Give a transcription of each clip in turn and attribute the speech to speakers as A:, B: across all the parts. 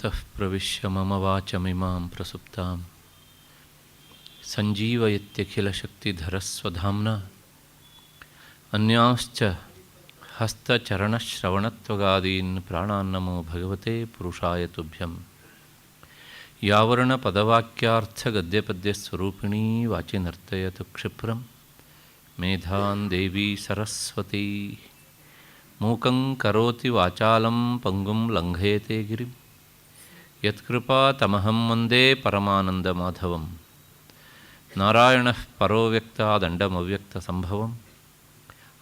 A: ಅಂತಃ ಪ್ರವಿಶ್ಯ ಮಮ ವಾಚಮಿಮಾಂ ಪ್ರಸುಪ್ತಾಂ ಸಂಜೀವಯತ್ಯಖಿಲಶಕ್ತಿಧರಸ್ವಧಾಮ್ನ ಅನ್ಯಾಂಶ್ಚ ಹಸ್ತಚರಣಶ್ರವಣತ್ವಗಾದೀನ್ ಪ್ರಾಣಾನ್ನಮೋ ಭಗವತೆ ಪುರುಷಾಯ ತುಭ್ಯಂ ಯಾವರ್ಣಪದವಾಕ್ಯಾರ್ಥಗದ್ಯಪದ್ಯಸ್ವರೂಪಿಣೀ ವಾಚಿ ನರ್ತಯತು ಕ್ಷಿಪ್ರಂ ಮೇಧಾನ್ ದೇವಿ ಸರಸ್ವತಿ ಮೂಕಂ ಕರೋತಿ ವಾಚಾಲಂ ಪಂಗುಂ ಲಂಘಯತೆ ಗಿರಿಂ ಯತ್ಕೃಪಾತಮಹಂ ವಂದೇ ಪರಮಾನಂದಮಾಧವಂ ನಾರಾಯಣಃ ಪರೋ ವ್ಯಕ್ತಾದಂಡಮವ್ಯಕ್ತಸಂಭವಂ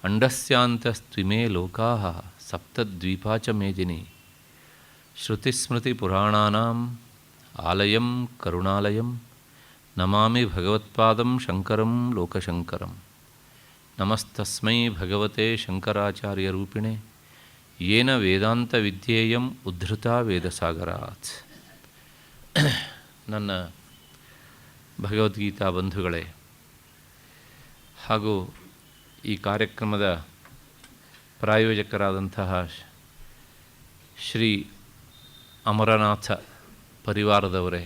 A: ಅಂಡಸ್ಯಾಂತಸ್ತ್ವಿಮೇ ಲೋಕಾಃ ಸಪ್ತದ್ವೀಪಾ ಚ ಮೇದಿನಿ ಶ್ರುತಿಸ್ಮೃತಿಪುರಾಣಾನಾಂ ಆಲಯಂ ಕರುಣಾಲಯಂ ನಮಾಮಿ ಭಗವತ್ಪಾದಂ ಶಂಕರಂ ಲೋಕಶಂಕರಂ ನಮಸ್ತಸ್ಮೈ ಭಗವತೆ ಶಂಕರಾಚಾರ್ಯರೂಪಿಣೆ ಯೇನ ವೇದಾಂತವಿದ್ಯೇಯಂ ಉದ್ಧೃತಾ ವೇದಸಾಗರಾತ್. ನನ್ನ ಭಗವದ್ಗೀತಾ ಬಂಧುಗಳೇ ಹಾಗೂ ಈ ಕಾರ್ಯಕ್ರಮದ ಪ್ರಾಯೋಜಕರಾದಂತಹ ಶ್ರೀ ಅಮರನಾಥ ಪರಿವಾರದವರೇ,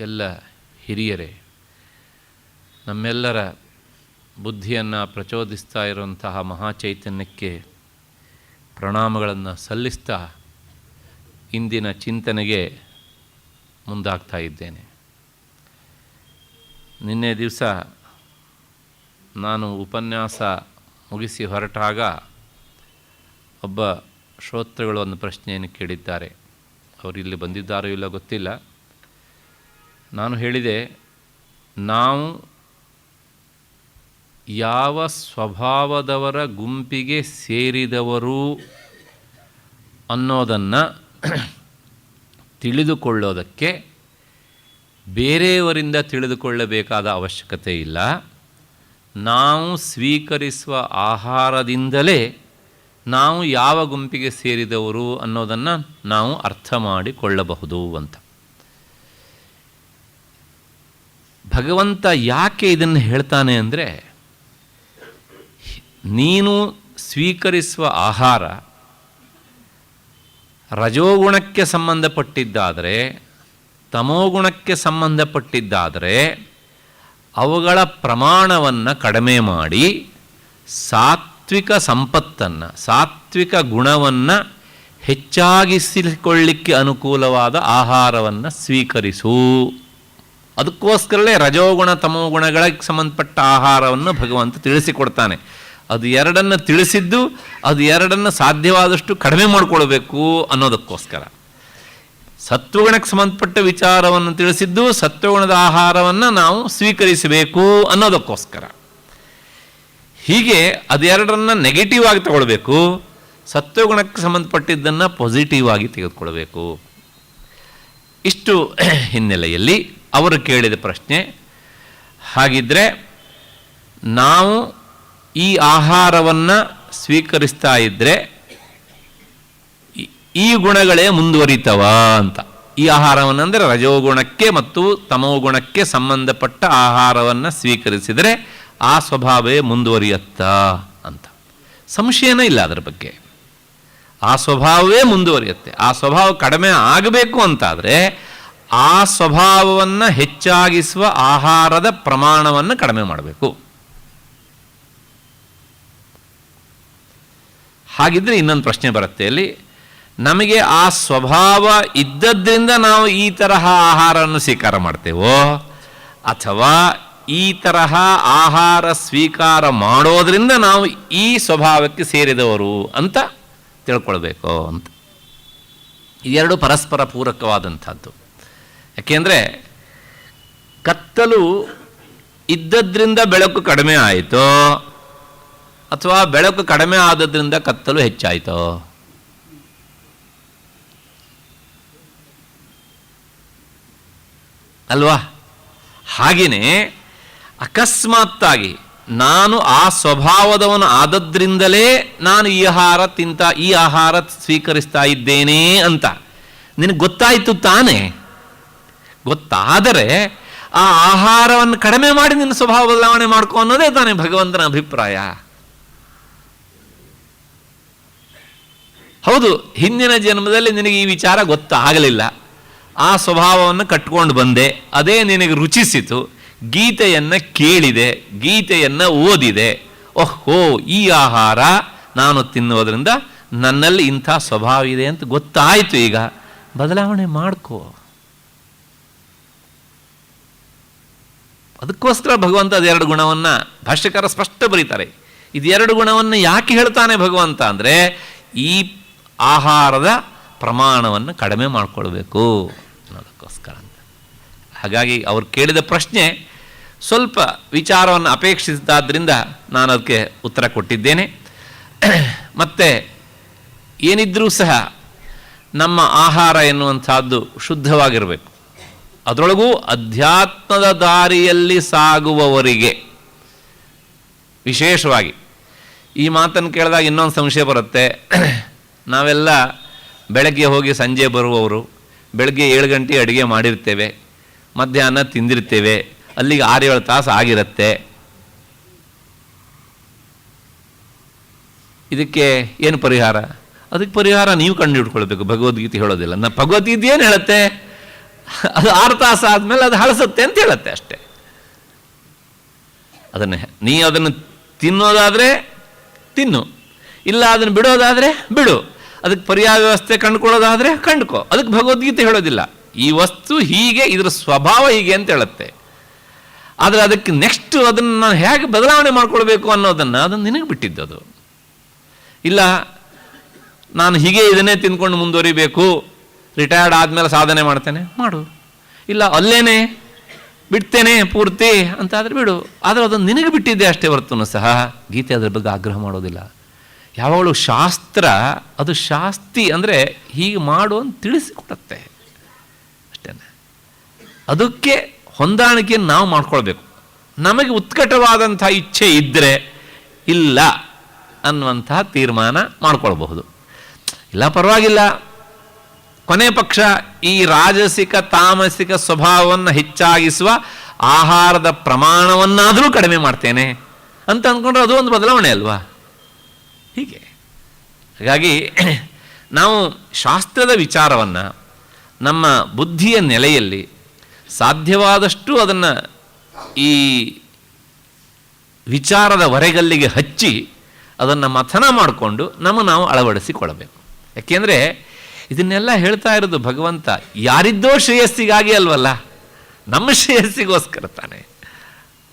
A: ಎಲ್ಲ ಹಿರಿಯರೇ, ನಮ್ಮೆಲ್ಲರ ಬುದ್ಧಿಯನ್ನು ಪ್ರಚೋದಿಸ್ತಾ ಇರುವಂತಹ ಮಹಾಚೈತನ್ಯಕ್ಕೆ ಪ್ರಣಾಮಗಳನ್ನು ಸಲ್ಲಿಸ್ತಾ ಇಂದಿನ ಚಿಂತನೆಗೆ ಮುಂದಾಗ್ತಾ ಇದ್ದೇನೆ. ನಿನ್ನೆ ದಿವಸ ನಾನು ಉಪನ್ಯಾಸ ಮುಗಿಸಿ ಹೊರಟಾಗ ಒಬ್ಬ ಶ್ರೋತೃಗಳು ಒಂದು ಪ್ರಶ್ನೆಯನ್ನು ಕೇಳಿದ್ದಾರೆ. ಅವರು ಇಲ್ಲಿ ಬಂದಿದ್ದಾರೋ ಇಲ್ಲ ಗೊತ್ತಿಲ್ಲ. ನಾನು ಹೇಳಿದೆ, ನಾವು ಯಾವ ಸ್ವಭಾವದವರ ಗುಂಪಿಗೆ ಸೇರಿದವರು ಅನ್ನೋದನ್ನು ತಿಳಿದುಕೊಳ್ಳೋದಕ್ಕೆ ಬೇರೆಯವರಿಂದ ತಿಳಿದುಕೊಳ್ಳಬೇಕಾದ ಅವಶ್ಯಕತೆ ಇಲ್ಲ. ನಾವು ಸ್ವೀಕರಿಸುವ ಆಹಾರದಿಂದಲೇ ನಾವು ಯಾವ ಗುಂಪಿಗೆ ಸೇರಿದವರು ಅನ್ನೋದನ್ನು ನಾವು ಅರ್ಥ ಮಾಡಿಕೊಳ್ಳಬಹುದು ಅಂತ. ಭಗವಂತ ಯಾಕೆ ಇದನ್ನು ಹೇಳ್ತಾನೆ ಅಂದರೆ, ನೀನು ಸ್ವೀಕರಿಸುವ ಆಹಾರ ರಜೋಗುಣಕ್ಕೆ ಸಂಬಂಧಪಟ್ಟಿದ್ದಾದರೆ, ತಮೋಗುಣಕ್ಕೆ ಸಂಬಂಧಪಟ್ಟಿದ್ದಾದರೆ ಅವುಗಳ ಪ್ರಮಾಣವನ್ನು ಕಡಿಮೆ ಮಾಡಿ ಸಾತ್ವಿಕ ಸಂಪತ್ತನ್ನು, ಸಾತ್ವಿಕ ಗುಣವನ್ನು ಹೆಚ್ಚಾಗಿಸಿಕೊಳ್ಳಿಕ್ಕೆ ಅನುಕೂಲವಾದ ಆಹಾರವನ್ನು ಸ್ವೀಕರಿಸು. ಅದಕ್ಕೋಸ್ಕರಲೇ ರಜೋಗುಣ ತಮೋಗುಣಗಳಿಗೆ ಸಂಬಂಧಪಟ್ಟ ಆಹಾರವನ್ನು ಭಗವಂತ ತಿಳಿಸಿಕೊಡ್ತಾನೆ. ಅದು ಎರಡನ್ನು ತಿಳಿಸಿದ್ದು, ಅದು ಎರಡನ್ನು ಸಾಧ್ಯವಾದಷ್ಟು ಕಡಿಮೆ ಮಾಡಿಕೊಳ್ಬೇಕು ಅನ್ನೋದಕ್ಕೋಸ್ಕರ. ಸತ್ವಗುಣಕ್ಕೆ ಸಂಬಂಧಪಟ್ಟ ವಿಚಾರವನ್ನು ತಿಳಿಸಿದ್ದು, ಸತ್ವಗುಣದ ಆಹಾರವನ್ನು ನಾವು ಸ್ವೀಕರಿಸಬೇಕು ಅನ್ನೋದಕ್ಕೋಸ್ಕರ. ಹೀಗೆ ಅದೆರಡನ್ನು ನೆಗೆಟಿವ್ ಆಗಿ ತಗೊಳ್ಬೇಕು, ಸತ್ವಗುಣಕ್ಕೆ ಸಂಬಂಧಪಟ್ಟಿದ್ದನ್ನು ಪಾಸಿಟಿವ್ ಆಗಿ ತೆಗೆದುಕೊಳ್ಬೇಕು. ಇಷ್ಟು ಹಿನ್ನೆಲೆಯಲ್ಲಿ ಅವರು ಕೇಳಿದ ಪ್ರಶ್ನೆ, ಹಾಗಿದ್ದರೆ ನಾವು ಈ ಆಹಾರವನ್ನು ಸ್ವೀಕರಿಸ್ತಾ ಇದ್ದರೆ ಈ ಗುಣಗಳೇ ಮುಂದುವರಿತವ ಅಂತ. ಈ ಆಹಾರವನ್ನು ಅಂದರೆ ರಜೋಗುಣಕ್ಕೆ ಮತ್ತು ತಮೋಗುಣಕ್ಕೆ ಸಂಬಂಧಪಟ್ಟ ಆಹಾರವನ್ನು ಸ್ವೀಕರಿಸಿದರೆ ಆ ಸ್ವಭಾವವೇ ಮುಂದುವರಿಯುತ್ತಾ ಅಂತ. ಸಂಶಯನೇ ಇಲ್ಲ ಅದರ ಬಗ್ಗೆ. ಆ ಸ್ವಭಾವವೇ ಮುಂದುವರಿಯುತ್ತೆ. ಆ ಸ್ವಭಾವ ಕಡಿಮೆ ಆಗಬೇಕು ಅಂತಾದರೆ ಆ ಸ್ವಭಾವವನ್ನು ಹೆಚ್ಚಾಗಿಸುವ ಆಹಾರದ ಪ್ರಮಾಣವನ್ನು ಕಡಿಮೆ ಮಾಡಬೇಕು. ಹಾಗಿದ್ರೆ ಇನ್ನೊಂದು ಪ್ರಶ್ನೆ ಬರುತ್ತೆ ಅಲ್ಲಿ, ನಮಗೆ ಆ ಸ್ವಭಾವ ಇದ್ದದ್ರಿಂದ ನಾವು ಈ ತರಹ ಆಹಾರವನ್ನು ಸ್ವೀಕಾರ ಮಾಡ್ತೇವೋ, ಅಥವಾ ಈ ತರಹ ಆಹಾರ ಸ್ವೀಕಾರ ಮಾಡೋದರಿಂದ ನಾವು ಈ ಸ್ವಭಾವಕ್ಕೆ ಸೇರಿದವರು ಅಂತ ತಿಳ್ಕೊಳ್ಬೇಕು ಅಂತ. ಇದೆರಡು ಪರಸ್ಪರ ಪೂರಕವಾದಂಥದ್ದು. ಯಾಕೆಂದರೆ ಕತ್ತಲು ಇದ್ದದ್ರಿಂದ ಬೆಳಕು ಕಡಿಮೆ ಆಯಿತೋ, ಅಥವಾ ಬೆಳಕು ಕಡಿಮೆ ಆದದ್ರಿಂದ ಕತ್ತಲು ಹೆಚ್ಚಾಯಿತೋ? ಅಲ್ವಾ? ಹಾಗೆಯೇ ಅಕಸ್ಮಾತ್ತಾಗಿ ನಾನು ಆ ಸ್ವಭಾವದವನು ಆದದ್ರಿಂದಲೇ ನಾನು ಈ ಆಹಾರ ಸ್ವೀಕರಿಸ್ತಾ ಇದ್ದೇನೆ ಅಂತ ನಿನಗೆ ಗೊತ್ತಾಯಿತು ತಾನೇ. ಗೊತ್ತಾದರೆ ಆ ಆಹಾರವನ್ನು ಕಡಿಮೆ ಮಾಡಿ ನಿನ್ನ ಸ್ವಭಾವ ಬದಲಾವಣೆ ಮಾಡ್ಕೊ ಅನ್ನೋದೇ ತಾನೇ ಭಗವಂತನ ಅಭಿಪ್ರಾಯ. ಹೌದು, ಹಿಂದಿನ ಜನ್ಮದಲ್ಲಿ ನಿನಗೆ ಈ ವಿಚಾರ ಗೊತ್ತಾಗಲಿಲ್ಲ, ಆ ಸ್ವಭಾವವನ್ನು ಕಟ್ಕೊಂಡು ಬಂದೆ, ಅದೇ ನಿನಗೆ ರುಚಿಸಿತು, ಗೀತೆಯನ್ನು ಕೇಳಿದೆ, ಗೀತೆಯನ್ನು ಓದಿದೆ, ಓಹೋ ಈ ಆಹಾರ ನಾನು ತಿನ್ನೋದ್ರಿಂದ ನನ್ನಲ್ಲಿ ಇಂಥ ಸ್ವಭಾವ ಇದೆ ಅಂತ ಗೊತ್ತಾಯಿತು, ಈಗ ಬದಲಾವಣೆ ಮಾಡ್ಕೋ. ಅದಕ್ಕೋಸ್ಕರ ಭಗವಂತ ಅದೆರಡು ಗುಣವನ್ನು ಭಾಷ್ಯಕಾರ ಸ್ಪಷ್ಟ ಬರೀತಾರೆ. ಇದೆರಡು ಗುಣವನ್ನು ಯಾಕೆ ಹೇಳ್ತಾನೆ ಭಗವಂತ ಅಂದರೆ, ಈ ಆಹಾರದ ಪ್ರಮಾಣವನ್ನು ಕಡಿಮೆ ಮಾಡಿಕೊಳ್ಬೇಕು ಅನ್ನೋದಕ್ಕೋಸ್ಕರ ಅಂತ. ಹಾಗಾಗಿ ಅವ್ರು ಕೇಳಿದ ಪ್ರಶ್ನೆ ಸ್ವಲ್ಪ ವಿಚಾರವನ್ನು ಅಪೇಕ್ಷಿಸಿದ್ದಾದ್ದರಿಂದ ನಾನು ಅದಕ್ಕೆ ಉತ್ತರ ಕೊಟ್ಟಿದ್ದೇನೆ. ಮತ್ತು ಏನಿದ್ರೂ ಸಹ ನಮ್ಮ ಆಹಾರ ಎನ್ನುವಂಥದ್ದು ಶುದ್ಧವಾಗಿರಬೇಕು. ಅದರೊಳಗೂ ಅಧ್ಯಾತ್ಮದ ದಾರಿಯಲ್ಲಿ ಸಾಗುವವರಿಗೆ ವಿಶೇಷವಾಗಿ ಈ ಮಾತನ್ನು ಕೇಳಿದಾಗ ಇನ್ನೊಂದು ಸಂಶಯ ಬರುತ್ತೆ. ನಾವೆಲ್ಲ ಬೆಳಗ್ಗೆ ಹೋಗಿ ಸಂಜೆ ಬರುವವರು, ಬೆಳಗ್ಗೆ 7 ಗಂಟೆ ಅಡುಗೆ ಮಾಡಿರ್ತೇವೆ, ಮಧ್ಯಾಹ್ನ ತಿಂದಿರ್ತೇವೆ, ಅಲ್ಲಿಗೆ 6-7 ತಾಸು ಆಗಿರುತ್ತೆ. ಇದಕ್ಕೆ ಏನು ಪರಿಹಾರ? ಅದಕ್ಕೆ ಪರಿಹಾರ ನೀವು ಕಂಡು ಹಿಡ್ಕೊಳ್ಬೇಕು, ಭಗವದ್ಗೀತೆ ಹೇಳೋದಿಲ್ಲ. ಭಗವದ್ಗೀತೆ ಏನು ಹೇಳುತ್ತೆ? ಅದು 6 ತಾಸು ಆದಮೇಲೆ ಅದು ಹಳಸುತ್ತೆ ಅಂತ ಹೇಳುತ್ತೆ ಅಷ್ಟೇ. ಅದನ್ನು ತಿನ್ನೋದಾದರೆ ತಿನ್ನು, ಇಲ್ಲ ಅದನ್ನು ಬಿಡೋದಾದರೆ ಬಿಡು, ಅದಕ್ಕೆ ಪರ್ಯಾಯ ವ್ಯವಸ್ಥೆ ಕಂಡುಕೊಳ್ಳೋದಾದರೆ ಕಂಡುಕೋ. ಅದಕ್ಕೆ ಭಗವದ್ಗೀತೆ ಹೇಳೋದಿಲ್ಲ. ಈ ವಸ್ತು ಹೀಗೆ, ಇದರ ಸ್ವಭಾವ ಹೀಗೆ ಅಂತ ಹೇಳುತ್ತೆ. ಆದರೆ ಅದಕ್ಕೆ ನೆಕ್ಸ್ಟ್ ಅದನ್ನು ನಾನು ಹೇಗೆ ಬದಲಾವಣೆ ಮಾಡ್ಕೊಳ್ಬೇಕು ಅದನ್ನು ನಿನಗೆ ಬಿಟ್ಟಿದ್ದದು. ಇಲ್ಲ ನಾನು ಹೀಗೆ ಇದನ್ನೇ ತಿಂದ್ಕೊಂಡು ಮುಂದುವರಿಬೇಕು, ರಿಟೈರ್ಡ್ ಆದಮೇಲೆ ಸಾಧನೆ ಮಾಡ್ತೇನೆ, ಮಾಡು. ಇಲ್ಲ ಅಲ್ಲೇನೆ ಬಿಡ್ತೇನೆ ಪೂರ್ತಿ ಅಂತಾದರೆ ಬಿಡು. ಆದರೆ ಅದನ್ನು ನಿನಗೆ ಬಿಟ್ಟಿದ್ದೆ ಅಷ್ಟೇ ಹೊರತು ಸಹ ಗೀತೆ ಅದರ ಬಗ್ಗೆ ಆಗ್ರಹ ಮಾಡೋದಿಲ್ಲ. ಯಾವಾಗಲೂ ಶಾಸ್ತ್ರ ಅದು ಶಾಸ್ತಿ ಅಂದರೆ ಹೀಗೆ ಮಾಡು ಅಂತ ತಿಳಿಸಿಕೊಡುತ್ತೆ ಅಷ್ಟೇ. ಅದಕ್ಕೆ ಹೊಂದಾಣಿಕೆಯನ್ನು ನಾವು ಮಾಡ್ಕೊಳ್ಬೇಕು. ನಮಗೆ ಉತ್ಕಟವಾದಂಥ ಇಚ್ಛೆ ಇದ್ದರೆ ಇಲ್ಲ ಅನ್ನುವಂತಹ ತೀರ್ಮಾನ ಮಾಡ್ಕೊಳ್ಬಹುದು. ಇಲ್ಲ ಪರವಾಗಿಲ್ಲ, ಕೊನೆ ಪಕ್ಷ ಈ ರಾಜಸಿಕ ತಾಮಸಿಕ ಸ್ವಭಾವವನ್ನು ಹೆಚ್ಚಾಗಿಸುವ ಆಹಾರದ ಪ್ರಮಾಣವನ್ನಾದರೂ ಕಡಿಮೆ ಮಾಡ್ತೇನೆ ಅಂತ ಅಂದ್ಕೊಂಡ್ರೆ ಅದು ಒಂದು ಬದಲಾವಣೆ ಅಲ್ವಾ? ಹೀಗೆ ಹಾಗಾಗಿ ನಾವು ಶಾಸ್ತ್ರದ ವಿಚಾರವನ್ನು ನಮ್ಮ ಬುದ್ಧಿಯ ನೆಲೆಯಲ್ಲಿ ಸಾಧ್ಯವಾದಷ್ಟು ಅದನ್ನು ಈ ವಿಚಾರದ ಹೊರೆಗಲ್ಲಿಗೆ ಹಚ್ಚಿ ಅದನ್ನು ಮಥನ ಮಾಡಿಕೊಂಡು ನಾವು ಅಳವಡಿಸಿಕೊಳ್ಳಬೇಕು. ಯಾಕೆಂದರೆ ಇದನ್ನೆಲ್ಲ ಹೇಳ್ತಾ ಇರೋದು ಭಗವಂತ ಯಾರಿದ್ದೋ ಶ್ರೇಯಸ್ಸಿಗಾಗಿ ಅಲ್ವಲ್ಲ, ನಮ್ಮ ಶ್ರೇಯಸ್ಸಿಗೋಸ್ಕರ ತಾನೆ.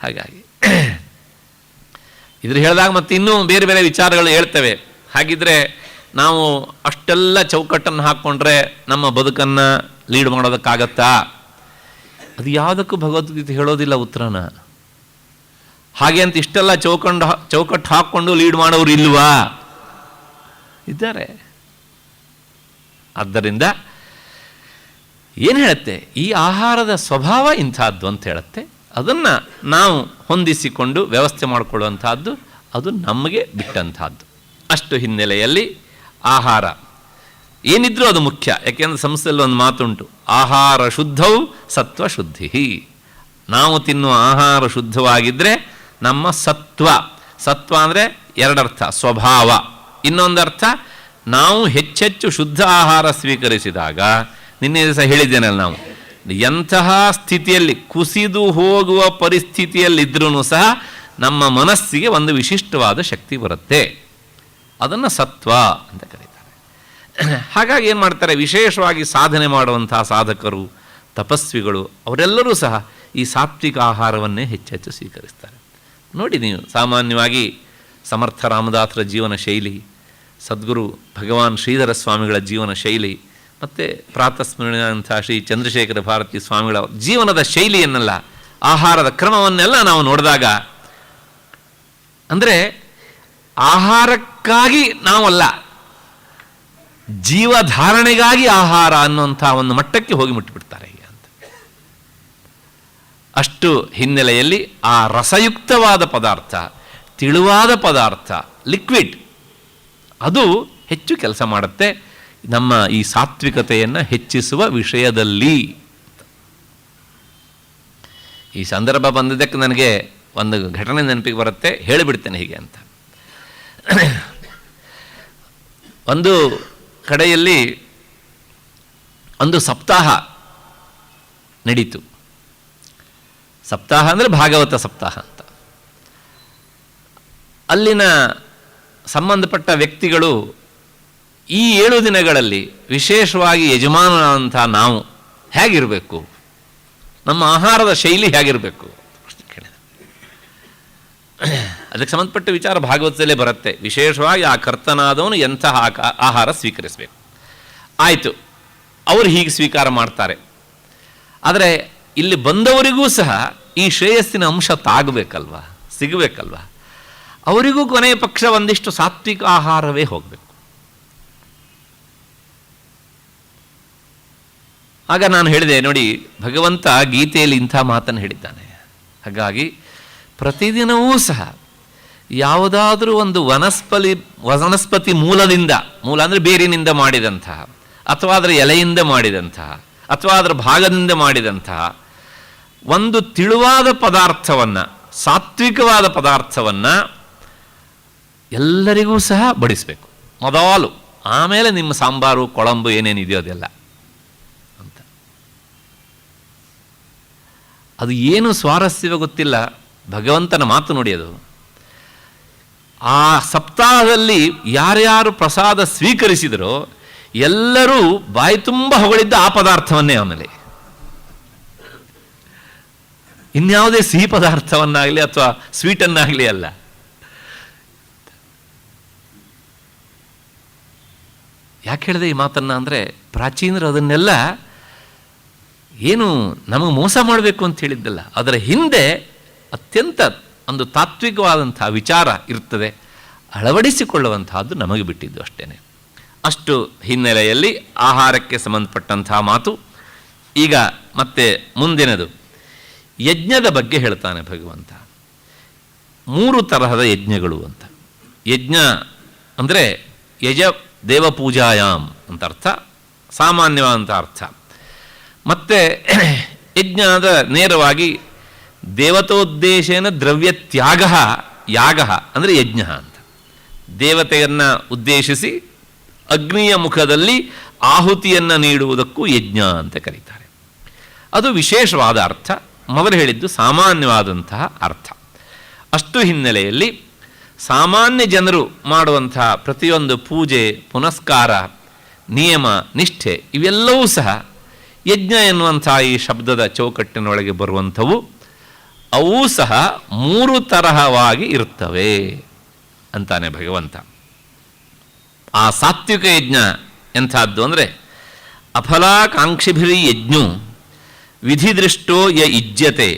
A: ಹಾಗಾಗಿ ಇದ್ರ ಹೇಳಿದಾಗ ಮತ್ತೆ ಇನ್ನೂ ಬೇರೆ ಬೇರೆ ವಿಚಾರಗಳು ಹೇಳ್ತವೆ. ಹಾಗಿದ್ರೆ ನಾವು ಅಷ್ಟೆಲ್ಲ ಚೌಕಟ್ಟನ್ನು ಹಾಕ್ಕೊಂಡ್ರೆ ನಮ್ಮ ಬದುಕನ್ನು ಲೀಡ್ ಮಾಡೋದಕ್ಕಾಗತ್ತಾ? ಅದು ಯಾವುದಕ್ಕೂ ಭಗವದ್ಗೀತೆ ಹೇಳೋದಿಲ್ಲ ಉತ್ತರನ. ಹಾಗೆ ಅಂತ ಇಷ್ಟೆಲ್ಲ ಚೌಕಟ್ಟು ಹಾಕ್ಕೊಂಡು ಲೀಡ್ ಮಾಡೋರು ಇಲ್ವಾ? ಇದ್ದಾರೆ. ಆದ್ದರಿಂದ ಏನು ಹೇಳುತ್ತೆ? ಈ ಆಹಾರದ ಸ್ವಭಾವ ಇಂಥದ್ದು ಅಂತ ಹೇಳುತ್ತೆ. ಅದನ್ನು ನಾವು ಹೊಂದಿಸಿಕೊಂಡು ವ್ಯವಸ್ಥೆ ಮಾಡಿಕೊಳ್ಳುವಂಥದ್ದು ಅದು ನಮಗೆ ಬಿಟ್ಟಂಥದ್ದು. ಅಷ್ಟು ಹಿನ್ನೆಲೆಯಲ್ಲಿ ಆಹಾರ ಏನಿದ್ರೂ ಅದು ಮುಖ್ಯ. ಯಾಕೆಂದರೆ ಸಂಸ್ಥೆಯಲ್ಲಿ ಒಂದು ಮಾತುಂಟು, ಆಹಾರ ಶುದ್ಧವು ಸತ್ವ ಶುದ್ಧಿ. ನಾವು ತಿನ್ನುವ ಆಹಾರ ಶುದ್ಧವಾಗಿದ್ದರೆ ನಮ್ಮ ಸತ್ವ ಅಂದರೆ ಎರಡರ್ಥ, ಸ್ವಭಾವ, ಇನ್ನೊಂದರ್ಥ ನಾವು ಹೆಚ್ಚೆಚ್ಚು ಶುದ್ಧ ಆಹಾರ ಸ್ವೀಕರಿಸಿದಾಗ, ನಿನ್ನೆ ದಿವಸ ಹೇಳಿದ್ದೇನಲ್ಲ, ನಾವು ಎಂತಹ ಸ್ಥಿತಿಯಲ್ಲಿ ಕುಸಿದು ಹೋಗುವ ಪರಿಸ್ಥಿತಿಯಲ್ಲಿದ್ದರೂ ಸಹ ನಮ್ಮ ಮನಸ್ಸಿಗೆ ಒಂದು ವಿಶಿಷ್ಟವಾದ ಶಕ್ತಿ ಬರುತ್ತೆ. ಅದನ್ನು ಸತ್ವ ಅಂತ ಕರೀತಾರೆ. ಹಾಗಾಗಿ ಏನು ಮಾಡ್ತಾರೆ, ವಿಶೇಷವಾಗಿ ಸಾಧನೆ ಮಾಡುವಂತಹ ಸಾಧಕರು, ತಪಸ್ವಿಗಳು ಅವರೆಲ್ಲರೂ ಸಹ ಈ ಸಾತ್ವಿಕ ಆಹಾರವನ್ನೇ ಹೆಚ್ಚೆಚ್ಚು ಸ್ವೀಕರಿಸ್ತಾರೆ. ನೋಡಿ ನೀವು ಸಾಮಾನ್ಯವಾಗಿ ಸಮರ್ಥ ರಾಮದಾಸರ ಜೀವನ ಶೈಲಿ, ಸದ್ಗುರು ಭಗವಾನ್ ಶ್ರೀಧರ ಸ್ವಾಮಿಗಳ ಜೀವನ ಶೈಲಿ, ಮತ್ತು ಪ್ರಾತಸ್ಮರಣೀಯಂಥ ಶ್ರೀ ಚಂದ್ರಶೇಖರ ಭಾರತಿ ಸ್ವಾಮಿಗಳ ಜೀವನದ ಶೈಲಿಯನ್ನೆಲ್ಲ, ಆಹಾರದ ಕ್ರಮವನ್ನೆಲ್ಲ ನಾವು ನೋಡಿದಾಗ, ಅಂದರೆ ಆಹಾರಕ್ಕಾಗಿ ನಾವಲ್ಲ, ಜೀವಧಾರಣೆಗಾಗಿ ಆಹಾರ ಅನ್ನುವಂಥ ಒಂದು ಮಟ್ಟಕ್ಕೆ ಹೋಗಿ ಮುಟ್ಟಿಬಿಡ್ತಾರೆ ಅಂತ. ಅಷ್ಟು ಹಿನ್ನೆಲೆಯಲ್ಲಿ ಆ ರಸಯುಕ್ತವಾದ ಪದಾರ್ಥ, ತಿಳುವಾದ ಪದಾರ್ಥ, ಲಿಕ್ವಿಡ್, ಅದು ಹೆಚ್ಚು ಕೆಲಸ ಮಾಡುತ್ತೆ ನಮ್ಮ ಈ ಸಾತ್ವಿಕತೆಯನ್ನು ಹೆಚ್ಚಿಸುವ ವಿಷಯದಲ್ಲಿ. ಈ ಸಂದರ್ಭ ಬಂದಿದ್ದಕ್ಕೆ ನನಗೆ ಒಂದು ಘಟನೆ ನೆನಪಿಗೆ ಬರುತ್ತೆ, ಹೇಳಿಬಿಡ್ತೇನೆ ಹೀಗೆ ಅಂತ. ಒಂದು ಕಡೆಯಲ್ಲಿ ಒಂದು ಸಪ್ತಾಹ ನಡೀತು. ಸಪ್ತಾಹ ಅಂದರೆ ಭಾಗವತ ಸಪ್ತಾಹ ಅಂತ. ಅಲ್ಲಿನ ಸಂಬಂಧಪಟ್ಟ ವ್ಯಕ್ತಿಗಳು ಈ 7 ದಿನಗಳಲ್ಲಿ ವಿಶೇಷವಾಗಿ ಯಜಮಾನನಾದಂಥ ನಾವು ಹೇಗಿರಬೇಕು, ನಮ್ಮ ಆಹಾರದ ಶೈಲಿ ಹೇಗಿರಬೇಕು ಕೇಳಿದೆ. ಅದಕ್ಕೆ ಸಂಬಂಧಪಟ್ಟ ವಿಚಾರ ಭಾಗವತದಲ್ಲೇ ಬರುತ್ತೆ. ವಿಶೇಷವಾಗಿ ಆ ಕರ್ತನಾದವನು ಎಂತಹ ಆಹಾರ ಸ್ವೀಕರಿಸಬೇಕು. ಆಯಿತು, ಅವರು ಹೀಗೆ ಸ್ವೀಕಾರ ಮಾಡ್ತಾರೆ. ಆದರೆ ಇಲ್ಲಿ ಬಂದವರಿಗೂ ಸಹ ಈ ಶ್ರೇಯಸ್ಸಿನ ಅಂಶ ತಾಗಬೇಕಲ್ವ, ಸಿಗಬೇಕಲ್ವ. ಅವರಿಗೂ ಕೊನೆಯ ಪಕ್ಷ ಒಂದಿಷ್ಟು ಸಾತ್ವಿಕ ಆಹಾರವೇ ಹೋಗಬೇಕು. ಆಗ ನಾನು ಹೇಳಿದೆ, ನೋಡಿ, ಭಗವಂತ ಗೀತೆಯಲ್ಲಿ ಇಂಥ ಮಾತನ್ನು ಹೇಳಿದ್ದಾನೆ. ಹಾಗಾಗಿ ಪ್ರತಿದಿನವೂ ಸಹ ಯಾವುದಾದ್ರೂ ಒಂದು ವನಸ್ಪತಿ ಮೂಲದಿಂದ, ಮೂಲ ಅಂದರೆ ಬೇರಿನಿಂದ ಮಾಡಿದಂತಹ, ಅಥವಾ ಅದರ ಎಲೆಯಿಂದ ಮಾಡಿದಂತಹ, ಅಥವಾ ಅದರ ಭಾಗದಿಂದ ಮಾಡಿದಂತಹ ಒಂದು ತಿಳುವಾದ ಪದಾರ್ಥವನ್ನು, ಸಾತ್ವಿಕವಾದ ಪದಾರ್ಥವನ್ನು ಎಲ್ಲರಿಗೂ ಸಹ ಬಡಿಸಬೇಕು ಮೊದಲು. ಆಮೇಲೆ ನಿಮ್ಮ ಸಾಂಬಾರು, ಕೊಳಂಬು ಏನೇನಿದೆಯೋ ಅದೆಲ್ಲ ಅಂತ. ಅದು ಏನು ಸ್ವಾರಸ್ಯವೋ ಗೊತ್ತಿಲ್ಲ, ಭಗವಂತನ ಮಾತು ನೋಡಿ. ಅದು ಆ ಸಪ್ತಾಹದಲ್ಲಿ ಯಾರ್ಯಾರು ಪ್ರಸಾದ ಸ್ವೀಕರಿಸಿದರೋ ಎಲ್ಲರೂ ಬಾಯಿ ತುಂಬ ಹೊಗಳಿದ್ದ ಆ ಪದಾರ್ಥವನ್ನೇ. ಆಮೇಲೆ ಇನ್ಯಾವುದೇ ಸಿಹಿ ಪದಾರ್ಥವನ್ನಾಗಲಿ ಅಥವಾ ಸ್ವೀಟನ್ನಾಗಲಿ ಅಲ್ಲ. ಯಾಕೆ ಹೇಳಿದೆ ಈ ಮಾತನ್ನು ಅಂದರೆ, ಪ್ರಾಚೀನರು ಅದನ್ನೆಲ್ಲ ಏನು ನಮಗೆ ಮೋಸ ಮಾಡಬೇಕು ಅಂತ ಹೇಳಿದ್ದಲ್ಲ, ಅದರ ಹಿಂದೆ ಅತ್ಯಂತ ಒಂದು ತಾತ್ವಿಕವಾದಂಥ ವಿಚಾರ ಇರ್ತದೆ. ಅಳವಡಿಸಿಕೊಳ್ಳುವಂತಹದ್ದು ನಮಗೆ ಬಿಟ್ಟಿದ್ದು ಅಷ್ಟೇ. ಅಷ್ಟು ಹಿನ್ನೆಲೆಯಲ್ಲಿ ಆಹಾರಕ್ಕೆ ಸಂಬಂಧಪಟ್ಟಂತಹ ಮಾತು. ಈಗ ಮತ್ತೆ ಮುಂದಿನದು ಯಜ್ಞದ ಬಗ್ಗೆ ಹೇಳ್ತಾನೆ ಭಗವಂತ. 3 ತರಹದ ಯಜ್ಞಗಳು ಅಂತ. ಯಜ್ಞ ಅಂದರೆ ಯಜ ದೇವಪೂಜಾಯಾಮ್ ಅಂತ ಅರ್ಥ, ಸಾಮಾನ್ಯವಾದಂಥ ಅರ್ಥ. ಮತ್ತು ಯಜ್ಞ ಅಂದರೆ ನೇರವಾಗಿ ದೇವತೋದ್ದೇಶೇನ ದ್ರವ್ಯ ತ್ಯಾಗ ಯಾಗ ಅಂದರೆ ಯಜ್ಞ ಅಂತ. ದೇವತೆಯನ್ನು ಉದ್ದೇಶಿಸಿ ಅಗ್ನಿಯ ಮುಖದಲ್ಲಿ ಆಹುತಿಯನ್ನು ನೀಡುವುದಕ್ಕೂ ಯಜ್ಞ ಅಂತ ಕರೀತಾರೆ. ಅದು ವಿಶೇಷವಾದ ಅರ್ಥ. ಮೊದಲು ಹೇಳಿದ್ದು ಸಾಮಾನ್ಯವಾದಂತಹ ಅರ್ಥ. ಅಷ್ಟು ಹಿನ್ನೆಲೆಯಲ್ಲಿ ಸಾಮಾನ್ಯ ಜನರು ಮಾಡುವಂತಹ ಪ್ರತಿಯೊಂದು ಪೂಜೆ, ಪುನಸ್ಕಾರ, ನಿಯಮ, ನಿಷ್ಠೆ ಇವೆಲ್ಲವೂ ಸಹ ಯಜ್ಞ ಎನ್ನುವಂಥ ಈ ಶಬ್ದದ ಚೌಕಟ್ಟಿನೊಳಗೆ ಬರುವಂಥವು. ಅವೂ ಸಹ 3 ತರಹವಾಗಿ ಇರುತ್ತವೆ ಅಂತಾನೆ ಭಗವಂತ. ಆ ಸಾತ್ವಿಕ ಯಜ್ಞ ಎಂಥದ್ದು ಅಂದರೆ, ಅಫಲಾಕಾಂಕ್ಷಿಭಿರಿ ಯಜ್ಞೋ ವಿಧಿದೃಷ್ಟೋ ಯ ಇಜ್ಯತೆ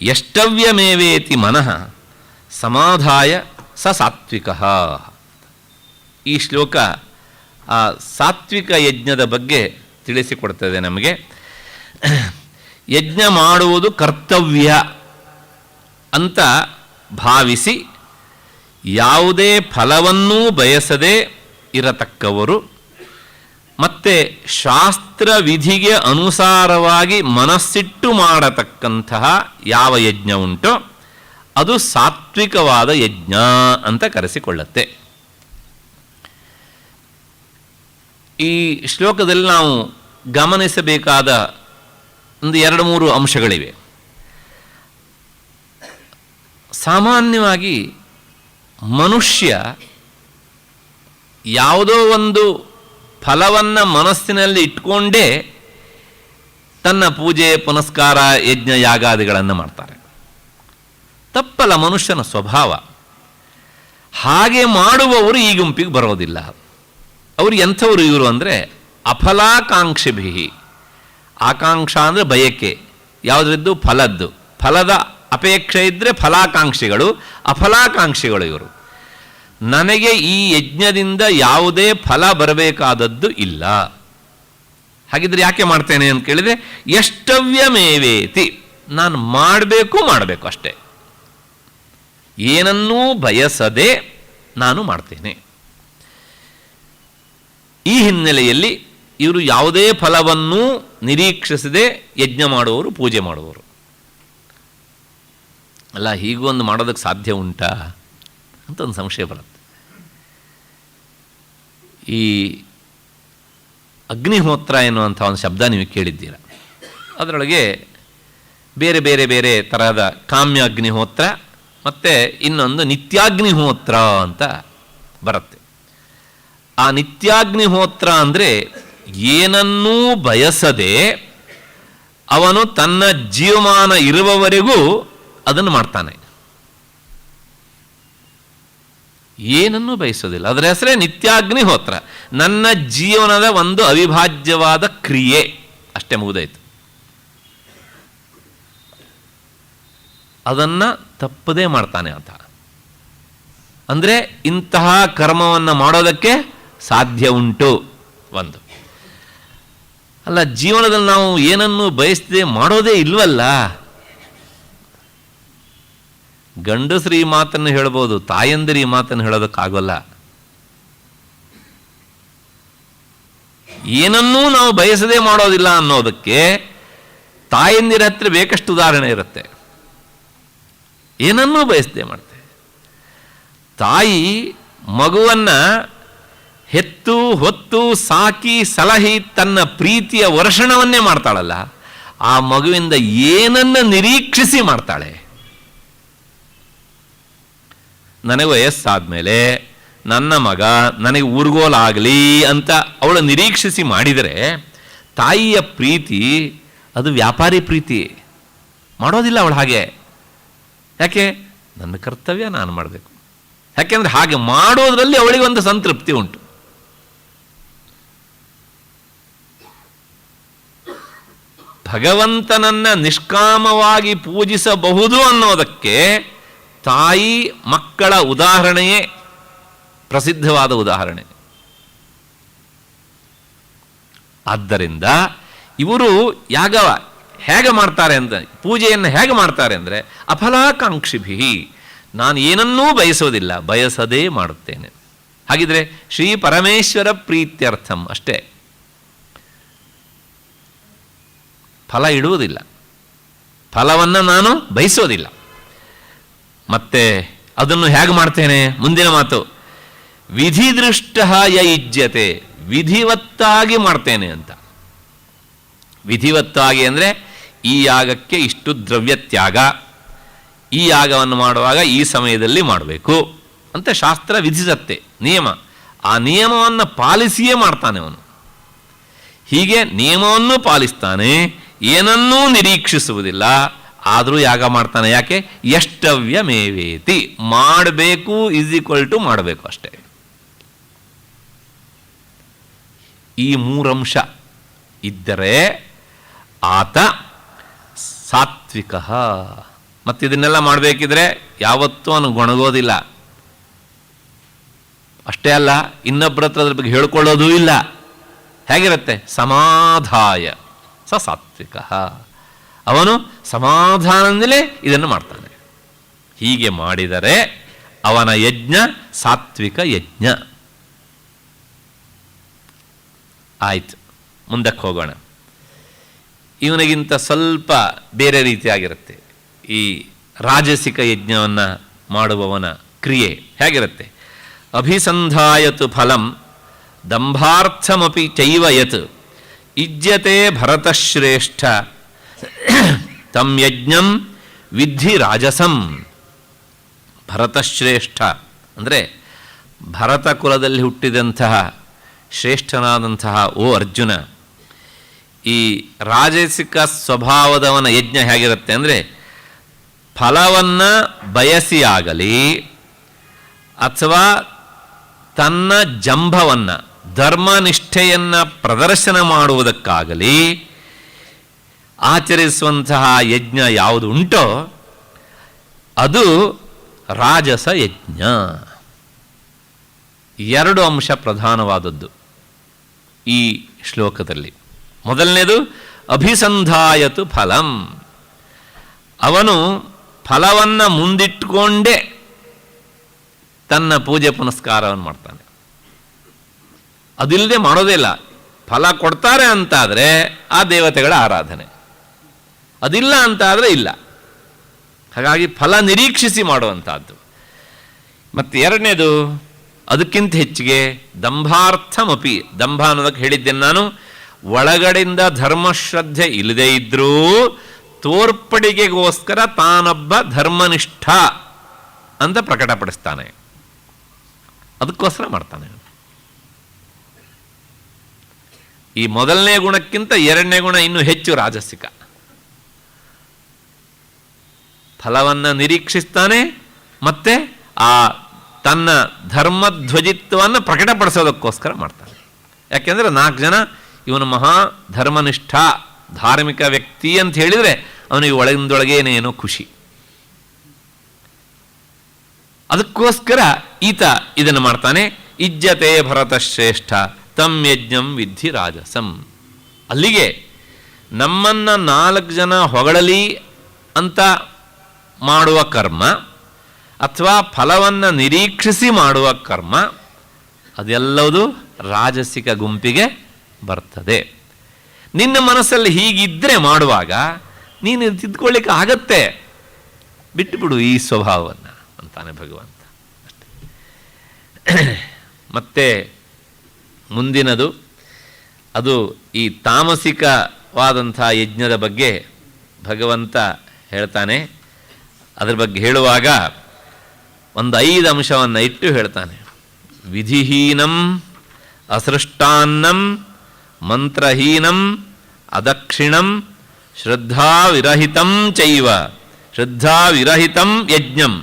A: ಯಷ್ಟವ್ಯಮೇವೇತಿ ಮನಃ ಸಮಾಧಾಯ ಸ ಸಾತ್ವಿಕ. ಈ ಶ್ಲೋಕ ಆ ಸಾತ್ವಿಕ ಯಜ್ಞದ ಬಗ್ಗೆ ತಿಳಿಸಿಕೊಡ್ತದೆ ನಮಗೆ. ಯಜ್ಞ ಮಾಡುವುದು ಕರ್ತವ್ಯ ಅಂತ ಭಾವಿಸಿ ಯಾವುದೇ ಫಲವನ್ನೂ ಬಯಸದೆ ಇರತಕ್ಕವರು, ಮತ್ತು ಶಾಸ್ತ್ರ ವಿಧಿಗೆ ಅನುಸಾರವಾಗಿ ಮನಸ್ಸಿಟ್ಟು ಮಾಡತಕ್ಕಂತಹ ಯಾವ ಯಜ್ಞ ಉಂಟೋ ಅದು ಸಾತ್ವಿಕವಾದ ಯಜ್ಞ ಅಂತ ಕರೆಸಿಕೊಳ್ಳುತ್ತೆ. ಈ ಶ್ಲೋಕದಲ್ಲಿ ನಾವು ಗಮನಿಸಬೇಕಾದ ಒಂದು 2-3 ಅಂಶಗಳಿವೆ. ಸಾಮಾನ್ಯವಾಗಿ ಮನುಷ್ಯ ಯಾವುದೋ ಒಂದು ಫಲವನ್ನು ಮನಸ್ಸಿನಲ್ಲಿ ಇಟ್ಕೊಂಡೇ ತನ್ನ ಪೂಜೆ, ಪುನಸ್ಕಾರ, ಯಜ್ಞ, ಯಾಗಾದಿಗಳನ್ನು ಮಾಡ್ತಾರೆ. ತಪ್ಪಲ್ಲ, ಮನುಷ್ಯನ ಸ್ವಭಾವ. ಹಾಗೆ ಮಾಡುವವರು ಈ ಗುಂಪಿಗೆ ಬರೋದಿಲ್ಲ. ಅವರು ಎಂಥವರು ಇವರು ಅಂದರೆ ಅಫಲಾಕಾಂಕ್ಷಿಭಿ. ಆಕಾಂಕ್ಷ ಅಂದರೆ ಬಯಕೆ, ಯಾವುದರದ್ದು? ಫಲದ್ದು. ಫಲದ ಅಪೇಕ್ಷೆ ಇದ್ದರೆ ಫಲಾಕಾಂಕ್ಷಿಗಳು, ಅಫಲಾಕಾಂಕ್ಷಿಗಳು ಇವರು. ನನಗೆ ಈ ಯಜ್ಞದಿಂದ ಯಾವುದೇ ಫಲ ಬರಬೇಕಾದದ್ದು ಇಲ್ಲ, ಹಾಗಿದ್ರೆ ಯಾಕೆ ಮಾಡ್ತೇನೆ ಅಂತ ಕೇಳಿದರೆ, ಎಷ್ಟವ್ಯಮೇವೇತಿ, ನಾನು ಮಾಡಬೇಕು ಅಷ್ಟೇ, ಏನನ್ನೂ ಬಯಸದೆ ನಾನು ಮಾಡ್ತೇನೆ. ಈ ಹಿನ್ನೆಲೆಯಲ್ಲಿ ಇವರು ಯಾವುದೇ ಫಲವನ್ನೂ ನಿರೀಕ್ಷಿಸದೆ ಯಜ್ಞ ಮಾಡುವವರು, ಪೂಜೆ ಮಾಡುವವರು. ಅಲ್ಲ, ಹೀಗೂ ಒಂದು ಮಾಡೋದಕ್ಕೆ ಸಾಧ್ಯ ಉಂಟಾ ಅಂತ ಒಂದು ಸಂಶಯ ಬರುತ್ತೆ. ಈ ಅಗ್ನಿಹೋತ್ರ ಎನ್ನುವಂಥ ಒಂದು ಶಬ್ದ ನೀವು ಕೇಳಿದ್ದೀರ. ಅದರೊಳಗೆ ಬೇರೆ ಬೇರೆ ಬೇರೆ ತರಹದ ಕಾಮ್ಯ ಅಗ್ನಿಹೋತ್ರ ಮತ್ತು ಇನ್ನೊಂದು ನಿತ್ಯಾಗ್ನಿಹೋತ್ರ ಅಂತ ಬರುತ್ತೆ. ಆ ನಿತ್ಯಾಗ್ನಿಹೋತ್ರ ಅಂದರೆ ಏನನ್ನೂ ಬಯಸದೆ ಅವನು ತನ್ನ ಜೀವಮಾನ ಇರುವವರೆಗೂ ಅದನ್ನು ಮಾಡ್ತಾನೆ. ಏನನ್ನೂ ಬಯಸೋದಿಲ್ಲ. ಅದರ ಹೆಸರೇ ನಿತ್ಯಾಗ್ನಿಹೋತ್ರ. ನನ್ನ ಜೀವನದ ಒಂದು ಅವಿಭಾಜ್ಯವಾದ ಕ್ರಿಯೆ, ಅಷ್ಟೇ, ಮುಗಿದಾಯಿತು. ಅದನ್ನು ತಪ್ಪದೇ ಮಾಡ್ತಾನೆ ಆತ. ಅಂದರೆ ಇಂತಹ ಕರ್ಮವನ್ನು ಮಾಡೋದಕ್ಕೆ ಸಾಧ್ಯ ಉಂಟು. ಒಂದು ಅಲ್ಲ, ಜೀವನದಲ್ಲಿ ನಾವು ಏನನ್ನು ಬಯಸದೆ ಮಾಡೋದೇ ಇಲ್ವಲ್ಲ. ಗಂಡಸರು ಈ ಮಾತನ್ನು ಹೇಳ್ಬೋದು, ತಾಯಂದಿರು ಈ ಮಾತನ್ನು ಹೇಳೋದಕ್ಕಾಗೋಲ್ಲ. ಏನನ್ನೂ ನಾವು ಬಯಸದೆ ಮಾಡೋದಿಲ್ಲ ಅನ್ನೋದಕ್ಕೆ ತಾಯಂದಿರ ಹತ್ರ ಬೇಕಷ್ಟು ಉದಾಹರಣೆ ಇರುತ್ತೆ. ಏನನ್ನೂ ಬಯಸದೆ ಮಾಡ್ತೇವೆ. ತಾಯಿ ಮಗುವನ್ನು ಹೆತ್ತು ಹೊತ್ತು ಸಾಕಿ ಸಲಹಿ ತನ್ನ ಪ್ರೀತಿಯ ವರ್ಷಣವನ್ನೇ ಮಾಡ್ತಾಳಲ್ಲ, ಆ ಮಗುವಿಂದ ಏನನ್ನು ನಿರೀಕ್ಷಿಸಿ ಮಾಡ್ತಾಳೆ. ನನಗೆ ವಯಸ್ಸಾದ್ಮೇಲೆ ನನ್ನ ಮಗ ನನಗೆ ಊರ್ಗೋಲಾಗಲಿ ಅಂತ ಅವಳು ನಿರೀಕ್ಷಿಸಿ ಮಾಡಿದರೆ ತಾಯಿಯ ಪ್ರೀತಿ ಅದು ವ್ಯಾಪಾರಿ ಪ್ರೀತಿ. ಮಾಡೋದಿಲ್ಲ ಅವಳು ಹಾಗೆ. ಯಾಕೆ? ನನ್ನ ಕರ್ತವ್ಯ ನಾನು ಮಾಡಬೇಕು. ಯಾಕೆಂದರೆ ಹಾಗೆ ಮಾಡೋದ್ರಲ್ಲಿ ಅವಳಿಗೆ ಒಂದು ಸಂತೃಪ್ತಿ ಉಂಟು. ಭಗವಂತನನ್ನ ನಿಷ್ಕಾಮವಾಗಿ ಪೂಜಿಸಬಹುದು ಅನ್ನೋದಕ್ಕೆ ತಾಯಿ ಮಕ್ಕಳ ಉದಾಹರಣೆಯೇ ಪ್ರಸಿದ್ಧವಾದ ಉದಾಹರಣೆ. ಆದ್ದರಿಂದ ಇವರು ಯಾಗ ಹೇಗೆ ಮಾಡ್ತಾರೆ ಅಂತ, ಪೂಜೆಯನ್ನು ಹೇಗೆ ಮಾಡ್ತಾರೆ ಅಂದರೆ ಅಫಲಾಕಾಂಕ್ಷಿಭಿ, ನಾನು ಏನನ್ನೂ ಬಯಸೋದಿಲ್ಲ, ಬಯಸದೇ ಮಾಡುತ್ತೇನೆ. ಹಾಗಿದ್ರೆ ಶ್ರೀ ಪರಮೇಶ್ವರ ಪ್ರೀತ್ಯರ್ಥಂ ಅಷ್ಟೇ, ಫಲ ಇಡುವುದಿಲ್ಲ, ಫಲವನ್ನು ನಾನು ಬಯಸೋದಿಲ್ಲ. ಮತ್ತೆ ಅದನ್ನು ಹೇಗೆ ಮಾಡ್ತೇನೆ? ಮುಂದಿನ ಮಾತು, ವಿಧಿದೃಷ್ಟ ಯ ಯುಜ್ಯತೆ, ವಿಧಿವತ್ತಾಗಿ ಮಾಡ್ತೇನೆ ಅಂತ. ವಿಧಿವತ್ತಾಗಿ ಅಂದರೆ ಈ ಯಾಗಕ್ಕೆ ಇಷ್ಟು ದ್ರವ್ಯ ತ್ಯಾಗ, ಈ ಯಾಗವನ್ನು ಮಾಡುವಾಗ ಈ ಸಮಯದಲ್ಲಿ ಮಾಡಬೇಕು ಅಂತ ಶಾಸ್ತ್ರ ವಿಧಿಸತ್ತೆ, ನಿಯಮ. ಆ ನಿಯಮವನ್ನು ಪಾಲಿಸಿಯೇ ಮಾಡ್ತಾನೆ ಅವನು. ಹೀಗೆ ನಿಯಮವನ್ನು ಪಾಲಿಸ್ತಾನೆ, ಏನನ್ನೂ ನಿರೀಕ್ಷಿಸುವುದಿಲ್ಲ, ಆದರೂ ಯಾಗ ಮಾಡ್ತಾನೆ. ಯಾಕೆ? ಯಷ್ಟವ್ಯಮೇವೇತಿ, ಮಾಡಬೇಕು = ಮಾಡಬೇಕು ಅಷ್ಟೇ. ಈ ಮೂರಂಶ ಇದ್ದರೆ ಆತ ಸಾತ್ವಿಕ. ಮತ್ತಿದನ್ನೆಲ್ಲ ಮಾಡಬೇಕಿದ್ರೆ ಯಾವತ್ತೂ ಅವನು ಗೊಣಗೋದಿಲ್ಲ. ಅಷ್ಟೇ ಅಲ್ಲ, ಇನ್ನೊಬ್ಬರ ಹತ್ರ ಅದ್ರ ಬಗ್ಗೆ ಹೇಳ್ಕೊಳ್ಳೋದೂ ಇಲ್ಲ. ಹೇಗಿರುತ್ತೆ? ಸಮಾಧಾಯ ಸ ಸಾತ್ವಿಕ. ಅವನು ಸಮಾಧಾನದಿಂದಲೇ ಇದನ್ನು ಮಾಡ್ತಾನೆ. ಹೀಗೆ ಮಾಡಿದರೆ ಅವನ ಯಜ್ಞ ಸಾತ್ವಿಕ ಯಜ್ಞ ಆಯಿತು. ಮುಂದಕ್ಕೆ ಹೋಗೋಣ. ಇವನಿಗಿಂತ ಸ್ವಲ್ಪ ಬೇರೆ ರೀತಿಯಾಗಿರುತ್ತೆ ಈ ರಾಜಸಿಕ ಯಜ್ಞವನ್ನು ಮಾಡುವವನ ಕ್ರಿಯೆ. ಹೇಗಿರುತ್ತೆ? ಅಭಿಸಂಧಾಯತು ಫಲಂ ದಂಭಾರ್ಥಮಪಿ ಚೈವ ಯತ್ ಇಜ್ಯತೆ ಭರತಶ್ರೇಷ್ಠ ತಂ ಯಜ್ಞಂ ವಿದ್ಧಿ ರಾಜಸಂ. ಭರತಶ್ರೇಷ್ಠ ಅಂದರೆ ಭರತ ಕುಲದಲ್ಲಿ ಹುಟ್ಟಿದಂತಹ ಶ್ರೇಷ್ಠನಾದಂತಹ ಓ ಅರ್ಜುನ, ಈ ರಾಜಸಿಕ ಸ್ವಭಾವದವನ ಯಜ್ಞ ಹೇಗಿರುತ್ತೆ ಅಂದರೆ ಫಲವನ್ನು ಬಯಸಿ ಆಗಲಿ ಅಥವಾ ತನ್ನ ಜಂಭವನ್ನು ಧರ್ಮನಿಷ್ಠೆಯನ್ನು ಪ್ರದರ್ಶನ ಮಾಡುವುದಕ್ಕಾಗಲಿ ಆಚರಿಸುವಂತಹ ಯಜ್ಞ ಯಾವುದು ಉಂಟೋ ಅದು ರಾಜಸ ಯಜ್ಞ. ಎರಡು ಅಂಶ ಪ್ರಧಾನವಾದದ್ದು ಈ ಶ್ಲೋಕದಲ್ಲಿ. ಮೊದಲನೇದು ಅಭಿಸಂಧಾಯತು ಫಲಂ, ಅವನು ಫಲವನ್ನು ಮುಂದಿಟ್ಟುಕೊಂಡೇ ತನ್ನ ಪೂಜೆ ಪುನಸ್ಕಾರವನ್ನು ಮಾಡ್ತಾನೆ. ಅದಿಲ್ಲದೆ ಮಾಡೋದೇ ಇಲ್ಲ. ಫಲ ಕೊಡ್ತಾರೆ ಅಂತಾದರೆ ಆ ದೇವತೆಗಳ ಆರಾಧನೆ, ಅದಿಲ್ಲ ಅಂತಾದರೆ ಇಲ್ಲ. ಹಾಗಾಗಿ ಫಲ ನಿರೀಕ್ಷಿಸಿ ಮಾಡುವಂಥದ್ದು. ಮತ್ತು ಎರಡನೇದು ಅದಕ್ಕಿಂತ ಹೆಚ್ಚಿಗೆ ದಂಭಾರ್ಥಮಪಿ, ದಂಭ ಅನ್ನೋದಕ್ಕೆ ಹೇಳಿದ್ದೇನೆ ನಾನು, ಒಳಗಡೆಯಿಂದ ಧರ್ಮಶ್ರದ್ಧೆ ಇಲ್ಲದೇ ಇದ್ದರೂ ತೋರ್ಪಡಿಗೆಗೋಸ್ಕರ ತಾನೊಬ್ಬ ಧರ್ಮನಿಷ್ಠ ಅಂತ ಪ್ರಕಟಪಡಿಸ್ತಾನೆ, ಅದಕ್ಕೋಸ್ಕರ ಮಾಡ್ತಾನೆ. ಈ ಮೊದಲನೇ ಗುಣಕ್ಕಿಂತ ಎರಡನೇ ಗುಣ ಇನ್ನೂ ಹೆಚ್ಚು ರಾಜಸಿಕ. ಫಲವನ್ನು ನಿರೀಕ್ಷಿಸ್ತಾನೆ, ಮತ್ತೆ ಆ ತನ್ನ ಧರ್ಮಧ್ವಜಿತ್ವವನ್ನು ಪ್ರಕಟಪಡಿಸೋದಕ್ಕೋಸ್ಕರ ಮಾಡ್ತಾನೆ. ಯಾಕೆಂದರೆ 4 ಜನ ಇವನು ಮಹಾ ಧರ್ಮನಿಷ್ಠ ಧಾರ್ಮಿಕ ವ್ಯಕ್ತಿ ಅಂತ ಹೇಳಿದರೆ ಅವನಿಗೆ ಒಳಗಿಂದೊಳಗೇನೇನೋ ಖುಷಿ. ಅದಕ್ಕೋಸ್ಕರ ಈತ ಇದನ್ನು ಮಾಡ್ತಾನೆ. ಇಜ್ಜತೆ ಭರತಶ್ರೇಷ್ಠ ತಮ್ ಯಜ್ಞಂ ವಿದ್ಧಿ ರಾಜಸಂ. ಅಲ್ಲಿಗೆ ನಮ್ಮನ್ನು 4 ಜನ ಹೊಗಳಲಿ ಅಂತ ಮಾಡುವ ಕರ್ಮ ಅಥವಾ ಫಲವನ್ನು ನಿರೀಕ್ಷಿಸಿ ಮಾಡುವ ಕರ್ಮ ಅದೆಲ್ಲವೂ ರಾಜಸಿಕ ಗುಂಪಿಗೆ ಬರ್ತದೆ. ನಿನ್ನ ಮನಸ್ಸಲ್ಲಿ ಹೀಗಿದ್ದರೆ ಮಾಡುವಾಗ ನೀನು ತಿದ್ಕೊಳ್ಳಿಕ್ಕೆ ಆಗತ್ತೆ, ಬಿಟ್ಟುಬಿಡು ಈ ಸ್ವಭಾವವನ್ನು ಅಂತಾನೆ ಭಗವಂತ. ಮತ್ತೆ ಮುಂದಿನದು ಅದು ಈ ತಾಮಸಿಕವಾದಂಥ ಯಜ್ಞದ ಬಗ್ಗೆ ಭಗವಂತ ಹೇಳ್ತಾನೆ. ಅದರ ಬಗ್ಗೆ ಹೇಳುವಾಗ ಒಂದು 5 ಅಂಶವನ್ನು ಇಟ್ಟು ಹೇಳ್ತಾನೆ. ವಿಧಿಹೀನಂ ಅಸೃಷ್ಟಾನ್ನಂ ಮಂತ್ರಹೀನಂ ಅದಕ್ಷಿಣಂ ಶ್ರದ್ಧಾವಿರಹಿತಂ ಚೈವ ಶ್ರದ್ಧಾವಿರಹಿತಂ ಯಜ್ಞಂ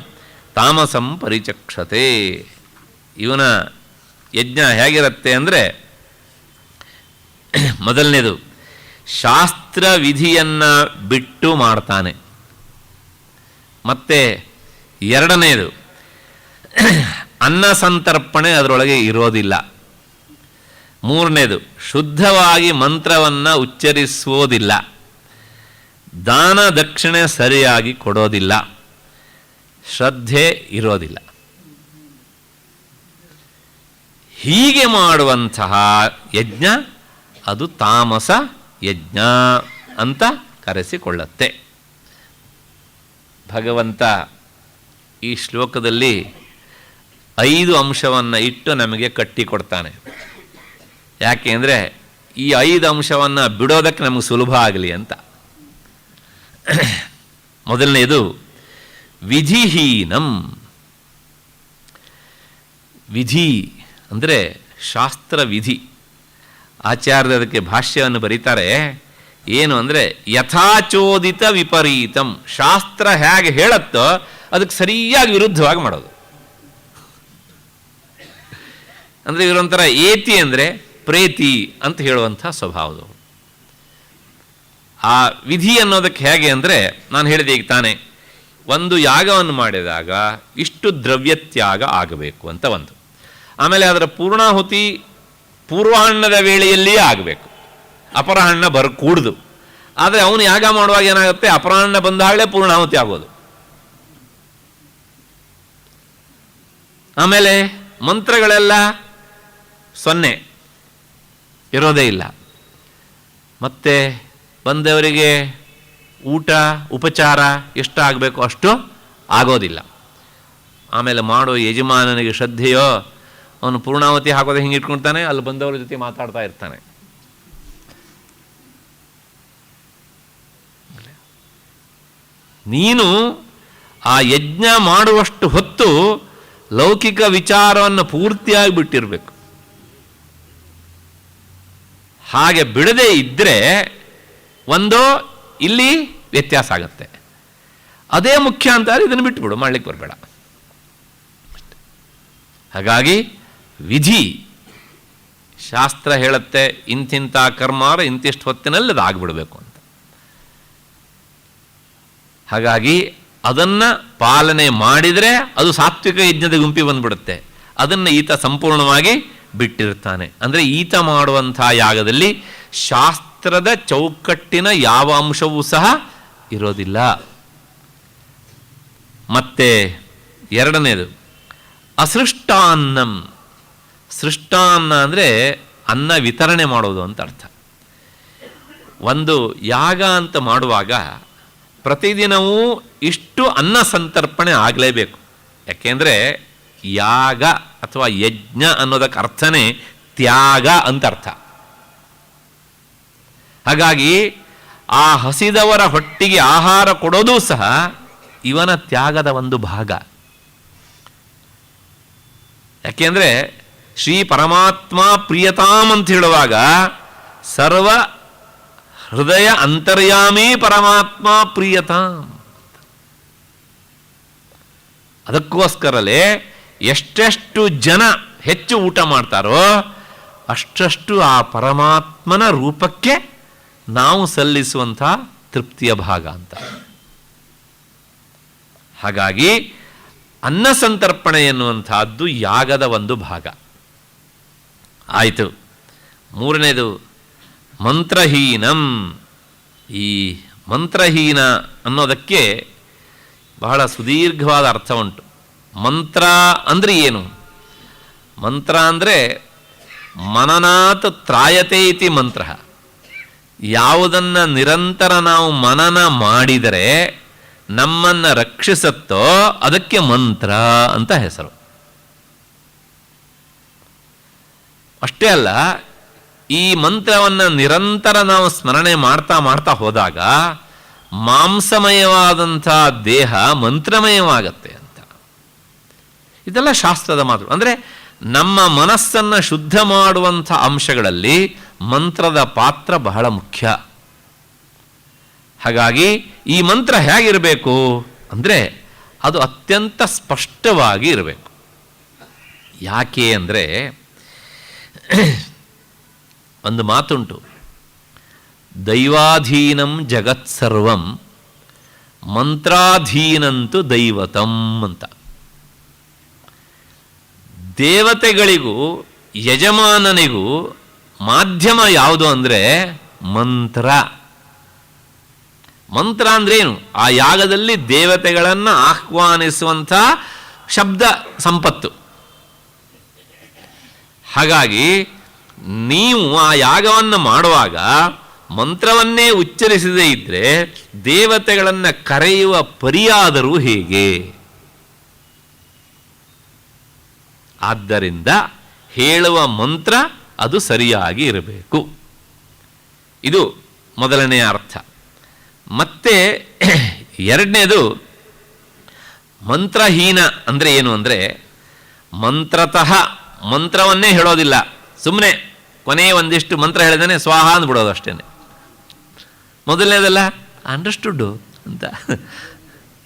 A: ತಾಮಸಂ ಪರಿಚಕ್ಷತೆ. ಇವನ ಯಜ್ಞ ಹೇಗಿರುತ್ತೆ ಅಂದರೆ, ಮೊದಲನೇದು ಶಾಸ್ತ್ರ ವಿಧಿಯನ್ನು ಬಿಟ್ಟು ಮಾಡ್ತಾನೆ. ಮತ್ತು ಎರಡನೇದು ಅನ್ನ ಸಂತರ್ಪಣೆ ಅದರೊಳಗೆ ಇರೋದಿಲ್ಲ. ಮೂರನೇದು ಶುದ್ಧವಾಗಿ ಮಂತ್ರವನ್ನು ಉಚ್ಚರಿಸುವುದಿಲ್ಲ. ದಾನ ದಕ್ಷಿಣೆ ಸರಿಯಾಗಿ ಕೊಡೋದಿಲ್ಲ. ಶ್ರದ್ಧೆ ಇರೋದಿಲ್ಲ. ಹೀಗೆ ಮಾಡುವಂತಹ ಯಜ್ಞ ಅದು ತಾಮಸ ಯಜ್ಞ ಅಂತ ಕರೆಸಿಕೊಳ್ಳುತ್ತೆ. ಭಗವಂತ ಈ ಶ್ಲೋಕದಲ್ಲಿ 5 ಅಂಶವನ್ನು ಇಟ್ಟು ನಮಗೆ ಕಟ್ಟಿಕೊಡ್ತಾನೆ. ಯಾಕೆ ಅಂದರೆ ಈ 5 ಅಂಶವನ್ನು ಬಿಡೋದಕ್ಕೆ ನಮಗೆ ಸುಲಭ ಆಗಲಿ ಅಂತ. ಮೊದಲನೇದು ವಿಧಿಹೀನಂ. ವಿಧಿ ಅಂದರೆ ಶಾಸ್ತ್ರ ವಿಧಿ. ಆಚಾರ್ಯರು ಅದಕ್ಕೆ ಭಾಷ್ಯವನ್ನು ಬರೀತಾರೆ. ಏನು ಅಂದರೆ ಯಥಾಚೋದಿತ ವಿಪರೀತಂ. ಶಾಸ್ತ್ರ ಹೇಗೆ ಹೇಳುತ್ತೋ ಅದಕ್ಕೆ ಸರಿಯಾಗಿ ವಿರುದ್ಧವಾಗಿ ಮಾಡೋದು. ಅಂದರೆ ಇವರೊಂಥರ ಏತಿ ಅಂದರೆ ಪ್ರೇತಿ ಅಂತ ಹೇಳುವಂಥ ಸ್ವಭಾವದವರು. ಆ ವಿಧಿ ಅನ್ನೋದಕ್ಕೆ ಹೇಗೆ ಅಂದರೆ, ನಾನು ಹೇಳಿದೆ ಈಗ ತಾನೇ, ಒಂದು ಯಾಗವನ್ನು ಮಾಡಿದಾಗ ಇಷ್ಟು ದ್ರವ್ಯತ್ಯಾಗ ಆಗಬೇಕು ಅಂತ ಒಂದು. ಆಮೇಲೆ ಅದರ ಪೂರ್ಣಾಹುತಿ ಪೂರ್ವಾಹ್ನದ ವೇಳೆಯಲ್ಲಿಯೇ ಆಗಬೇಕು, ಅಪರಾಹ್ನ ಕೂಡುದು. ಆದರೆ ಅವನು ಯಾಗ ಮಾಡುವಾಗ ಏನಾಗುತ್ತೆ, ಅಪರಾಹ್ನ ಬಂದಾಗಲೇ ಪೂರ್ಣಾಹುತಿ ಆಗೋದು. ಆಮೇಲೆ ಮಂತ್ರಗಳೆಲ್ಲ 0 ಇರೋದೇ ಇಲ್ಲ. ಮತ್ತೆ ಬಂದವರಿಗೆ ಊಟ ಉಪಚಾರ ಎಷ್ಟು ಆಗಬೇಕು ಅಷ್ಟು ಆಗೋದಿಲ್ಲ. ಆಮೇಲೆ ಮಾಡೋ ಯಜಮಾನನಿಗೆ ಶ್ರದ್ಧೆಯೋ, ಅವನು ಪೂರ್ಣಾವತಿ ಹಾಕೋದೇ ಹಿಂಗೆ ಇಟ್ಕೊಳ್ತಾನೆ, ಅಲ್ಲಿ ಬಂದವರ ಜೊತೆ ಮಾತಾಡ್ತಾ ಇರ್ತಾನೆ. ನೀನು ಆ ಯಜ್ಞ ಮಾಡುವಷ್ಟು ಹೊತ್ತು ಲೌಕಿಕ ವಿಚಾರವನ್ನು ಪೂರ್ತಿಯಾಗಿ ಬಿಟ್ಟಿರಬೇಕು. ಹಾಗೆ ಬಿಡದೇ ಇದ್ದರೆ ಒಂದೋ ಇಲ್ಲಿ ವ್ಯತ್ಯಾಸ ಆಗುತ್ತೆ. ಅದೇ ಮುಖ್ಯ ಅಂತಾರೆ, ಇದನ್ನು ಬಿಟ್ಟುಬಿಡು, ಮಾಡಲಿಕ್ಕೆ ಬರಬೇಡ. ಹಾಗಾಗಿ ವಿಧಿ ಶಾಸ್ತ್ರ ಹೇಳುತ್ತೆ, ಇಂತಿಂಥ ಕರ್ಮಾರ ಇಂತಿಷ್ಟು ಹೊತ್ತಿನಲ್ಲಿ ಅದು ಆಗಿಬಿಡಬೇಕು ಅಂತ. ಹಾಗಾಗಿ ಅದನ್ನು ಪಾಲನೆ ಮಾಡಿದರೆ ಅದು ಸಾತ್ವಿಕ ಯಜ್ಞದ ಗುಂಪಿ ಬಂದ್ಬಿಡುತ್ತೆ. ಅದನ್ನು ಈತ ಸಂಪೂರ್ಣವಾಗಿ ಬಿಟ್ಟಿರ್ತಾನೆ. ಅಂದರೆ ಈತ ಮಾಡುವಂಥ ಯಾಗದಲ್ಲಿ ಶಾಸ್ತ್ರದ ಚೌಕಟ್ಟಿನ ಯಾವ ಅಂಶವೂ ಸಹ ಇರೋದಿಲ್ಲ. ಮತ್ತೆ ಎರಡನೇದು ಅಸೃಷ್ಟಾನ್ನಂ. ಸೃಷ್ಟಾನ್ನ ಅಂದರೆ ಅನ್ನ ವಿತರಣೆ ಮಾಡೋದು ಅಂತ ಅರ್ಥ. ಒಂದು ಯಾಗ ಅಂತ ಮಾಡುವಾಗ ಪ್ರತಿದಿನವೂ ಇಷ್ಟು ಅನ್ನ ಸಂತರ್ಪಣೆ ಆಗಲೇಬೇಕು. ಯಾಕೆಂದರೆ ಯಾಗ ಅಥವಾ ಯಜ್ಞ ಅನ್ನೋದಕ್ಕೆ ಅರ್ಥನೇ ತ್ಯಾಗ ಅಂತ ಅರ್ಥ. ಹಾಗಾಗಿ ಆ ಹಸಿದವರ ಹೊಟ್ಟಿಗೆ ಆಹಾರ ಕೊಡೋದು ಸಹ ಇವನ ತ್ಯಾಗದ ಒಂದು ಭಾಗ. ಯಾಕೆಂದರೆ ಶ್ರೀ ಪರಮಾತ್ಮ ಪ್ರಿಯತಾಮ್ ಅಂತ ಹೇಳುವಾಗ ಸರ್ವ ಹೃದಯ ಅಂತರ್ಯಾಮಿ ಪರಮಾತ್ಮ ಪ್ರಿಯತಾಮ್. ಅದಕ್ಕೋಸ್ಕರಲೇ ಎಷ್ಟೆಷ್ಟು ಜನ ಹೆಚ್ಚು ಊಟ ಮಾಡ್ತಾರೋ ಅಷ್ಟಷ್ಟು ಆ ಪರಮಾತ್ಮನ ರೂಪಕ್ಕೆ ನಾವು ಸಲ್ಲಿಸುವಂಥ ತೃಪ್ತಿಯ ಭಾಗ ಅಂತ. ಹಾಗಾಗಿ ಅನ್ನ ಸಂತರ್ಪಣೆ ಎನ್ನುವಂತಹದ್ದು ಯಾಗದ ಒಂದು ಭಾಗ ಆಯಿತು. ಮೂರನೇದು ಮಂತ್ರಹೀನಂ. ಈ ಮಂತ್ರಹೀನ ಅನ್ನೋದಕ್ಕೆ ಬಹಳ ಸುದೀರ್ಘವಾದ ಅರ್ಥ ಉಂಟು. ಮಂತ್ರ ಅಂದರೆ ಏನು? ಮಂತ್ರ ಅಂದರೆ ಮನನಾತ್ ತ್ರಾಯತೆ ಇತಿ ಮಂತ್ರ. ಯಾವುದನ್ನು ನಿರಂತರ ನಾವು ಮನನ ಮಾಡಿದರೆ ನಮ್ಮನ್ನು ರಕ್ಷಿಸುತ್ತೋ ಅದಕ್ಕೆ ಮಂತ್ರ ಅಂತ ಹೆಸರು. ಅಷ್ಟೇ ಅಲ್ಲ, ಈ ಮಂತ್ರವನ್ನು ನಿರಂತರ ನಾವು ಸ್ಮರಣೆ ಮಾಡ್ತಾ ಮಾಡ್ತಾ ಹೋದಾಗ ಮಾಂಸಮಯವಾದಂಥ ದೇಹ ಮಂತ್ರಮಯವಾಗತ್ತೆ ಅಂತ. ಇದೆಲ್ಲ ಶಾಸ್ತ್ರದ ಮಾತು. ಅಂದರೆ ನಮ್ಮ ಮನಸ್ಸನ್ನು ಶುದ್ಧ ಮಾಡುವಂಥ ಅಂಶಗಳಲ್ಲಿ ಮಂತ್ರದ ಪಾತ್ರ ಬಹಳ ಮುಖ್ಯ. ಹಾಗಾಗಿ ಈ ಮಂತ್ರ ಹೇಗಿರಬೇಕು ಅಂದರೆ ಅದು ಅತ್ಯಂತ ಸ್ಪಷ್ಟವಾಗಿ ಇರಬೇಕು. ಯಾಕೆ ಅಂದರೆ ಒಂದು ಮಾತುಂಟು, ದೈವಾಧೀನಂ ಜಗತ್ಸರ್ವಂ ಮಂತ್ರಾಧೀನಂತು ದೈವತಂ ಅಂತ. ದೇವತೆಗಳಿಗೂ ಯಜಮಾನನಿಗೂ ಮಾಧ್ಯಮ ಯಾವುದು ಅಂದರೆ ಮಂತ್ರ. ಮಂತ್ರ ಅಂದ್ರೇನು? ಆ ಯಾಗದಲ್ಲಿ ದೇವತೆಗಳನ್ನು ಆಹ್ವಾನಿಸುವಂಥ ಶಬ್ದ ಸಂಪತ್ತು. ಹಾಗಾಗಿ ನೀವು ಆ ಯಾಗವನ್ನು ಮಾಡುವಾಗ ಮಂತ್ರವನ್ನೇ ಉಚ್ಚರಿಸದೇ ಇದ್ದರೆ ದೇವತೆಗಳನ್ನು ಕರೆಯುವ ಪರಿಯಾದರೂ ಹೇಗೆ? ಆದ್ದರಿಂದ ಹೇಳುವ ಮಂತ್ರ ಅದು ಸರಿಯಾಗಿ ಇರಬೇಕು. ಇದು ಮೊದಲನೆಯ ಅರ್ಥ. ಮತ್ತೆ ಎರಡನೇದು ಮಂತ್ರಹೀನ ಅಂದರೆ ಏನು ಅಂದರೆ ಮಂತ್ರತಃ ಮಂತ್ರವನ್ನೇ ಹೇಳೋದಿಲ್ಲ, ಸುಮ್ಮನೆ ಕೊನೆಯ ಒಂದಿಷ್ಟು ಮಂತ್ರ ಹೇಳಿದಾನೆ ಸ್ವಾಹ ಅಂದ್ಬಿಡೋದು ಅಷ್ಟೇ. ಮೊದಲನೇದಲ್ಲ ಅಂಡರ್ಸ್ಟುಡ್ಡು ಅಂತ.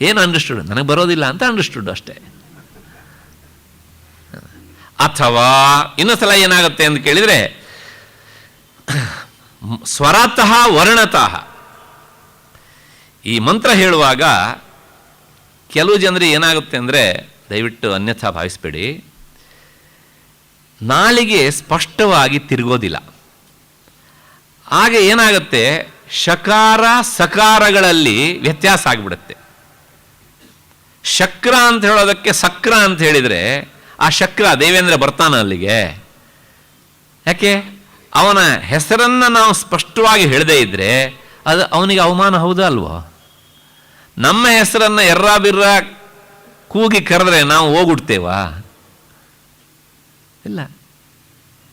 A: ಏನು ಅಂಡರ್ಸ್ಟುಡ್? ನನಗೆ ಬರೋದಿಲ್ಲ ಅಂತ ಅಂಡರ್ಸ್ಟುಡ್ ಅಷ್ಟೇ. ಅಥವಾ ಇನ್ನೊಂದ್ಸಲ ಏನಾಗುತ್ತೆ ಅಂತ ಕೇಳಿದರೆ ಸ್ವರತಃ ವರ್ಣತಃ. ಈ ಮಂತ್ರ ಹೇಳುವಾಗ ಕೆಲವು ಜನರಿಗೆ ಏನಾಗುತ್ತೆ ಅಂದರೆ, ದಯವಿಟ್ಟು ಅನ್ಯಥಾ ಭಾವಿಸಬೇಡಿ, ನಾಲಿಗೆ ಸ್ಪಷ್ಟವಾಗಿ ತಿರುಗೋದಿಲ್ಲ. ಆಗ ಏನಾಗುತ್ತೆ, ಶಕಾರ ಸಕಾರಗಳಲ್ಲಿ ವ್ಯತ್ಯಾಸ ಆಗಿಬಿಡುತ್ತೆ. ಶಕ್ರ ಅಂತ ಹೇಳೋದಕ್ಕೆ ಸಕ್ರ ಅಂತ ಹೇಳಿದರೆ ಆ ಶಕ್ರ ದೇವೇಂದ್ರ ಬರ್ತಾನ ಅಲ್ಲಿಗೆ. ಯಾಕೆ? ಅವನ ಹೆಸರನ್ನು ನಾವು ಸ್ಪಷ್ಟವಾಗಿ ಹೇಳದೇ ಇದ್ದರೆ ಅದು ಅವನಿಗೆ ಅವಮಾನ ಹೌದಾ ಅಲ್ವೋ? ನಮ್ಮ ಹೆಸರನ್ನು ಎರ್ರ ಬಿರ್ರ ಕೂಗಿ ಕರೆದ್ರೆ ನಾವು ಹೋಗ್ಬಿಡ್ತೇವಾ? ಇಲ್ಲ.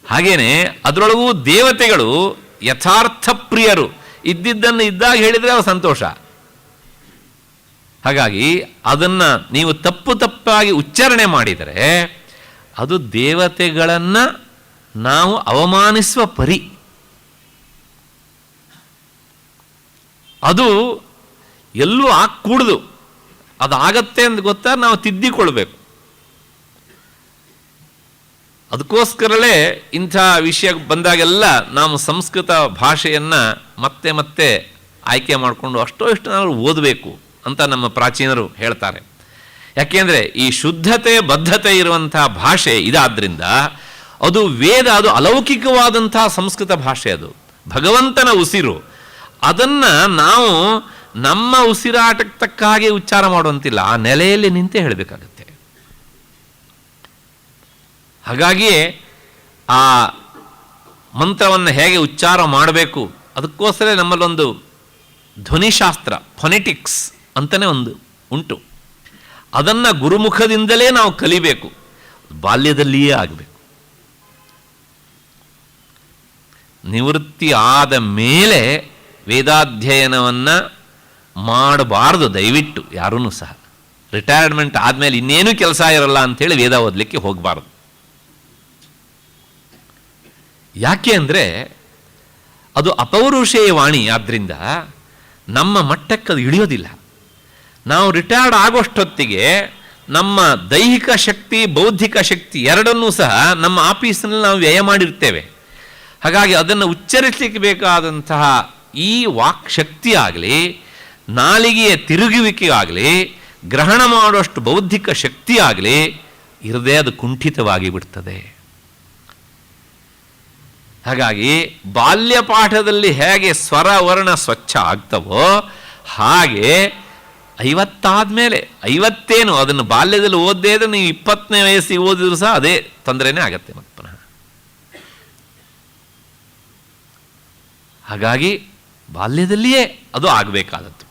A: ಹಾಗೇನೆ ಅದರೊಳಗೂ ದೇವತೆಗಳು ಯಥಾರ್ಥ ಪ್ರಿಯರು, ಇದ್ದಿದ್ದನ್ನು ಇದ್ದಾಗ ಹೇಳಿದರೆ ಅವ ಸಂತೋಷ. ಹಾಗಾಗಿ ಅದನ್ನು ನೀವು ತಪ್ಪಾಗಿ ಉಚ್ಚಾರಣೆ ಮಾಡಿದರೆ ಅದು ದೇವತೆಗಳನ್ನು ನಾವು ಅವಮಾನಿಸುವ ಪರಿ. ಅದು ಎಲ್ಲೂ ಕೂಡುದು. ಅದಾಗತ್ತೆ ಅಂತ ಗೊತ್ತಾ ನಾವು ತಿದ್ದಿಕೊಳ್ಬೇಕು. ಅದಕ್ಕೋಸ್ಕರಲೇ ಇಂಥ ವಿಷಯ ಬಂದಾಗೆಲ್ಲ ನಾವು ಸಂಸ್ಕೃತ ಭಾಷೆಯನ್ನು ಮತ್ತೆ ಮತ್ತೆ ಆಯ್ಕೆ ಮಾಡಿಕೊಂಡು ಅಷ್ಟೋ ಇಷ್ಟು ನಾವು ಓದಬೇಕು ಅಂತ ನಮ್ಮ ಪ್ರಾಚೀನರು ಹೇಳ್ತಾರೆ. ಯಾಕೆಂದರೆ ಈ ಶುದ್ಧತೆ ಬದ್ಧತೆ ಇರುವಂಥ ಭಾಷೆ ಇದಾದ್ದರಿಂದ ಅದು ವೇದ, ಅದು ಅಲೌಕಿಕವಾದಂಥ ಸಂಸ್ಕೃತ ಭಾಷೆ, ಅದು ಭಗವಂತನ ಉಸಿರು. ಅದನ್ನು ನಾವು ನಮ್ಮ ಉಸಿರಾಟಕ್ಕೆ ತಕ್ಕ ಹಾಗೆ ಉಚ್ಚಾರ ಮಾಡುವಂತಿಲ್ಲ, ಆ ನೆಲೆಯಲ್ಲಿ ನಿಂತೇ ಹೇಳಬೇಕಾಗತ್ತೆ. ಹಾಗಾಗಿಯೇ ಆ ಮಂತ್ರವನ್ನು ಹೇಗೆ ಉಚ್ಚಾರ ಮಾಡಬೇಕು ಅದಕ್ಕೋಸ್ಕರ ನಮ್ಮಲ್ಲೊಂದು ಧ್ವನಿಶಾಸ್ತ್ರ, ಫೊನೆಟಿಕ್ಸ್ ಅಂತಲೇ ಒಂದು ಉಂಟು. ಅದನ್ನು ಗುರುಮುಖದಿಂದಲೇ ನಾವು ಕಲಿಬೇಕು. ಬಾಲ್ಯದಲ್ಲಿಯೇ ಆಗಬೇಕು. ನಿವೃತ್ತಿ ಆದ ಮೇಲೆ ವೇದಾಧ್ಯಯನವನ್ನು ಮಾಡಬಾರ್ದು ದಯವಿಟ್ಟು ಯಾರೂ ಸಹ. ರಿಟೈರ್ಮೆಂಟ್ ಆದಮೇಲೆ ಇನ್ನೇನು ಕೆಲಸ ಇರಲ್ಲ ಅಂಥೇಳಿ ವೇದ ಓದಲಿಕ್ಕೆ ಹೋಗಬಾರ್ದು. ಯಾಕೆ ಅಂದರೆ ಅದು ಅಪೌರುಷೇಯ ವಾಣಿ, ಆದ್ದರಿಂದ ನಮ್ಮ ಮಟ್ಟಕ್ಕೆ ಅದು ಇಳಿಯೋದಿಲ್ಲ. ನಾವು ರಿಟೈರ್ಡ್ ಆಗೋಷ್ಟೊತ್ತಿಗೆ ನಮ್ಮ ದೈಹಿಕ ಶಕ್ತಿ, ಬೌದ್ಧಿಕ ಶಕ್ತಿ ಎರಡನ್ನೂ ಸಹ ನಮ್ಮ ಆಫೀಸಿನಲ್ಲಿ ನಾವು ವ್ಯಯ ಮಾಡಿರ್ತೇವೆ. ಹಾಗಾಗಿ ಅದನ್ನು ಉಚ್ಚರಿಸಲಿಕ್ಕೆ ಬೇಕಾದಂತಹ ಈ ವಾಕ್ ಶಕ್ತಿ ಆಗಲಿ, ನಾಲಿಗೆಯ ತಿರುಗುವಿಕೆ ಆಗಲಿ, ಗ್ರಹಣ ಮಾಡುವಷ್ಟು ಬೌದ್ಧಿಕ ಶಕ್ತಿ ಆಗಲಿ ಇರದೇ ಅದು ಕುಂಠಿತವಾಗಿ ಬಿಡ್ತದೆ. ಹಾಗಾಗಿ ಬಾಲ್ಯ ಪಾಠದಲ್ಲಿ ಹೇಗೆ ಸ್ವರ ವರ್ಣ ಸ್ವಚ್ಛ ಆಗ್ತವೋ ಹಾಗೆ 50 ಆದಮೇಲೆ 50 ಅದನ್ನು ಬಾಲ್ಯದಲ್ಲಿ ಓದ್ದೇ ಇದ್ರೆ ನೀವು 20ನೇ ವಯಸ್ಸಿಗೆ ಓದಿದ್ರು ಸಹ ಅದೇ ತೊಂದರೆನೇ ಆಗತ್ತೆ ಮತ್ತೆ ಪುನಃ. ಹಾಗಾಗಿ ಬಾಲ್ಯದಲ್ಲಿಯೇ ಅದು ಆಗಬೇಕಾದದ್ದು.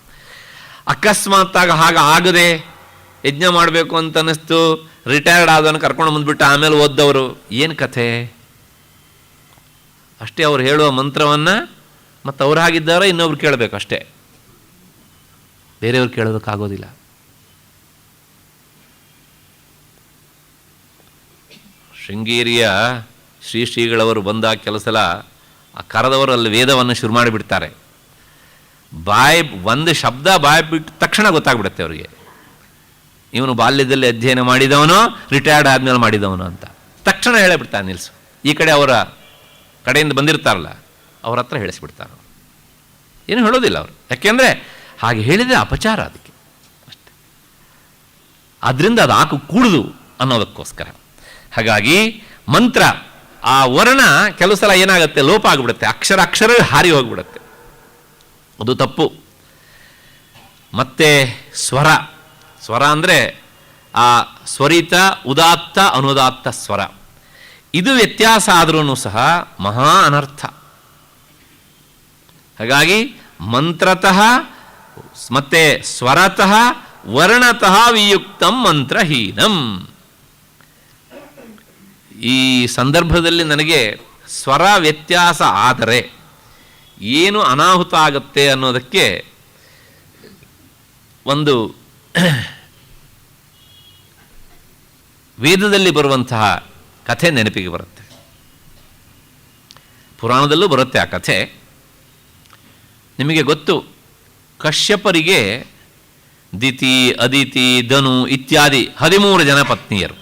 A: ಅಕಸ್ಮಾತ್ತಾಗ ಆಗದೆ ಯಜ್ಞ ಮಾಡಬೇಕು ಅಂತ ಅನ್ನಿಸ್ತು, ರಿಟೈರ್ಡ್ ಆದವನು ಕರ್ಕೊಂಡು ಬಂದುಬಿಟ್ಟು ಆಮೇಲೆ ಓದ್ದವರು ಏನು ಕಥೆ? ಅಷ್ಟೇ ಅವ್ರು ಹೇಳುವ ಮಂತ್ರವನ್ನು ಮತ್ತು ಅವ್ರು ಹಾಗಿದ್ದಾರೋ ಇನ್ನೊಬ್ರು ಕೇಳಬೇಕು ಅಷ್ಟೇ, ಬೇರೆಯವ್ರು ಕೇಳೋದಕ್ಕಾಗೋದಿಲ್ಲ. ಶೃಂಗೇರಿಯ ಶ್ರೀಗಳವರು ಬಂದಾಗ ಕೆಲವು ಸಲ ಆ ಕರೆದವರು ಅಲ್ಲಿ ವೇದವನ್ನು ಶುರು ಮಾಡಿಬಿಡ್ತಾರೆ. ಒಂದು ಶಬ್ದ ಬಾಯಿ ಬಿಟ್ಟ ತಕ್ಷಣ ಗೊತ್ತಾಗ್ಬಿಡುತ್ತೆ ಅವರಿಗೆ, ಇವನು ಬಾಲ್ಯದಲ್ಲಿ ಅಧ್ಯಯನ ಮಾಡಿದವನು, ರಿಟೈರ್ಡ್ ಆದಮೇಲೆ ಮಾಡಿದವನು ಅಂತ ತಕ್ಷಣ ಹೇಳಿಬಿಡ್ತಾನೆ. ನಿಲ್ಸು, ಈ ಕಡೆ ಅವರ ಕಡೆಯಿಂದ ಬಂದಿರ್ತಾರಲ್ಲ ಅವ್ರ ಹತ್ರ ಹೇಳಿಸ್ಬಿಡ್ತಾರೆ. ಏನು ಹೇಳೋದಿಲ್ಲ ಅವರು, ಯಾಕೆಂದರೆ ಹಾಗೆ ಹೇಳಿದರೆ ಅಪಚಾರ ಅದಕ್ಕೆ ಅಷ್ಟೆ. ಆದ್ದರಿಂದ ಅದು ಹಾಕು ಕೂಡುದು ಅನ್ನೋದಕ್ಕೋಸ್ಕರ. ಹಾಗಾಗಿ ಮಂತ್ರ ಆ ವರ್ಣ ಕೆಲವು ಸಲ ಏನಾಗುತ್ತೆ, ಲೋಪ ಆಗಿಬಿಡುತ್ತೆ, ಅಕ್ಷರ ಹಾರಿ ಹೋಗಿಬಿಡುತ್ತೆ, ಅದು ತಪ್ಪು. ಮತ್ತೆ ಸ್ವರ ಅಂದರೆ ಆ ಸ್ವರಿತ, ಉದಾತ್ತ, ಅನುದಾತ್ತ ಸ್ವರ, ಇದು ವ್ಯತ್ಯಾಸ ಆದ್ರೂ ಸಹ ಮಹಾ ಅನರ್ಥ. ಹಾಗಾಗಿ ಮಂತ್ರತಃ ಮತ್ತೆ ಸ್ವರತಃ ವರ್ಣತಃ ವಿಯುಕ್ತಂ ಮಂತ್ರಹೀನಂ. ಈ ಸಂದರ್ಭದಲ್ಲಿ ನನಗೆ ಸ್ವರ ವ್ಯತ್ಯಾಸ ಆದರೆ ಏನು ಅನಾಹುತ ಆಗುತ್ತೆ ಅನ್ನೋದಕ್ಕೆ ಒಂದು ವೇದದಲ್ಲಿ ಬರುವಂತಹ ಕಥೆ ನೆನಪಿಗೆ ಬರುತ್ತೆ, ಪುರಾಣದಲ್ಲೂ ಬರುತ್ತೆ ಆ ಕಥೆ. ನಿಮಗೆ ಗೊತ್ತು, ಕಶ್ಯಪರಿಗೆ ದಿತಿ, ಅದಿತಿ, ಧನು ಇತ್ಯಾದಿ 13 ಜನ ಪತ್ನಿಯರು.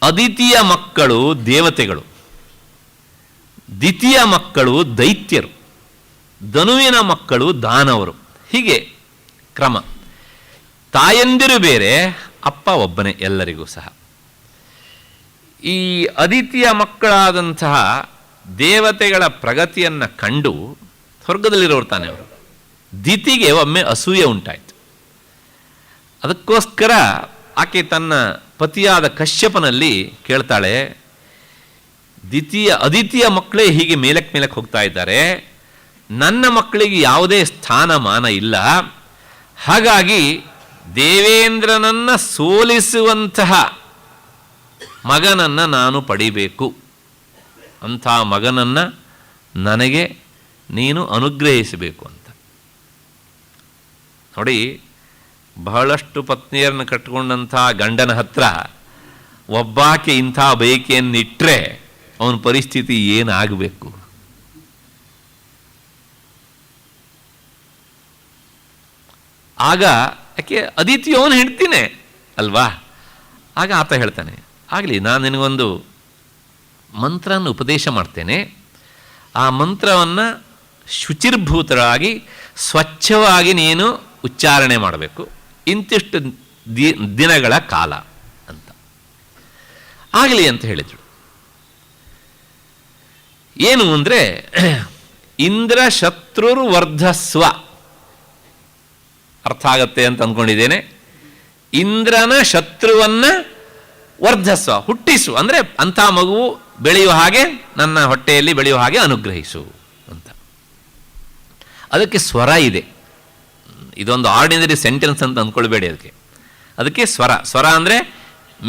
A: ಅದಿತಿಯ ಮಕ್ಕಳು ದೇವತೆಗಳು, ದ್ವಿತೀಯ ಮಕ್ಕಳು ದೈತ್ಯರು, ಧನುವಿನ ಮಕ್ಕಳು ದಾನವರು. ಹೀಗೆ ಕ್ರಮ. ತಾಯಂದಿರು ಬೇರೆ, ಅಪ್ಪ ಒಬ್ಬನೇ ಎಲ್ಲರಿಗೂ ಸಹ. ಈ ಅದಿತಿಯ ಮಕ್ಕಳಾದಂತಹ ದೇವತೆಗಳ ಪ್ರಗತಿಯನ್ನು ಕಂಡು ಸ್ವರ್ಗದಲ್ಲಿರೋರು ತಾನೆ ಅವರು, ದಿತಿಗೆ ಒಮ್ಮೆ ಅಸೂಯೆ ಉಂಟಾಯಿತು. ಅದಕ್ಕೋಸ್ಕರ ಆಕೆ ತನ್ನ ಪತಿಯಾದ ಕಶ್ಯಪನಲ್ಲಿ ಕೇಳ್ತಾಳೆ, ಅದಿತಿಯ ಮಕ್ಕಳೇ ಹೀಗೆ ಮೇಲಕ್ಕೆ ಹೋಗ್ತಾ ಇದ್ದಾರೆ, ನನ್ನ ಮಕ್ಕಳಿಗೆ ಯಾವುದೇ ಸ್ಥಾನಮಾನ ಇಲ್ಲ, ಹಾಗಾಗಿ ದೇವೇಂದ್ರನನ್ನು ಸೋಲಿಸುವಂತಹ ಮಗನನ್ನು ನಾನು ಪಡಿಬೇಕು, ಅಂಥ ಮಗನನ್ನು ನನಗೆ ನೀನು ಅನುಗ್ರಹಿಸಬೇಕು ಅಂತ. ನೋಡಿ, ಬಹಳಷ್ಟು ಪತ್ನಿಯರನ್ನು ಕಟ್ಟಿಕೊಂಡಂಥ ಗಂಡನ ಹತ್ರ ಒಬ್ಬಾಕೆ ಇಂಥ ಬಯಕೆಯನ್ನಿಟ್ಟರೆ ಅವನ ಪರಿಸ್ಥಿತಿ ಏನಾಗಬೇಕು? ಆಗ ಯಾಕೆ ಅದಿತಿಯವನು ಹೆಂಡ್ತಿನೇ ಅಲ್ವಾ? ಆಗ ಆತ ಹೇಳ್ತಾನೆ, ಆಗಲಿ, ನಾನು ನಿನಗೊಂದು ಮಂತ್ರವನ್ನು ಉಪದೇಶ ಮಾಡ್ತೇನೆ, ಆ ಮಂತ್ರವನ್ನು ಶುಚಿರ್ಭೂತರಾಗಿ ಸ್ವಚ್ಛವಾಗಿ ನೀನು ಉಚ್ಚಾರಣೆ ಮಾಡಬೇಕು, ಇಂತಿಷ್ಟು ದಿನಗಳ ಕಾಲ ಅಂತ. ಆಗಲಿ ಅಂತ ಹೇಳಿದರು. ಏನು ಅಂದರೆ, ಇಂದ್ರ ಶತ್ರುರ್ವರ್ಧಸ್ವ ಅರ್ಥ ಆಗತ್ತೆ ಅಂತ ಅಂದ್ಕೊಂಡಿದ್ದೇನೆ. ಇಂದ್ರನ ಶತ್ರುವನ್ನು ವರ್ಧಸ್ವ, ಹುಟ್ಟಿಸು, ಅಂದರೆ ಅಂಥ ಮಗುವು ಬೆಳೆಯುವ ಹಾಗೆ, ನನ್ನ ಹೊಟ್ಟೆಯಲ್ಲಿ ಬೆಳೆಯುವ ಹಾಗೆ ಅನುಗ್ರಹಿಸು ಅಂತ. ಅದಕ್ಕೆ ಸ್ವರ ಇದೆ. ಇದೊಂದು ಆರ್ಡಿನರಿ ಸೆಂಟೆನ್ಸ್ ಅಂತ ಅಂದ್ಕೊಳ್ಬೇಡಿ. ಅದಕ್ಕೆ ಸ್ವರ ಅಂದರೆ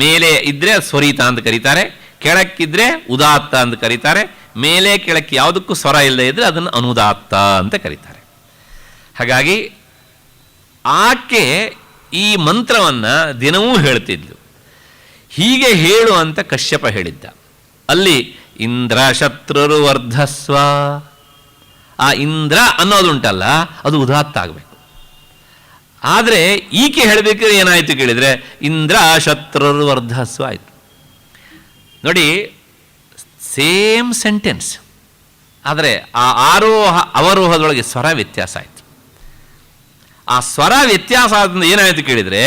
A: ಮೇಲೆ ಇದ್ದರೆ ಸ್ವರಿತ ಅಂತ ಕರೀತಾರೆ, ಕೆಳಕ್ಕಿದ್ರೆ ಉದಾತ್ತ ಅಂತ ಕರೀತಾರೆ, ಮೇಲೆ ಕೆಳಕ್ಕೆ ಯಾವುದಕ್ಕೂ ಸ್ವರ ಇಲ್ಲದೆ ಇದ್ದರೆ ಅದನ್ನು ಅನುದಾತ್ತ ಅಂತ ಕರೀತಾರೆ. ಹಾಗಾಗಿ ಆಕೆ ಈ ಮಂತ್ರವನ್ನು ದಿನವೂ ಹೇಳ್ತಿದ್ಲು. ಹೀಗೆ ಹೇಳು ಅಂತ ಕಶ್ಯಪ ಹೇಳಿದ್ದ. ಅಲ್ಲಿ ಇಂದ್ರ ಶತ್ರುರು ವರ್ಧಸ್ವ, ಆ ಇಂದ್ರ ಅನ್ನೋದುಂಟಲ್ಲ ಅದು ಉದಾತ್ತ ಆಗಬೇಕು. ಆದರೆ ಈಕೆ ಹೇಳಬೇಕಾದ್ರೆ ಏನಾಯಿತು ಕೇಳಿದರೆ ಇಂದ್ರ ಶತ್ರುರು ವರ್ಧಸ್ವ ಆಯಿತು. ನೋಡಿ, ಸೇಮ್ ಸೆಂಟೆನ್ಸ್, ಆದರೆ ಆ ಆರೋಹ ಅವರೋಹದೊಳಗೆ ಸ್ವರ ವ್ಯತ್ಯಾಸ ಆಯಿತು. ಆ ಸ್ವರ ವ್ಯತ್ಯಾಸ ಆದ್ರಿಂದ ಏನಾಯಿತು ಕೇಳಿದರೆ,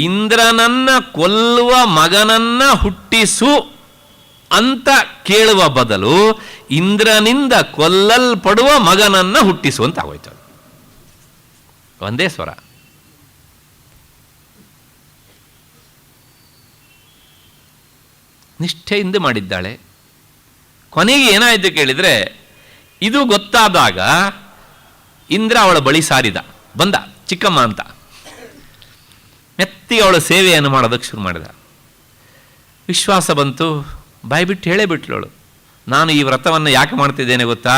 A: ಇಂದ್ರನನ್ನ ಕೊಲ್ಲುವ ಮಗನನ್ನ ಹುಟ್ಟಿಸು ಅಂತ ಕೇಳುವ ಬದಲು ಇಂದ್ರನಿಂದ ಕೊಲ್ಲಲ್ಪಡುವ ಮಗನನ್ನ ಹುಟ್ಟಿಸು ಅಂತ ಆಗೋಯ್ತು. ಒಂದೇ ಸ್ವರ. ನಿಷ್ಠೆಯಿಂದ ಮಾಡಿದ್ದಾಳೆ. ಕೊನೆಗೆ ಏನಾಯಿತು ಕೇಳಿದರೆ, ಇದು ಗೊತ್ತಾದಾಗ ಇಂದ್ರ ಅವಳ ಬಳಿ ಸಾರಿದ, ಬಂದ ಚಿಕ್ಕಮ್ಮ ಅಂತ. ಮೆತ್ತಿಗೆ ಅವಳ ಸೇವೆಯನ್ನು ಮಾಡೋದಕ್ಕೆ ಶುರು ಮಾಡಿದ. ವಿಶ್ವಾಸ ಬಂತು, ಬಾಯ್ಬಿಟ್ಟು ಹೇಳೇ ಬಿಟ್ಲವಳು, ನಾನು ಈ ವ್ರತವನ್ನು ಯಾಕೆ ಮಾಡ್ತಿದ್ದೇನೆ ಗೊತ್ತಾ,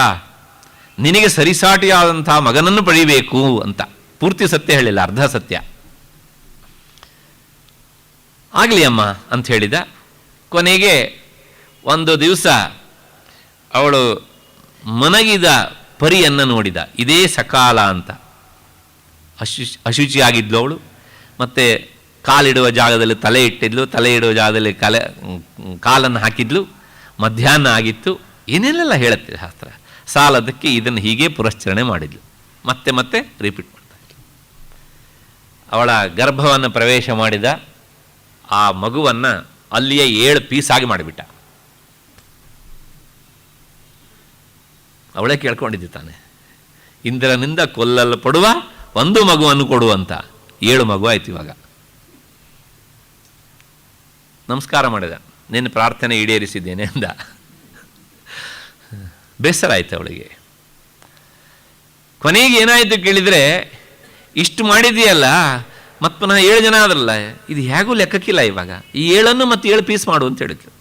A: ನಿನಗೆ ಸರಿಸಾಟಿಯಾದಂಥ ಮಗನನ್ನು ಪಡಿಬೇಕು ಅಂತ. ಪೂರ್ತಿ ಸತ್ಯ ಹೇಳಿಲ್ಲ, ಅರ್ಧ ಸತ್ಯ. ಆಗಲಿ ಅಮ್ಮ ಅಂತ ಹೇಳಿದ. ಕೊನೆಗೆ ಒಂದು ದಿವಸ ಅವಳು ಮನಗಿದ ಪರಿಯನ್ನು ನೋಡಿದ. ಇದೇ ಸಕಾಲ ಅಂತ. ಅಶುಚಿಯಾಗಿದ್ಲು ಅವಳು. ಮತ್ತು ಕಾಲಿಡುವ ಜಾಗದಲ್ಲಿ ತಲೆ ಇಟ್ಟಿದ್ಲು, ತಲೆ ಇಡುವ ಜಾಗದಲ್ಲಿ ಕಾಲನ್ನು ಹಾಕಿದ್ಲು. ಮಧ್ಯಾಹ್ನ ಆಗಿತ್ತು. ಏನೇನೆಲ್ಲ ಹೇಳುತ್ತೆ ಶಾಸ್ತ್ರ. ಸಾಲದಕ್ಕೆ ಇದನ್ನು ಹೀಗೆ ಪುರಶ್ಚರಣೆ ಮಾಡಿದ್ಲು. ಮತ್ತೆ ಮತ್ತೆ ರಿಪೀಟ್ ಮಾಡ್ತಾ ಇದ್ಲು. ಅವಳ ಗರ್ಭವನ್ನು ಪ್ರವೇಶ ಮಾಡಿದ. ಆ ಮಗುವನ್ನು ಅಲ್ಲಿಯೇ 7 ಪೀಸಾಗಿ ಮಾಡಿಬಿಟ್ಟ. ಅವಳೇ ಕೇಳ್ಕೊಂಡಿದ್ದು ತಾನೆ, ಇಂದ್ರನಿಂದ ಕೊಲ್ಲಲ್ಪಡುವ ಒಂದು ಮಗುವನ್ನು ಕೊಡುವಂತ. 7 ಮಗು ಆಯ್ತು. ಇವಾಗ ನಮಸ್ಕಾರ ಮಾಡಿದ, ನಿನ್ನ ಪ್ರಾರ್ಥನೆ ಈಡೇರಿಸಿದ್ದೇನೆ ಅಂದ. ಬೇಸರ ಆಯ್ತು ಅವಳಿಗೆ. ಕೊನೆಗೆ ಏನಾಯಿತು ಕೇಳಿದರೆ, ಇಷ್ಟು ಮಾಡಿದೆಯಲ್ಲ ಮತ್ತು ಪುನಃ 7 ಜನ ಆದ್ರಲ್ಲ, ಇದು ಹೇಗೂ ಲೆಕ್ಕಕ್ಕಿಲ್ಲ. ಇವಾಗ ಈ 7 ಮತ್ತು 7 ಪೀಸ್ ಮಾಡು ಅಂತ ಹೇಳಿದ್ರು.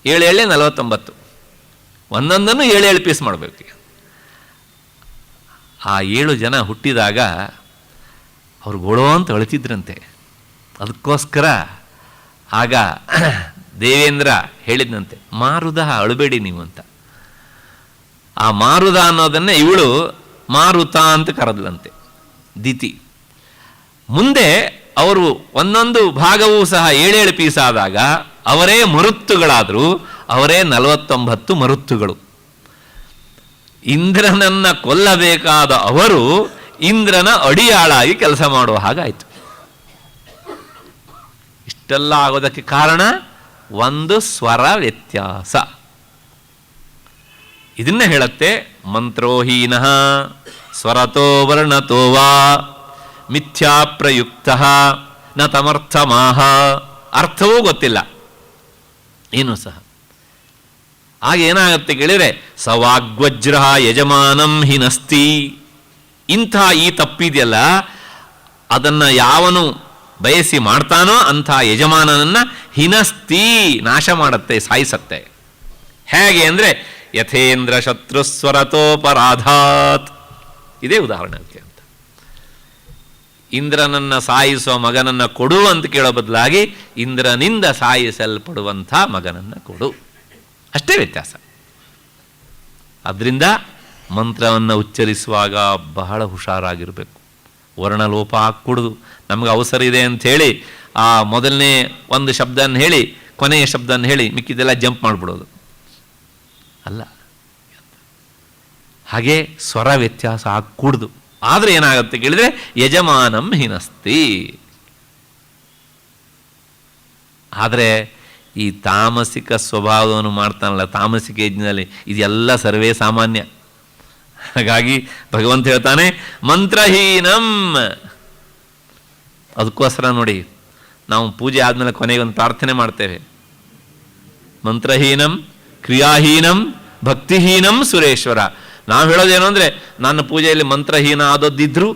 A: 7 7 49, ಒಂದೊಂದನ್ನು 7 7 ಪೀಸ್ ಮಾಡಬೇಕು. ಆ 7 ಜನ ಹುಟ್ಟಿದಾಗ ಅವ್ರು ಗೋಳೋ ಅಂತ ಅಳ್ತಿದ್ರಂತೆ. ಅದಕ್ಕೋಸ್ಕರ ಆಗ ದೇವೇಂದ್ರ ಹೇಳಿದ್ನಂತೆ, ಮಾರುದ ಅಳಬೇಡಿ ನೀವು ಅಂತ. ಆ ಮಾರುದ ಅನ್ನೋದನ್ನೇ ಇವಳು ಮಾರುತ ಅಂತ ಕರೆದ್ಲಂತೆ, ದಿತಿ. ಮುಂದೆ ಅವರು ಒಂದೊಂದು ಭಾಗವೂ ಸಹ 7 7 ಪೀಸ್ ಆದಾಗ ಅವರೇ ಮರುತ್ತುಗಳಾದರೂ ಅವರೇ 49 ಮರುತ್ತುಗಳು. ಇಂದ್ರನನ್ನ ಕೊಲ್ಲಬೇಕಾದ ಅವರು ಇಂದ್ರನ ಅಡಿಯಾಳಾಗಿ ಕೆಲಸ ಮಾಡುವ ಹಾಗಾಯಿತು. ಇಷ್ಟೆಲ್ಲ ಆಗೋದಕ್ಕೆ ಕಾರಣ ಒಂದು ಸ್ವರ ವ್ಯತ್ಯಾಸ. ಇದನ್ನ ಹೇಳುತ್ತೆ, ಮಂತ್ರೋಹೀನ ಸ್ವರತೋ ವರ್ಣತೋ ವಾ ಮಿಥ್ಯಾ ಪ್ರಯುಕ್ತ ನ ತಮರ್ಥಮಾಹ. ಅರ್ಥವೂ ಗೊತ್ತಿಲ್ಲ ಏನೂ ಸಹ. ಆಗೇನಾಗತ್ತೆ ಕೇಳಿದರೆ, ಸವಾಗ್ವಜ್ರ ಯಜಮಾನಂ ಹಿನಸ್ತಿ. ಇಂಥ ಈ ತಪ್ಪಿದೆಯಲ್ಲ, ಅದನ್ನು ಯಾವನು ಬಯಸಿ ಮಾಡ್ತಾನೋ ಅಂಥ ಯಜಮಾನನನ್ನು ಹಿನಸ್ತಿ, ನಾಶ ಮಾಡುತ್ತೆ, ಸಾಯಿಸತ್ತೆ. ಹೇಗೆ ಅಂದರೆ ಯಥೇಂದ್ರ ಶತ್ರುಸ್ವರತೋಪರಾಧಾತ್. ಇದೇ ಉದಾಹರಣೆ ಅದಕ್ಕೆ ಅಂತ. ಇಂದ್ರನನ್ನು ಸಾಯಿಸುವ ಮಗನನ್ನು ಕೊಡು ಅಂತ ಕೇಳೋ ಬದಲಾಗಿ ಇಂದ್ರನಿಂದ ಸಾಯಿಸಲ್ಪಡುವಂಥ ಮಗನನ್ನು ಕೊಡು, ಅಷ್ಟೇ ವ್ಯತ್ಯಾಸ. ಅದರಿಂದ ಮಂತ್ರವನ್ನು ಉಚ್ಚರಿಸುವಾಗ ಬಹಳ ಹುಷಾರಾಗಿರಬೇಕು. ವರ್ಣಲೋಪ ಹಾಕ್ಕೊಡುದು. ನಮಗೆ ಅವಸರ ಇದೆ ಅಂಥೇಳಿ ಆ ಮೊದಲನೇ ಒಂದು ಶಬ್ದನ ಹೇಳಿ ಕೊನೆಯ ಶಬ್ದನ ಹೇಳಿ ಮಿಕ್ಕಿದೆಲ್ಲ ಜಂಪ್ ಮಾಡಿಬಿಡೋದು ಅಲ್ಲ. ಹಾಗೆ ಸ್ವರ ವ್ಯತ್ಯಾಸ ಹಾಕ್ಕೊಡ್ದು. ಆದರೆ ಏನಾಗುತ್ತೆ ಕೇಳಿದರೆ ಯಜಮಾನಂ ಹಿನಸ್ತಿ. ಆದರೆ ಈ ತಾಮಸಿಕ ಸ್ವಭಾವವನ್ನು ಮಾಡ್ತಾನಲ್ಲ, ತಾಮಸಿಕ ಯಜ್ಞದಲ್ಲಿ ಇದೆಲ್ಲ ಸರ್ವೇ ಸಾಮಾನ್ಯ. ಹಾಗಾಗಿ ಭಗವಂತ ಹೇಳ್ತಾನೆ ಮಂತ್ರಹೀನಂ. ಅದಕ್ಕೋಸ್ಕರ ನೋಡಿ, ನಾವು ಪೂಜೆ ಆದಮೇಲೆ ಕೊನೆಗೆ ಒಂದು ಪ್ರಾರ್ಥನೆ ಮಾಡ್ತೇವೆ, ಮಂತ್ರಹೀನಂ ಕ್ರಿಯಾಹೀನಂ ಭಕ್ತಿಹೀನಂ ಸುರೇಶ್ವರ. ನಾವು ಹೇಳೋದೇನು ಅಂದರೆ, ನನ್ನ ಪೂಜೆಯಲ್ಲಿ ಮಂತ್ರಹೀನ ಆದದ್ದಿದ್ರು,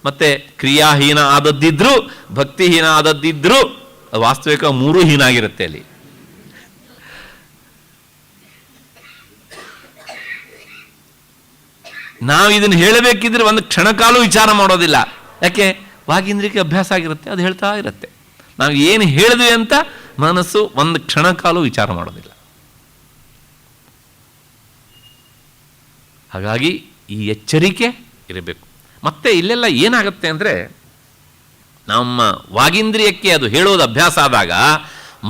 A: ಮತ್ತೆ ಕ್ರಿಯಾಹೀನ ಆದದ್ದಿದ್ರು, ಭಕ್ತಿಹೀನ ಆದದ್ದಿದ್ರು ವಾಸ್ತವಿಕ 3 ಹೀನಾಗಿರುತ್ತೆ ಅಲ್ಲಿ. ನಾವು ಇದನ್ನು ಹೇಳಬೇಕಿದ್ರೆ ಒಂದು ಕ್ಷಣಕಾಲೂ ವಿಚಾರ ಮಾಡೋದಿಲ್ಲ. ಯಾಕೆ? ವಾಗೀಂದ್ರಿಯಕ್ಕೆ ಅಭ್ಯಾಸ ಆಗಿರುತ್ತೆ, ಅದು ಹೇಳ್ತಾ ಇರುತ್ತೆ. ನಾವು ಏನು ಹೇಳಿದ್ವಿ ಅಂತ ಮನಸ್ಸು ಒಂದು ಕ್ಷಣಕಾಲೂ ವಿಚಾರ ಮಾಡೋದಿಲ್ಲ. ಹಾಗಾಗಿ ಈ ಎಚ್ಚರಿಕೆ ಇರಬೇಕು. ಮತ್ತೆ ಇಲ್ಲೆಲ್ಲ ಏನಾಗುತ್ತೆ ಅಂದರೆ, ನಮ್ಮ ವಾಗೀಂದ್ರಿಯಕ್ಕೆ ಅದು ಹೇಳೋದು ಅಭ್ಯಾಸ ಆದಾಗ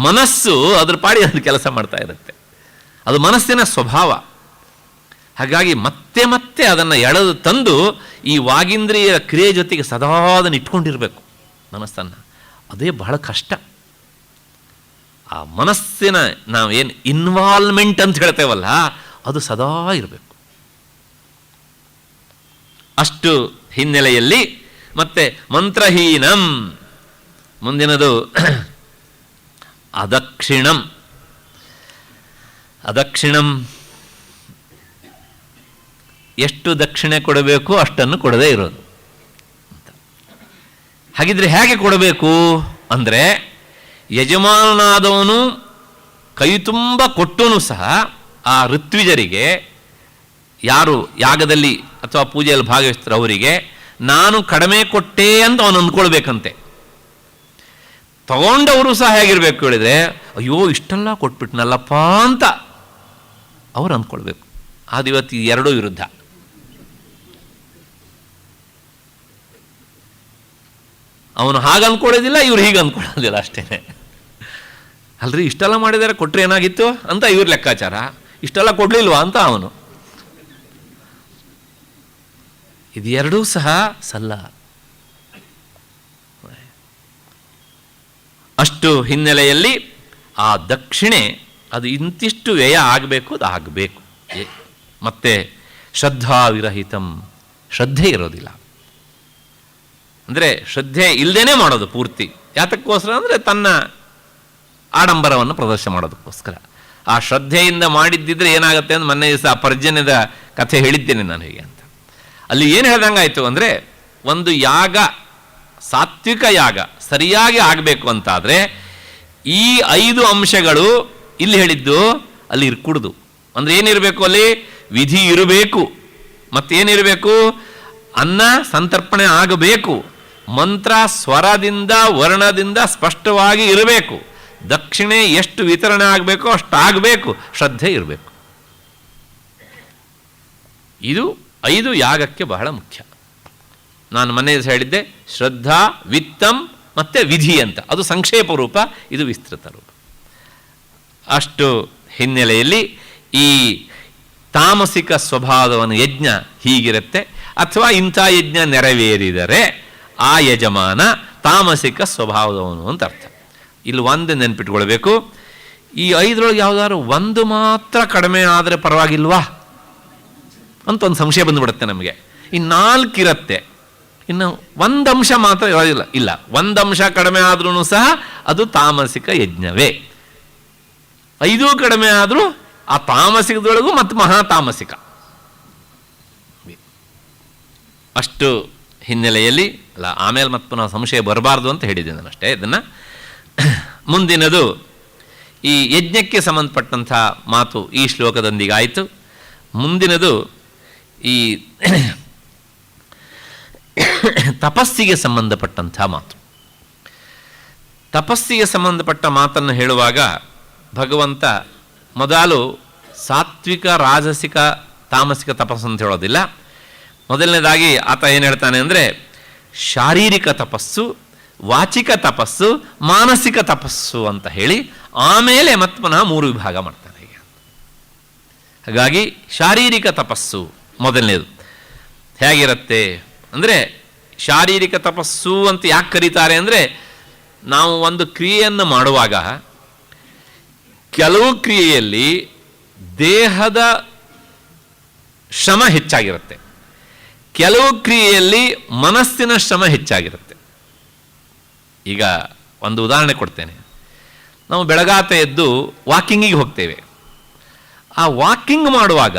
A: ಮನಸ್ಸು ಅದ್ರ ಪಾಡಿ ಅದು ಕೆಲಸ ಮಾಡ್ತಾ ಇರುತ್ತೆ. ಅದು ಮನಸ್ಸಿನ ಸ್ವಭಾವ. ಹಾಗಾಗಿ ಮತ್ತೆ ಮತ್ತೆ ಅದನ್ನು ಎಳೆದು ತಂದು ಈ ವಾಗೀಂದ್ರಿಯ ಕ್ರಿಯೆ ಜೊತೆಗೆ ಸದಾ ಅದನ್ನು ಇಟ್ಕೊಂಡಿರಬೇಕು ಮನಸ್ಸನ್ನು. ಅದೇ ಬಹಳ ಕಷ್ಟ. ಆ ಮನಸ್ಸಿನ ನಾವೇನು ಇನ್ವಾಲ್ವ್ಮೆಂಟ್ ಅಂತ ಹೇಳ್ತೇವಲ್ಲ, ಅದು ಸದಾ ಇರಬೇಕು. ಅಷ್ಟು ಹಿನ್ನೆಲೆಯಲ್ಲಿ ಮತ್ತೆ ಮಂತ್ರಹೀನಂ, ಮುಂದಿನದು ಅದಕ್ಷಿಣಂ. ಅದಕ್ಷಿಣಂ, ಎಷ್ಟು ದಕ್ಷಿಣೆ ಕೊಡಬೇಕು ಅಷ್ಟನ್ನು ಕೊಡದೇ ಇರೋದು. ಹಾಗಿದ್ರೆ ಹೇಗೆ ಕೊಡಬೇಕು ಅಂದರೆ, ಯಜಮಾನನಾದವನು ಕೈ ತುಂಬ ಕೊಟ್ಟೂ ಸಹ ಆ ಋತ್ವಿಜರಿಗೆ, ಯಾರು ಯಾಗದಲ್ಲಿ ಅಥವಾ ಪೂಜೆಯಲ್ಲಿ ಭಾಗವಹಿಸ್ತಾರೆ ಅವರಿಗೆ ನಾನು ಕಡಿಮೆ ಕೊಟ್ಟೆ ಅಂತ ಅವನು ಅಂದ್ಕೊಳ್ಬೇಕಂತೆ. ತಗೊಂಡವರು ಸಹ ಹೇಗಿರ್ಬೇಕು ಹೇಳಿದ್ರೆ, ಅಯ್ಯೋ ಇಷ್ಟೆಲ್ಲ ಕೊಟ್ಬಿಟ್ನಲ್ಲಪ್ಪ ಅಂತ ಅವ್ರು ಅಂದ್ಕೊಳ್ಬೇಕು. ಆದಿವತ್ತು ಎರಡೂ ವಿರುದ್ಧ. ಅವನು ಹಾಗೆ ಅಂದ್ಕೊಳ್ಳೋದಿಲ್ಲ, ಇವ್ರು ಹೀಗೆ ಅಂದ್ಕೊಳ್ಳೋದಿಲ್ಲ, ಅಷ್ಟೇ. ಅಲ್ರಿ ಇಷ್ಟೆಲ್ಲ ಮಾಡಿದರೆ ಕೊಟ್ಟರೆ ಏನಾಗಿತ್ತು ಅಂತ ಇವ್ರ ಲೆಕ್ಕಾಚಾರ, ಇಷ್ಟೆಲ್ಲ ಕೊಡಲಿಲ್ವಾ ಅಂತ ಅವನು. ಇದು ಎರಡೂ ಸಹ ಸಲ್ಲ. ಅಷ್ಟು ಹಿನ್ನೆಲೆಯಲ್ಲಿ ಆ ದಕ್ಷಿಣೆ ಅದು ಇಂತಿಷ್ಟು ವ್ಯಯ ಆಗಬೇಕು, ಅದು ಆಗಬೇಕು. ಮತ್ತೆ ಶ್ರದ್ಧಾವಿರಹಿತಂ, ಶ್ರದ್ಧೆ ಇರೋದಿಲ್ಲ. ಅಂದರೆ ಶ್ರದ್ಧೆ ಇಲ್ಲದೇನೆ ಮಾಡೋದು ಪೂರ್ತಿ. ಯಾತಕ್ಕೋಸ್ಕರ ಅಂದರೆ ತನ್ನ ಆಡಂಬರವನ್ನು ಪ್ರದರ್ಶನ ಮಾಡೋದಕ್ಕೋಸ್ಕರ. ಆ ಶ್ರದ್ಧೆಯಿಂದ ಮಾಡಿದ್ದಿದ್ರೆ ಏನಾಗುತ್ತೆ ಅಂತ ಮೊನ್ನೆ ದಿವಸ ಪರ್ಜನ್ಯದ ಕಥೆ ಹೇಳಿದ್ದೇನೆ ನಾನು ಹೇಗೆ ಅಂತ. ಅಲ್ಲಿ ಏನು ಹೇಳ್ದಂಗಾಯಿತು ಅಂದರೆ, ಒಂದು ಯಾಗ, ಸಾತ್ವಿಕ ಯಾಗ ಸರಿಯಾಗಿ ಆಗಬೇಕು ಅಂತಾದರೆ ಈ 5 ಅಂಶಗಳು ಇಲ್ಲಿ ಹೇಳಿದ್ದು ಅಲ್ಲಿ ಇರ್ಕೂಡ್ದು. ಅಂದರೆ ಏನಿರಬೇಕು ಅಲ್ಲಿ? ವಿಧಿ ಇರಬೇಕು, ಮತ್ತೇನಿರಬೇಕು? ಅನ್ನ ಸಂತರ್ಪಣೆ ಆಗಬೇಕು, ಮಂತ್ರ ಸ್ವರದಿಂದ ವರ್ಣದಿಂದ ಸ್ಪಷ್ಟವಾಗಿ ಇರಬೇಕು, ದಕ್ಷಿಣೆ ಎಷ್ಟು ವಿತರಣೆ ಆಗಬೇಕೋ ಅಷ್ಟು ಆಗಬೇಕು, ಶ್ರದ್ಧೆ ಇರಬೇಕು. ಇದು 5 ಯಾಗಕ್ಕೆ ಬಹಳ ಮುಖ್ಯ. ನಾನು ಮೊನ್ನೆ ಹೇಳಿದ್ದೆ, ಶ್ರದ್ಧಾ, ವಿತ್ತಂ ಮತ್ತು ವಿಧಿ ಅಂತ. ಅದು ಸಂಕ್ಷೇಪ ರೂಪ, ಇದು ವಿಸ್ತೃತ ರೂಪ. ಅಷ್ಟು ಹಿನ್ನೆಲೆಯಲ್ಲಿ ಈ ತಾಮಸಿಕ ಸ್ವಭಾವವನ್ನು ಯಜ್ಞ ಹೀಗಿರುತ್ತೆ. ಅಥವಾ ಇಂಥ ಯಜ್ಞ ನೆರವೇರಿದರೆ ಆ ಯಜಮಾನ ತಾಮಸಿಕ ಸ್ವಭಾವದವನು ಅಂತ ಅರ್ಥ. ಇಲ್ಲಿ ಒಂದು ನೆನ್ಪಿಟ್ಕೊಳ್ಬೇಕು, ಈ 5ರೊಳಗೆ ಯಾವುದಾದ್ರು ಒಂದು ಮಾತ್ರ ಕಡಿಮೆ ಆದರೆ ಪರವಾಗಿಲ್ವಾ ಅಂತ ಒಂದು ಸಂಶಯ ಬಂದುಬಿಡುತ್ತೆ ನಮಗೆ. ಈ 4 ಇರುತ್ತೆ, ಇನ್ನು ಒಂದು ಅಂಶ ಮಾತ್ರ ಇರೋದಿಲ್ಲ. ಇಲ್ಲ, ಒಂದು ಅಂಶ ಕಡಿಮೆ ಆದ್ರೂ ಸಹ ಅದು ತಾಮಸಿಕ ಯಜ್ಞವೇ. 5 ಕಡಿಮೆ ಆದರೂ ಆ ತಾಮಸಿಕದೊಳಗೂ ಮತ್ತು ಮಹಾತಾಮಸಿಕ. ಅಷ್ಟು ಹಿನ್ನೆಲೆಯಲ್ಲಿ ಅಲ್ಲ, ಆಮೇಲೆ ಮತ್ತು ಪುನಃ ಸಂಶಯ ಬರಬಾರ್ದು ಅಂತ ಹೇಳಿದ್ದೆ ನಾನು ಅಷ್ಟೇ. ಇದನ್ನು ಮುಂದಿನದು ಈ ಯಜ್ಞಕ್ಕೆ ಸಂಬಂಧಪಟ್ಟಂಥ ಮಾತು ಈ ಶ್ಲೋಕದೊಂದಿಗೆ ಆಯಿತು. ಮುಂದಿನದು ಈ ತಪಸ್ಸಿಗೆ ಸಂಬಂಧಪಟ್ಟಂಥ ಮಾತು. ತಪಸ್ಸಿಗೆ ಸಂಬಂಧಪಟ್ಟ ಮಾತನ್ನು ಹೇಳುವಾಗ ಭಗವಂತ ಮೊದಲು ಸಾತ್ವಿಕ, ರಾಜಸಿಕ, ತಾಮಸಿಕ ತಪಸ್ಸು ಅಂತ ಹೇಳೋದಿಲ್ಲ. ಮೊದಲನೇದಾಗಿ ಆತ ಏನು ಹೇಳ್ತಾನೆ ಅಂದರೆ, ಶಾರೀರಿಕ ತಪಸ್ಸು, ವಾಚಿಕ ತಪಸ್ಸು, ಮಾನಸಿಕ ತಪಸ್ಸು ಅಂತ ಹೇಳಿ ಆಮೇಲೆ ಮತ್ತೆ ಪುನಃ 3 ವಿಭಾಗ ಮಾಡ್ತಾನೆ. ಹಾಗಾಗಿ ಶಾರೀರಿಕ ತಪಸ್ಸು ಮೊದಲನೇದು ಹೇಗಿರುತ್ತೆ ಅಂದರೆ, ಶಾರೀರಿಕ ತಪಸ್ಸು ಅಂತ ಯಾಕೆ ಕರೀತಾರೆ ಅಂದರೆ, ನಾವು ಒಂದು ಕ್ರಿಯೆಯನ್ನು ಮಾಡುವಾಗ ಕೆಲವು ಕ್ರಿಯೆಯಲ್ಲಿ ದೇಹದ ಶ್ರಮ ಹೆಚ್ಚಾಗಿರುತ್ತೆ, ಕೆಲವು ಕ್ರಿಯೆಯಲ್ಲಿ ಮನಸ್ಸಿನ ಶ್ರಮ ಹೆಚ್ಚಾಗಿರುತ್ತೆ. ಈಗ ಒಂದು ಉದಾಹರಣೆ ಕೊಡ್ತೇನೆ. ನಾವು ಬೆಳಗಾತ ಎದ್ದು ವಾಕಿಂಗಿಗೆ ಹೋಗ್ತೇವೆ. ಆ ವಾಕಿಂಗ್ ಮಾಡುವಾಗ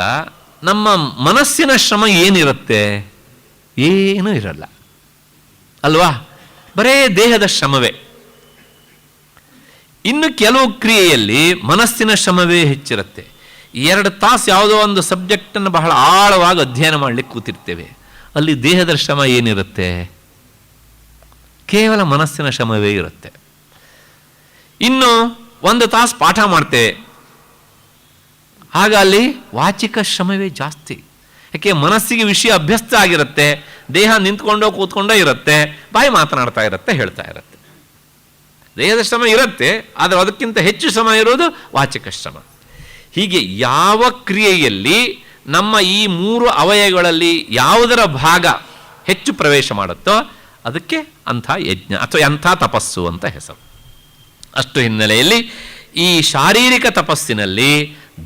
A: ನಮ್ಮ ಮನಸ್ಸಿನ ಶ್ರಮ ಏನಿರುತ್ತೆ? ಏನೂ ಇರಲ್ಲ ಅಲ್ವಾ? ಬರೇ ದೇಹದ ಶ್ರಮವೇ. ಇನ್ನು ಕೆಲವು ಕ್ರಿಯೆಯಲ್ಲಿ ಮನಸ್ಸಿನ ಶ್ರಮವೇ ಹೆಚ್ಚಿರುತ್ತೆ. 2 ತಾಸು ಯಾವುದೋ ಒಂದು ಸಬ್ಜೆಕ್ಟನ್ನು ಬಹಳ ಆಳವಾಗಿ ಅಧ್ಯಯನ ಮಾಡಲಿಕ್ಕೆ ಕೂತಿರ್ತೇವೆ. ಅಲ್ಲಿ ದೇಹದ ಶ್ರಮ ಏನಿರುತ್ತೆ? ಕೇವಲ ಮನಸ್ಸಿನ ಶ್ರಮವೇ ಇರುತ್ತೆ. ಇನ್ನು 1 ತಾಸು ಪಾಠ ಮಾಡ್ತೇವೆ, ಆಗ ಅಲ್ಲಿ ವಾಚಿಕ ಶ್ರಮವೇ ಜಾಸ್ತಿ. ಯಾಕೆ? ಮನಸ್ಸಿಗೆ ವಿಷಯ ಅಭ್ಯಸ್ತ ಆಗಿರುತ್ತೆ, ದೇಹ ನಿಂತ್ಕೊಂಡೋ ಕೂತ್ಕೊಂಡೋ ಇರುತ್ತೆ, ಬಾಯಿ ಮಾತನಾಡ್ತಾ ಇರುತ್ತೆ, ಹೇಳ್ತಾ ಇರುತ್ತೆ. ದೇಹದ ಶ್ರಮ ಇರುತ್ತೆ, ಆದರೆ ಅದಕ್ಕಿಂತ ಹೆಚ್ಚು ಶ್ರಮ ಇರೋದು ವಾಚಿಕ ಶ್ರಮ. ಹೀಗೆ ಯಾವ ಕ್ರಿಯೆಯಲ್ಲಿ ನಮ್ಮ ಈ 3 ಅವಯವಗಳಲ್ಲಿ ಯಾವುದರ ಭಾಗ ಹೆಚ್ಚು ಪ್ರವೇಶ ಮಾಡುತ್ತೋ ಅದಕ್ಕೆ ಅಂಥ ಯಜ್ಞ ಅಥವಾ ಅಂಥ ತಪಸ್ಸು ಅಂತ ಹೆಸರು. ಅಷ್ಟು ಹಿನ್ನೆಲೆಯಲ್ಲಿ ಈ ಶಾರೀರಿಕ ತಪಸ್ಸಿನಲ್ಲಿ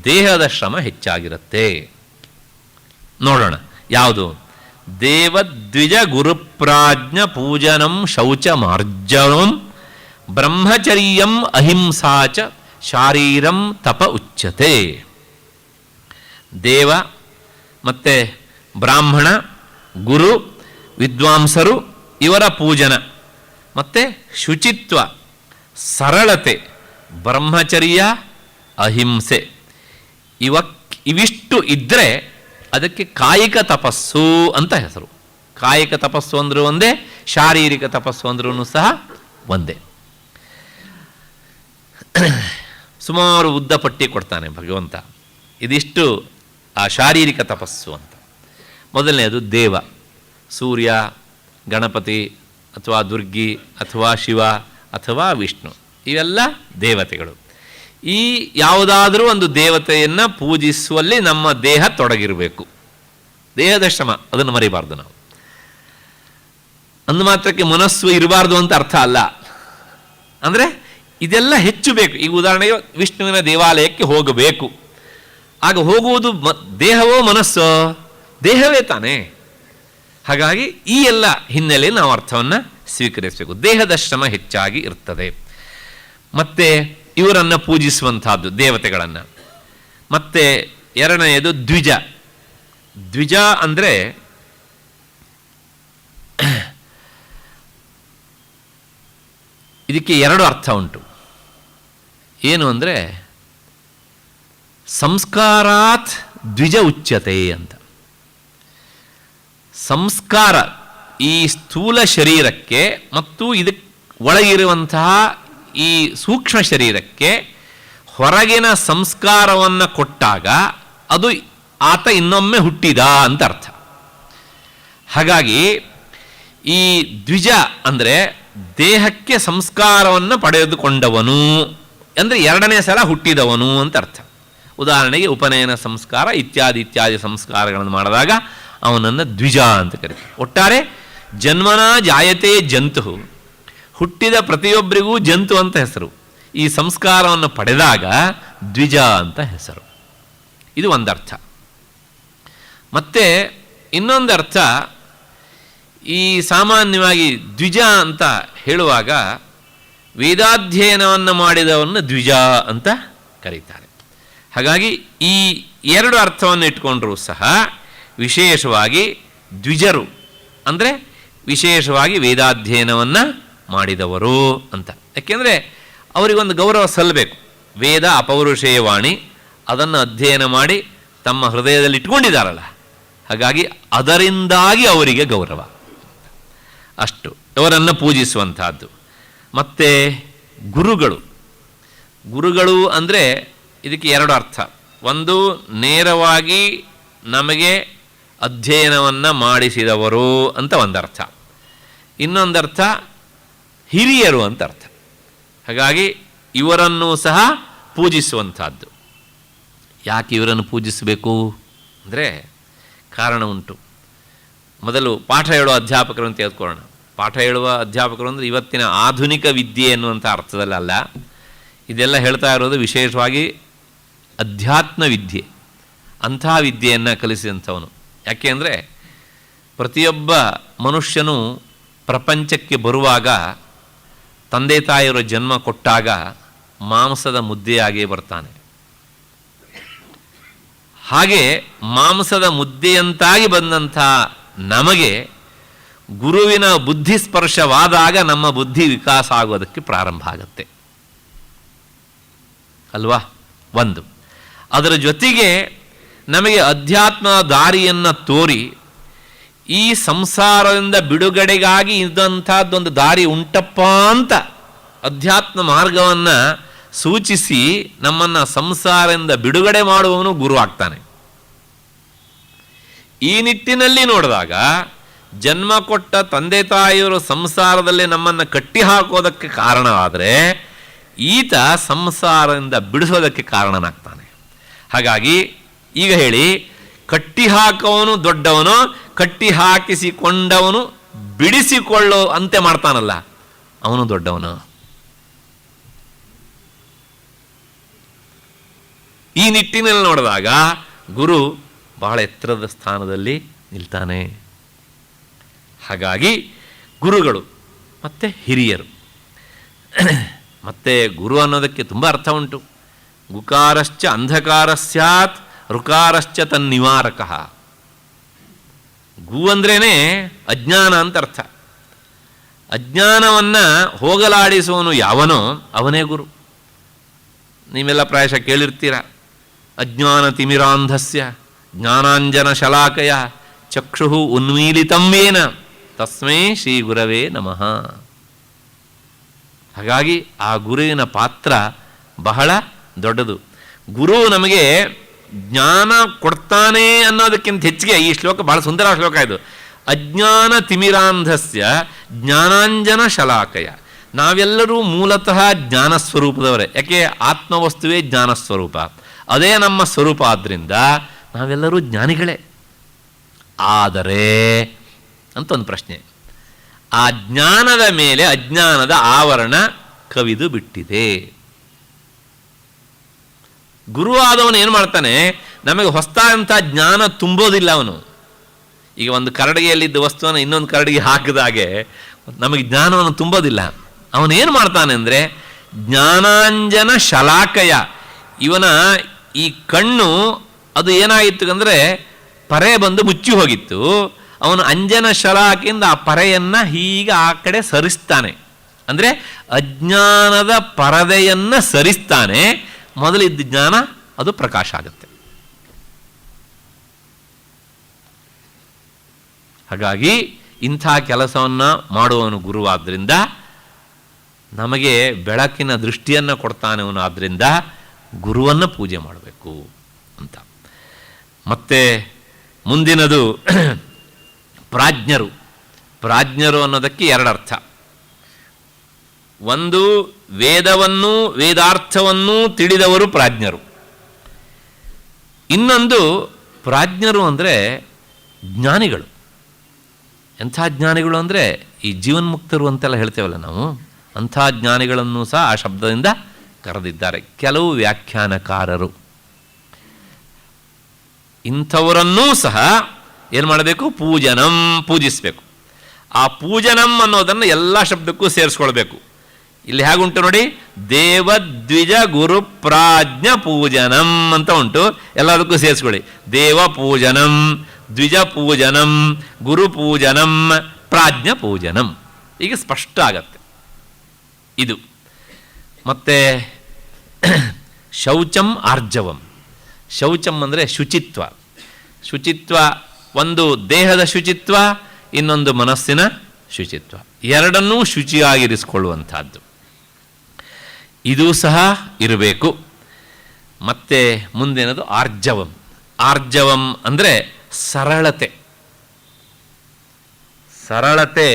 A: ದೇಹದ ಶ್ರಮ ಹೆಚ್ಚಾಗಿರುತ್ತೆ. ನೋಡೋಣ ಯಾವುದು? ದೇವದ್ವಿಜ ಗುರುಪ್ರಾಜ್ಞ ಪೂಜನಂ ಶೌಚ ಮಾರ್ಜನಂ ಬ್ರಹ್ಮಚರ್ಯಂ ಅಹಿಂಸಾಚ ಶಾರೀರಂ ತಪ ಉಚ್ಯತೆ. ದೇವ ಮತ್ತು ಬ್ರಾಹ್ಮಣ, ಗುರು, ವಿದ್ವಾಂಸರು ಇವರ ಪೂಜನ ಮತ್ತು ಶುಚಿತ್ವ, ಸರಳತೆ, ಬ್ರಹ್ಮಚರ್ಯ, ಅಹಿಂಸೆ ಇವಿಷ್ಟು ಇದ್ದರೆ ಅದಕ್ಕೆ ಕಾಯಿಕ ತಪಸ್ಸು ಅಂತ ಹೆಸರು. ಕಾಯಿಕ ತಪಸ್ಸು ಅಂದರೂ ಒಂದೇ, ಶಾರೀರಿಕ ತಪಸ್ಸು ಅಂದ್ರೂ ಸಹ ಒಂದೇ. ಸುಮಾರು ಉದ್ದ ಪಟ್ಟಿ ಕೊಡ್ತಾನೆ ಭಗವಂತ. ಇದಿಷ್ಟು ಆ ಶಾರೀರಿಕ ತಪಸ್ಸು ಅಂತ. ಮೊದಲನೆಯದು ದೇವ, ಸೂರ್ಯ, ಗಣಪತಿ ಅಥವಾ ದುರ್ಗಿ ಅಥವಾ ಶಿವ ಅಥವಾ ವಿಷ್ಣು, ಇವೆಲ್ಲ ದೇವತೆಗಳು. ಈ ಯಾವುದಾದರೂ ಒಂದು ದೇವತೆಯನ್ನು ಪೂಜಿಸುವಲ್ಲಿ ನಮ್ಮ ದೇಹ ತೊಡಗಿರಬೇಕು. ದೇಹದ ಶ್ರಮ ಅದನ್ನು ಮರಿಬಾರ್ದು ನಾವು. ಅಂದು ಮಾತ್ರಕ್ಕೆ ಮನಸ್ಸು ಇರಬಾರ್ದು ಅಂತ ಅರ್ಥ ಅಲ್ಲ. ಅಂದರೆ ಇದೆಲ್ಲ ಹೆಚ್ಚು ಬೇಕು. ಈಗ ಉದಾಹರಣೆಗೆ ವಿಷ್ಣುವಿನ ದೇವಾಲಯಕ್ಕೆ ಹೋಗಬೇಕು, ಆಗ ಹೋಗುವುದು ದೇಹವೋ ಮನಸ್ಸೋ? ದೇಹವೇ ತಾನೇ. ಹಾಗಾಗಿ ಈ ಎಲ್ಲ ಹಿನ್ನೆಲೆಯಲ್ಲಿ ನಾವು ಅರ್ಥವನ್ನು ಸ್ವೀಕರಿಸಬೇಕು. ದೇಹದ ಶ್ರಮ ಹೆಚ್ಚಾಗಿ ಇರ್ತದೆ. ಮತ್ತು ಇವರನ್ನು ಪೂಜಿಸುವಂತಹದ್ದು ದೇವತೆಗಳನ್ನು. ಮತ್ತು ಎರಡನೆಯದು ದ್ವಿಜ. ದ್ವಿಜ ಅಂದರೆ ಇದಕ್ಕೆ 2 ಅರ್ಥ ಉಂಟು. ಏನು ಅಂದರೆ ಸಂಸ್ಕಾರಾತ್ ದ್ವಿಜ ಉಚ್ಯತೆ ಅಂತ. ಸಂಸ್ಕಾರ ಈ ಸ್ಥೂಲ ಶರೀರಕ್ಕೆ ಮತ್ತು ಇದಕ್ಕೆ ಒಳಗಿರುವಂತಹ ಈ ಸೂಕ್ಷ್ಮ ಶರೀರಕ್ಕೆ ಹೊರಗಿನ ಸಂಸ್ಕಾರವನ್ನು ಕೊಟ್ಟಾಗ ಅದು ಆತ ಇನ್ನೊಮ್ಮೆ ಹುಟ್ಟಿದ ಅಂತ ಅರ್ಥ. ಹಾಗಾಗಿ ಈ ದ್ವಿಜ ಅಂದರೆ ದೇಹಕ್ಕೆ ಸಂಸ್ಕಾರವನ್ನು ಪಡೆದುಕೊಂಡವನು ಅಂದರೆ 2ನೇ ಸಲ ಹುಟ್ಟಿದವನು ಅಂತ ಅರ್ಥ. ಉದಾಹರಣೆಗೆ ಉಪನಯನ ಸಂಸ್ಕಾರ ಇತ್ಯಾದಿ ಸಂಸ್ಕಾರಗಳನ್ನು ಮಾಡಿದಾಗ ಅವನನ್ನು ದ್ವಿಜ ಅಂತ ಕರೀತಾರೆ. ಒಟ್ಟಾರೆ ಜನ್ಮನ ಜಾಯತೆ ಜಂತು, ಹುಟ್ಟಿದ ಪ್ರತಿಯೊಬ್ಬರಿಗೂ ಜಂತು ಅಂತ ಹೆಸರು. ಈ ಸಂಸ್ಕಾರವನ್ನು ಪಡೆದಾಗ ದ್ವಿಜ ಅಂತ ಹೆಸರು. ಇದು ಒಂದರ್ಥ. ಮತ್ತು ಇನ್ನೊಂದು ಅರ್ಥ, ಈ ಸಾಮಾನ್ಯವಾಗಿ ದ್ವಿಜ ಅಂತ ಹೇಳುವಾಗ ವೇದಾಧ್ಯಯನವನ್ನು ಮಾಡಿದವನ್ನ ದ್ವಿಜ ಅಂತ ಕರೀತಾರೆ. ಹಾಗಾಗಿ ಈ 2 ಅರ್ಥವನ್ನು ಇಟ್ಕೊಂಡ್ರೂ ಸಹ ವಿಶೇಷವಾಗಿ ದ್ವಿಜರು ಅಂದರೆ ವಿಶೇಷವಾಗಿ ವೇದಾಧ್ಯಯನವನ್ನು ಮಾಡಿದವರು ಅಂತ. ಯಾಕೆಂದರೆ ಅವರಿಗೊಂದು ಗೌರವ ಸಲ್ಲಬೇಕು. ವೇದ ಅಪೌರುಷೇಯವಾಣಿ, ಅದನ್ನು ಅಧ್ಯಯನ ಮಾಡಿ ತಮ್ಮ ಹೃದಯದಲ್ಲಿ ಇಟ್ಕೊಂಡಿದ್ದಾರಲ್ಲ, ಹಾಗಾಗಿ ಅದರಿಂದಾಗಿ ಅವರಿಗೆ ಗೌರವ. ಅಷ್ಟು ಅವರನ್ನು ಪೂಜಿಸುವಂತಹದ್ದು. ಮತ್ತು ಗುರುಗಳು ಅಂದರೆ ಇದಕ್ಕೆ 2 ಅರ್ಥ. ಒಂದು, ನೇರವಾಗಿ ನಮಗೆ ಅಧ್ಯಯನವನ್ನು ಮಾಡಿಸಿದವರು ಅಂತ ಒಂದರ್ಥ. ಇನ್ನೊಂದರ್ಥ ಹಿರಿಯರು ಅಂತ ಅರ್ಥ. ಹಾಗಾಗಿ ಇವರನ್ನು ಸಹ ಪೂಜಿಸುವಂಥದ್ದು. ಯಾಕೆ ಇವರನ್ನು ಪೂಜಿಸಬೇಕು ಅಂದರೆ ಕಾರಣ ಉಂಟು. ಮೊದಲು ಪಾಠ ಹೇಳುವ ಅಧ್ಯಾಪಕರು ಅಂತ ತೆಗೆದುಕೊಳ್ಳೋಣ. ಪಾಠ ಹೇಳುವ ಅಧ್ಯಾಪಕರು ಅಂದರೆ ಇವತ್ತಿನ ಆಧುನಿಕ ವಿದ್ಯೆ ಎನ್ನುವಂಥ ಅರ್ಥದಲ್ಲಲ್ಲ. ಇದೆಲ್ಲ ಹೇಳ್ತಾ ಇರೋದು ವಿಶೇಷವಾಗಿ ಅಧ್ಯಾತ್ಮ ವಿದ್ಯೆ, ಅಂಥ ವಿದ್ಯೆಯನ್ನು ಕಲಿಸಿದಂಥವನು. ಯಾಕೆ ಅಂದರೆ ಪ್ರತಿಯೊಬ್ಬ ಮನುಷ್ಯನು ಪ್ರಪಂಚಕ್ಕೆ ಬರುವಾಗ ತಂದೆ ತಾಯಿಯರ ಜನ್ಮ ಕೊಟ್ಟಾಗ ಮಾಂಸದ ಮುದ್ದೆಯಾಗಿಯೇ ಬರ್ತಾನೆ. ಹಾಗೆ ಮಾಂಸದ ಮುದ್ದೆಯಂತಾಗಿ ಬಂದಂಥ ನಮಗೆ ಗುರುವಿನ ಬುದ್ಧಿ ಸ್ಪರ್ಶವಾದಾಗ ನಮ್ಮ ಬುದ್ಧಿ ವಿಕಾಸ ಆಗೋದಕ್ಕೆ ಪ್ರಾರಂಭ ಆಗುತ್ತೆ. ಅಲ್ವಾ? ಒಂದು. ಅದರ ಜೊತೆಗೆ ನಮಗೆ ಅಧ್ಯಾತ್ಮ ದಾರಿಯನ್ನು ತೋರಿ ಈ ಸಂಸಾರದಿಂದ ಬಿಡುಗಡೆಗಾಗಿ ಇದ್ದಂಥದ್ದೊಂದು ದಾರಿ ಉಂಟಪ್ಪ ಅಂತ ಅಧ್ಯಾತ್ಮ ಮಾರ್ಗವನ್ನು ಸೂಚಿಸಿ ನಮ್ಮನ್ನು ಸಂಸಾರದಿಂದ ಬಿಡುಗಡೆ ಮಾಡುವವನು ಗುರು ಆಗ್ತಾನೆ. ಈ ನಿಟ್ಟಿನಲ್ಲಿ ನೋಡಿದಾಗ ಜನ್ಮ ಕೊಟ್ಟ ತಂದೆ ತಾಯಿಯವರು ಸಂಸಾರದಲ್ಲಿ ನಮ್ಮನ್ನು ಕಟ್ಟಿ ಹಾಕೋದಕ್ಕೆ ಕಾರಣವಾದರೆ ಈತ ಸಂಸಾರದಿಂದ ಬಿಡಿಸೋದಕ್ಕೆ ಕಾರಣನಾಗ್ತಾನೆ. ಹಾಗಾಗಿ ಈಗ ಹೇಳಿ, ಕಟ್ಟಿ ಹಾಕುವವನು ದೊಡ್ಡವನು, ಕಟ್ಟಿ ಹಾಕಿಸಿಕೊಂಡವನು ಬಿಡಿಸಿಕೊಳ್ಳೋ ಅಂತೆ ಮಾಡ್ತಾನಲ್ಲ ಅವನು ದೊಡ್ಡವನು. ಈ ನಿಟ್ಟಿನಲ್ಲಿ ನೋಡಿದಾಗ ಗುರು ಬಹಳ ಎತ್ತರದ ಸ್ಥಾನದಲ್ಲಿ ನಿಲ್ತಾನೆ. ಹಾಗಾಗಿ ಗುರುಗಳು ಮತ್ತು ಹಿರಿಯರು. ಮತ್ತು ಗುರು ಅನ್ನೋದಕ್ಕೆ ತುಂಬ ಅರ್ಥ ಉಂಟು. ಗುಕಾರಶ್ಚ ಅಂಧಕಾರ ಸ್ಯಾತ್ ಋಕಾರಶ್ಚ ತನ್ನಿವಾರಕ. ಗು ಅಂದ್ರೇ ಅಜ್ಞಾನ ಅಂತ ಅರ್ಥ. ಅಜ್ಞಾನವನ್ನು ಹೋಗಲಾಡಿಸುವನು ಯಾವನೋ ಅವನೇ ಗುರು. ನೀವೆಲ್ಲ ಪ್ರಾಯಶಃ ಕೇಳಿರ್ತೀರ, ಅಜ್ಞಾನ ತಿಮಿರಾಂಧಸ್ಯ ಜ್ಞಾನಾಂಜನ ಶಲಾಕಯ ಚಕ್ಷು ಉನ್ಮೀಲಿತಂವೇನ ತಸ್ಮೈ ಶ್ರೀ ಗುರವೇ ನಮಃ. ಹಾಗಾಗಿ ಆ ಗುರುವಿನ ಪಾತ್ರ ಬಹಳ ದೊಡ್ಡದು. ಗುರು ನಮಗೆ ಜ್ಞಾನ ಕೊಡ್ತಾನೆ ಅನ್ನೋದಕ್ಕಿಂತ ಹೆಚ್ಚಿಗೆ ಈ ಶ್ಲೋಕ ಬಹಳ ಸುಂದರ ಶ್ಲೋಕ ಇದು. ಅಜ್ಞಾನ ತಿಮಿರಾಂಧಸ್ಯ ಜ್ಞಾನಾಂಜನ ಶಲಾಕಯ. ನಾವೆಲ್ಲರೂ ಮೂಲತಃ ಜ್ಞಾನಸ್ವರೂಪದವರೇ. ಯಾಕೆ? ಆತ್ಮವಸ್ತುವೇ ಜ್ಞಾನಸ್ವರೂಪ, ಅದೇ ನಮ್ಮ ಸ್ವರೂಪ. ಆದ್ದರಿಂದ ನಾವೆಲ್ಲರೂ ಜ್ಞಾನಿಗಳೇ. ಆದರೆ ಅಂತ ಒಂದು ಪ್ರಶ್ನೆ, ಆ ಜ್ಞಾನದ ಮೇಲೆ ಅಜ್ಞಾನದ ಆವರಣ ಕವಿದು ಬಿಟ್ಟಿದೆ. ಗುರುವಾದವನು ಏನು ಮಾಡ್ತಾನೆ? ನಮಗೆ ಹೊಸದಾದಂಥ ಜ್ಞಾನ ತುಂಬೋದಿಲ್ಲ ಅವನು. ಈಗ ಒಂದು ಕರಡಿಗೆಯಲ್ಲಿದ್ದ ವಸ್ತುವನ್ನು ಇನ್ನೊಂದು ಕರಡಿಗೆ ಹಾಕಿದಾಗೆ ನಮಗೆ ಜ್ಞಾನವನ್ನು ತುಂಬೋದಿಲ್ಲ. ಅವನೇನು ಮಾಡ್ತಾನೆ ಅಂದರೆ ಜ್ಞಾನಾಂಜನ ಶಲಾಕಯ. ಇವನ ಈ ಕಣ್ಣು ಅದು ಏನಾಗಿತ್ತು ಅಂದರೆ ಪರೆ ಬಂದು ಮುಚ್ಚಿ ಹೋಗಿತ್ತು. ಅವನು ಅಂಜನ ಶಲಾಕೆಯಿಂದ ಆ ಪರೆಯನ್ನು ಹೀಗೆ ಆ ಕಡೆ ಸರಿಸ್ತಾನೆ. ಅಂದರೆ ಅಜ್ಞಾನದ ಪರದೆಯನ್ನು ಸರಿಸ್ತಾನೆ. ಮೊದಲಿದ್ದ ಜ್ಞಾನ ಅದು ಪ್ರಕಾಶ ಆಗುತ್ತೆ. ಹಾಗಾಗಿ ಇಂಥ ಕೆಲಸವನ್ನು ಮಾಡುವವನು ಗುರುವಾದ್ದರಿಂದ ನಮಗೆ ಬೆಳಕಿನ ದೃಷ್ಟಿಯನ್ನು ಕೊಡ್ತಾನೆ ಅವನು. ಆದ್ದರಿಂದ ಗುರುವನ್ನು ಪೂಜೆ ಮಾಡಬೇಕು ಅಂತ. ಮತ್ತೆ ಮುಂದಿನದು ಪ್ರಾಜ್ಞರು. ಪ್ರಾಜ್ಞರು ಅನ್ನೋದಕ್ಕೆ ಎರಡರ್ಥ. ಒಂದು, ವೇದವನ್ನು ವೇದಾರ್ಥವನ್ನೂ ತಿಳಿದವರು ಪ್ರಾಜ್ಞರು. ಇನ್ನೊಂದು, ಪ್ರಾಜ್ಞರು ಅಂದರೆ ಜ್ಞಾನಿಗಳು. ಎಂಥ ಜ್ಞಾನಿಗಳು ಅಂದರೆ ಈ ಜೀವನ್ಮುಕ್ತರು ಅಂತೆಲ್ಲ ಹೇಳ್ತೇವಲ್ಲ ನಾವು, ಅಂಥ ಜ್ಞಾನಿಗಳನ್ನು ಸಹ ಆ ಶಬ್ದದಿಂದ ಕರೆದಿದ್ದಾರೆ ಕೆಲವು ವ್ಯಾಖ್ಯಾನಕಾರರು. ಇಂಥವರನ್ನೂ ಸಹ ಏನು ಮಾಡಬೇಕು? ಪೂಜಿಸಬೇಕು. ಆ ಪೂಜನಂ ಅನ್ನೋದನ್ನು ಎಲ್ಲ ಶಬ್ದಕ್ಕೂ ಸೇರಿಸ್ಕೊಳ್ಬೇಕು. ಇಲ್ಲಿ ಹೇಗುಂಟು ನೋಡಿ, ದೇವದ್ವಿಜ ಗುರು ಪ್ರಾಜ್ಞ ಪೂಜನಂ ಅಂತ ಉಂಟು. ಎಲ್ಲದಕ್ಕೂ ಸೇರಿಸ್ಕೊಳ್ಳಿ. ದೇವ ಪೂಜನಂ, ದ್ವಿಜ ಪೂಜನಂ, ಗುರು ಪೂಜನಂ, ಪ್ರಾಜ್ಞ ಪೂಜನಂ. ಈಗ ಸ್ಪಷ್ಟ ಆಗತ್ತೆ ಇದು. ಮತ್ತೆ ಶೌಚಂ ಆರ್ಜವಂ. ಶೌಚಂ ಅಂದರೆ ಶುಚಿತ್ವ. ಶುಚಿತ್ವ ಒಂದು ದೇಹದ ಶುಚಿತ್ವ, ಇನ್ನೊಂದು ಮನಸ್ಸಿನ ಶುಚಿತ್ವ. ಎರಡನ್ನೂ ಶುಚಿಯಾಗಿರಿಸಿಕೊಳ್ಳುವಂಥದ್ದು ಇದು ಸಹ ಇರಬೇಕು. ಮತ್ತೆ ಮುಂದಿನದು ಆರ್ಜವಂ. ಆರ್ಜವಂ ಅಂದರೆ ಸರಳತೆ. ಸರಳತೆ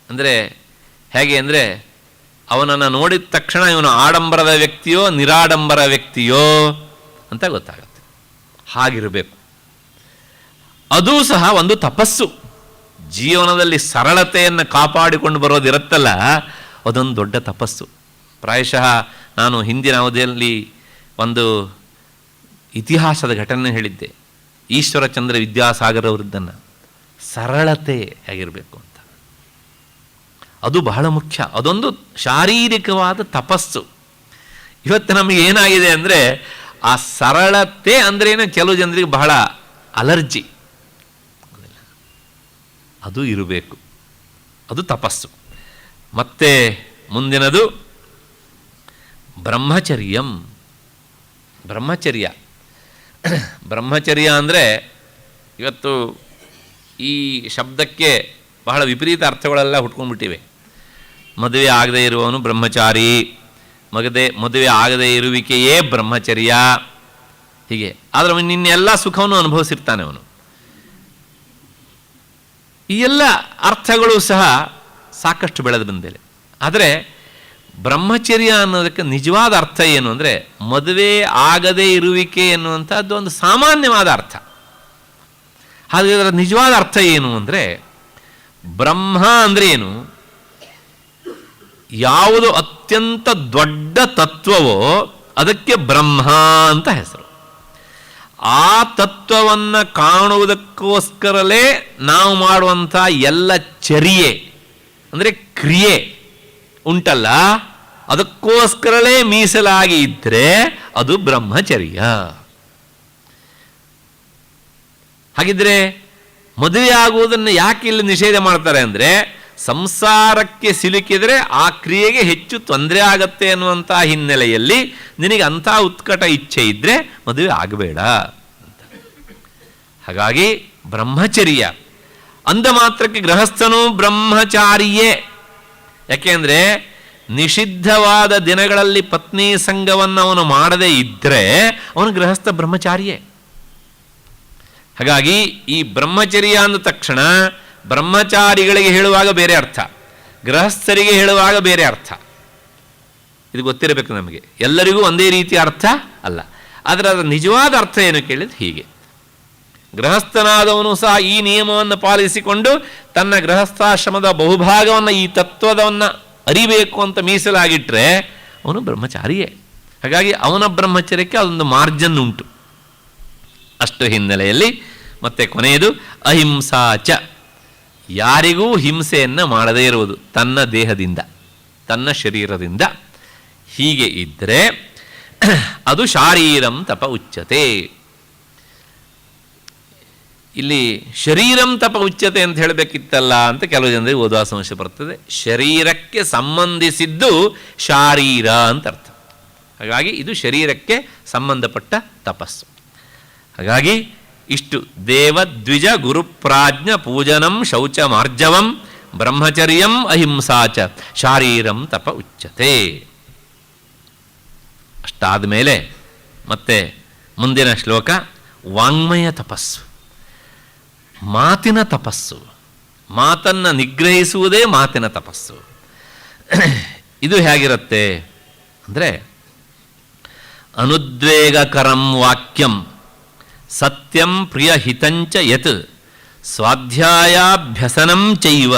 A: ಅಂದರೆ ಹೇಗೆ ಅಂದರೆ ಅವನನ್ನು ನೋಡಿದ ತಕ್ಷಣ ಇವನು ಆಡಂಬರದ ವ್ಯಕ್ತಿಯೋ ನಿರಾಡಂಬರ ವ್ಯಕ್ತಿಯೋ ಅಂತ ಗೊತ್ತಾಗುತ್ತೆ. ಹಾಗಿರಬೇಕು. ಅದೂ ಸಹ ಒಂದು ತಪಸ್ಸು. ಜೀವನದಲ್ಲಿ ಸರಳತೆಯನ್ನು ಕಾಪಾಡಿಕೊಂಡು ಬರೋದಿರುತ್ತಲ್ಲ, ಅದೊಂದು ದೊಡ್ಡ ತಪಸ್ಸು. ಪ್ರಾಯಶಃ ನಾನು ಹಿಂದಿನ ಅವಧಿಯಲ್ಲಿ ಒಂದು ಇತಿಹಾಸದ ಘಟನೆ ಹೇಳಿದ್ದೆ. ಈಶ್ವರಚಂದ್ರ ವಿದ್ಯಾಸಾಗರ್ ಅವರದ್ದನ್ನು. ಸರಳತೆ ಹೇಗಿರಬೇಕು ಅಂತ ಅದು ಬಹಳ ಮುಖ್ಯ. ಅದೊಂದು ಶಾರೀರಿಕವಾದ ತಪಸ್ಸು. ಇವತ್ತು ನಮಗೆ ಏನಾಗಿದೆ ಅಂದರೆ ಆ ಸರಳತೆ ಅಂದ್ರೇನು ಕೆಲವು ಜನರಿಗೆ ಬಹಳ ಅಲರ್ಜಿ. ಅದು ಇರಬೇಕು, ಅದು ತಪಸ್ಸು. ಮತ್ತೆ ಮುಂದಿನದು ಬ್ರಹ್ಮಚರ್ಯಂ. ಬ್ರಹ್ಮಚರ್ಯ ಅಂದರೆ ಇವತ್ತು ಈ ಶಬ್ದಕ್ಕೆ ಬಹಳ ವಿಪರೀತ ಅರ್ಥಗಳೆಲ್ಲ ಹುಟ್ಕೊಂಡ್ಬಿಟ್ಟಿವೆ. ಮದುವೆ ಆಗದೇ ಇರುವವನು ಬ್ರಹ್ಮಚಾರಿ, ಮದುವೆ ಆಗದೇ ಇರುವಿಕೆಯೇ ಬ್ರಹ್ಮಚರ್ಯ, ಹೀಗೆ. ಆದರೆ ಅವನು ಇನ್ನೆಲ್ಲ ಸುಖವನ್ನು ಅನುಭವಿಸಿರ್ತಾನೆ ಅವನು. ಈ ಎಲ್ಲ ಅರ್ಥಗಳು ಸಹ ಸಾಕಷ್ಟು ಬೆಳೆದು ಬಂದಿದೆ. ಆದರೆ ಬ್ರಹ್ಮಚರ್ಯ ಅನ್ನೋದಕ್ಕೆ ನಿಜವಾದ ಅರ್ಥ ಏನು ಅಂದರೆ, ಮದುವೆ ಆಗದೇ ಇರುವಿಕೆ ಎನ್ನುವಂಥದ್ದು ಒಂದು ಸಾಮಾನ್ಯವಾದ ಅರ್ಥ. ಹಾಗೆ ಅದರ ನಿಜವಾದ ಅರ್ಥ ಏನು ಅಂದರೆ, ಬ್ರಹ್ಮ ಅಂದರೆ ಏನು? ಯಾವುದು ಅತ್ಯಂತ ದೊಡ್ಡ ತತ್ವವೋ ಅದಕ್ಕೆ ಬ್ರಹ್ಮ ಅಂತ ಹೆಸರು. ಆ ತತ್ವವನ್ನು ಕಾಣುವುದಕ್ಕೋಸ್ಕರಲೇ ನಾವು ಮಾಡುವಂಥ ಎಲ್ಲ ಚರ್ಯೆ ಅಂದರೆ ಕ್ರಿಯೆ ಉಂಟಲ್ಲ, ಅದಕ್ಕೋಸ್ಕರಲೇ ಮೀಸಲಾಗಿ ಇದ್ದರೆ ಅದು ಬ್ರಹ್ಮಚರ್ಯ. ಹಾಗಿದ್ರೆ ಮದುವೆ ಆಗುವುದನ್ನು ಯಾಕೆ ಇಲ್ಲಿ ನಿಷೇಧ ಮಾಡ್ತಾರೆ ಅಂದರೆ, ಸಂಸಾರಕ್ಕೆ ಸಿಲುಕಿದರೆ ಆ ಕ್ರಿಯೆಗೆ ಹೆಚ್ಚು ತೊಂದರೆ ಆಗತ್ತೆ ಅನ್ನುವಂಥ ಹಿನ್ನೆಲೆಯಲ್ಲಿ ನಿನಗೆ ಅಂಥ ಉತ್ಕಟ ಇಚ್ಛೆ ಇದ್ದರೆ ಮದುವೆ ಆಗಬೇಡ ಅಂತ. ಹಾಗಾಗಿ ಬ್ರಹ್ಮಚರ್ಯ ಅಂದ ಮಾತ್ರಕ್ಕೆ ಗೃಹಸ್ಥನೂ ಬ್ರಹ್ಮಚಾರಿಯೇ. ಯಾಕೆಂದರೆ ನಿಷಿದ್ಧವಾದ ದಿನಗಳಲ್ಲಿ ಪತ್ನಿ ಸಂಘವನ್ನು ಅವನು ಮಾಡದೇ ಇದ್ದರೆ ಅವನು ಗೃಹಸ್ಥ ಬ್ರಹ್ಮಚಾರಿಯೇ. ಹಾಗಾಗಿ ಈ ಬ್ರಹ್ಮಚರ್ಯ ಅಂದ ತಕ್ಷಣ ಬ್ರಹ್ಮಚಾರಿಗಳಿಗೆ ಹೇಳುವಾಗ ಬೇರೆ ಅರ್ಥ, ಗೃಹಸ್ಥರಿಗೆ ಹೇಳುವಾಗ ಬೇರೆ ಅರ್ಥ. ಇದು ಗೊತ್ತಿರಬೇಕು ನಮಗೆ. ಎಲ್ಲರಿಗೂ ಒಂದೇ ರೀತಿಯ ಅರ್ಥ ಅಲ್ಲ. ಆದರೆ ಅದರ ನಿಜವಾದ ಅರ್ಥ ಏನು ಕೇಳಿದ್ರೆ ಹೀಗೆ: ಗೃಹಸ್ಥನಾದವನು ಸಹ ಈ ನಿಯಮವನ್ನು ಪಾಲಿಸಿಕೊಂಡು ತನ್ನ ಗೃಹಸ್ಥಾಶ್ರಮದ ಬಹುಭಾಗವನ್ನು ಈ ತತ್ವದವನ್ನು ಅರಿಬೇಕು ಅಂತ ಮೀಸಲಾಗಿಟ್ಟರೆ ಅವನು ಬ್ರಹ್ಮಚಾರಿಯೇ. ಹಾಗಾಗಿ ಅವನ ಬ್ರಹ್ಮಚರ್ಯಕ್ಕೆ ಅದೊಂದು ಮಾರ್ಜನ್ ಉಂಟು. ಅಷ್ಟು ಹಿನ್ನೆಲೆಯಲ್ಲಿ ಮತ್ತೆ ಕೊನೆಯದು ಅಹಿಂಸಾಚ, ಯಾರಿಗೂ ಹಿಂಸೆಯನ್ನು ಮಾಡದೇ ಇರುವುದು ತನ್ನ ದೇಹದಿಂದ, ತನ್ನ ಶರೀರದಿಂದ. ಹೀಗೆ ಇದ್ದರೆ ಅದು ಶಾರೀರಂ ತಪ ಉಚ್ಯತೆ. ಇಲ್ಲಿ ಶರೀರಂ ತಪ ಉಚ್ಯತೆ ಅಂತ ಹೇಳಬೇಕಿತ್ತಲ್ಲ ಅಂತ ಕೆಲವು ಜನರಿಗೆ ಓದುವ ಸಮಸ್ಯೆ ಬರ್ತದೆ. ಶರೀರಕ್ಕೆ ಸಂಬಂಧಿಸಿದ್ದು ಶಾರೀರ ಅಂತ ಅರ್ಥ. ಹಾಗಾಗಿ ಇದು ಶರೀರಕ್ಕೆ ಸಂಬಂಧಪಟ್ಟ ತಪಸ್ಸು. ಹಾಗಾಗಿ ಇಷ್ಟು ದೇವದ್ವಿಜ ಗುರುಪ್ರಾಜ್ಞ ಪೂಜನಂ ಶೌಚ ಮಾರ್ಜವಂ ಬ್ರಹ್ಮಚರ್ಯಂ ಅಹಿಂಸಾಚ ಶಾರೀರಂ ತಪ ಉಚ್ಯತೆ. ಅಷ್ಟಾದ ಮೇಲೆ ಮತ್ತೆ ಮುಂದಿನ ಶ್ಲೋಕ ವಾಂಗ್ಮಯ ತಪಸ್ಸು, ಮಾತಿನ ತಪಸ್ಸು. ಮಾತನ್ನು ನಿಗ್ರಹಿಸುವುದೇ ಮಾತಿನ ತಪಸ್ಸು. ಇದು ಹೇಗಿರುತ್ತೆ ಅಂದರೆ, ಅನುದ್ವೇಗಕರಂ ವಾಕ್ಯಂ ಸತ್ಯಂ ಪ್ರಿಯಹಿತಂಚ ಯತ್ ಸ್ವಾಧ್ಯಾಯಾಭ್ಯಸನಂ ಚೈವ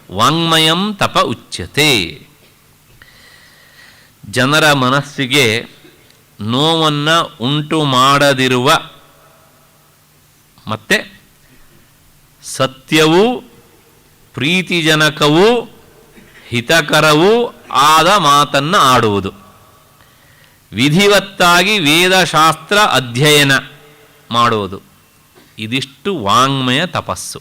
A: ವಾಂಗ್ಮಯಂ ತಪ ಉಚ್ಯತೆ. ಜನರ ಮನಸ್ಸಿಗೆ ನೋವನ್ನು ಉಂಟು ಮಾಡದಿರುವ ಮತ್ತೆ ಸತ್ಯವೂ ಪ್ರೀತಿಜನಕವೂ ಹಿತಕರವೂ ಆದ ಮಾತನ್ನು ಆಡುವುದು, ವಿಧಿವತ್ತಾಗಿ ವೇದಶಾಸ್ತ್ರ ಅಧ್ಯಯನ ಮಾಡುವುದು, ಇದಿಷ್ಟು ವಾಂಗ್ಮಯ ತಪಸ್ಸು.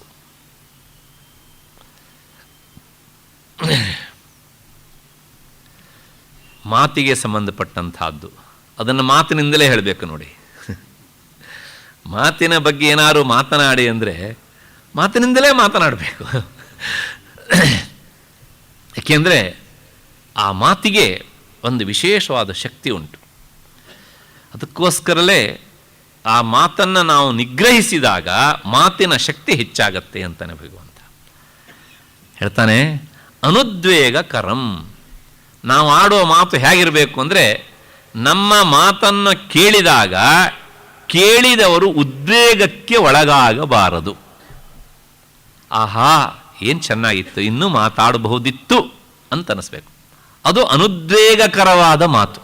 A: ಮಾತಿಗೆ ಸಂಬಂಧಪಟ್ಟಂತಹದ್ದು. ಅದನ್ನು ಮಾತಿನಿಂದಲೇ ಹೇಳಬೇಕು ನೋಡಿ. ಮಾತಿನ ಬಗ್ಗೆ ಏನಾದ್ರು ಮಾತನಾಡಿ ಅಂದರೆ ಮಾತಿನಿಂದಲೇ ಮಾತನಾಡಬೇಕು. ಏಕೆಂದರೆ ಆ ಮಾತಿಗೆ ಒಂದು ವಿಶೇಷವಾದ ಶಕ್ತಿ ಉಂಟು. ಅದಕ್ಕೋಸ್ಕರಲೇ ಆ ಮಾತನ್ನು ನಾವು ನಿಗ್ರಹಿಸಿದಾಗ ಮಾತಿನ ಶಕ್ತಿ ಹೆಚ್ಚಾಗತ್ತೆ ಅಂತಾನೆ ಭಗವಂತ ಹೇಳ್ತಾನೆ. ಅನುದ್ವೇಗಕರಂ, ನಾವು ಆಡುವ ಮಾತು ಹೇಗಿರಬೇಕು ಅಂದರೆ, ನಮ್ಮ ಮಾತನ್ನು ಕೇಳಿದಾಗ ಕೇಳಿದವರು ಉದ್ವೇಗಕ್ಕೆ ಒಳಗಾಗಬಾರದು. ಆಹಾ ಏನು ಚೆನ್ನಾಗಿತ್ತು, ಇನ್ನೂ ಮಾತಾಡಬಹುದಿತ್ತು ಅಂತ ಅನಿಸ್ಬೇಕು. ಅದು ಅನುದ್ವೇಗಕರವಾದ ಮಾತು.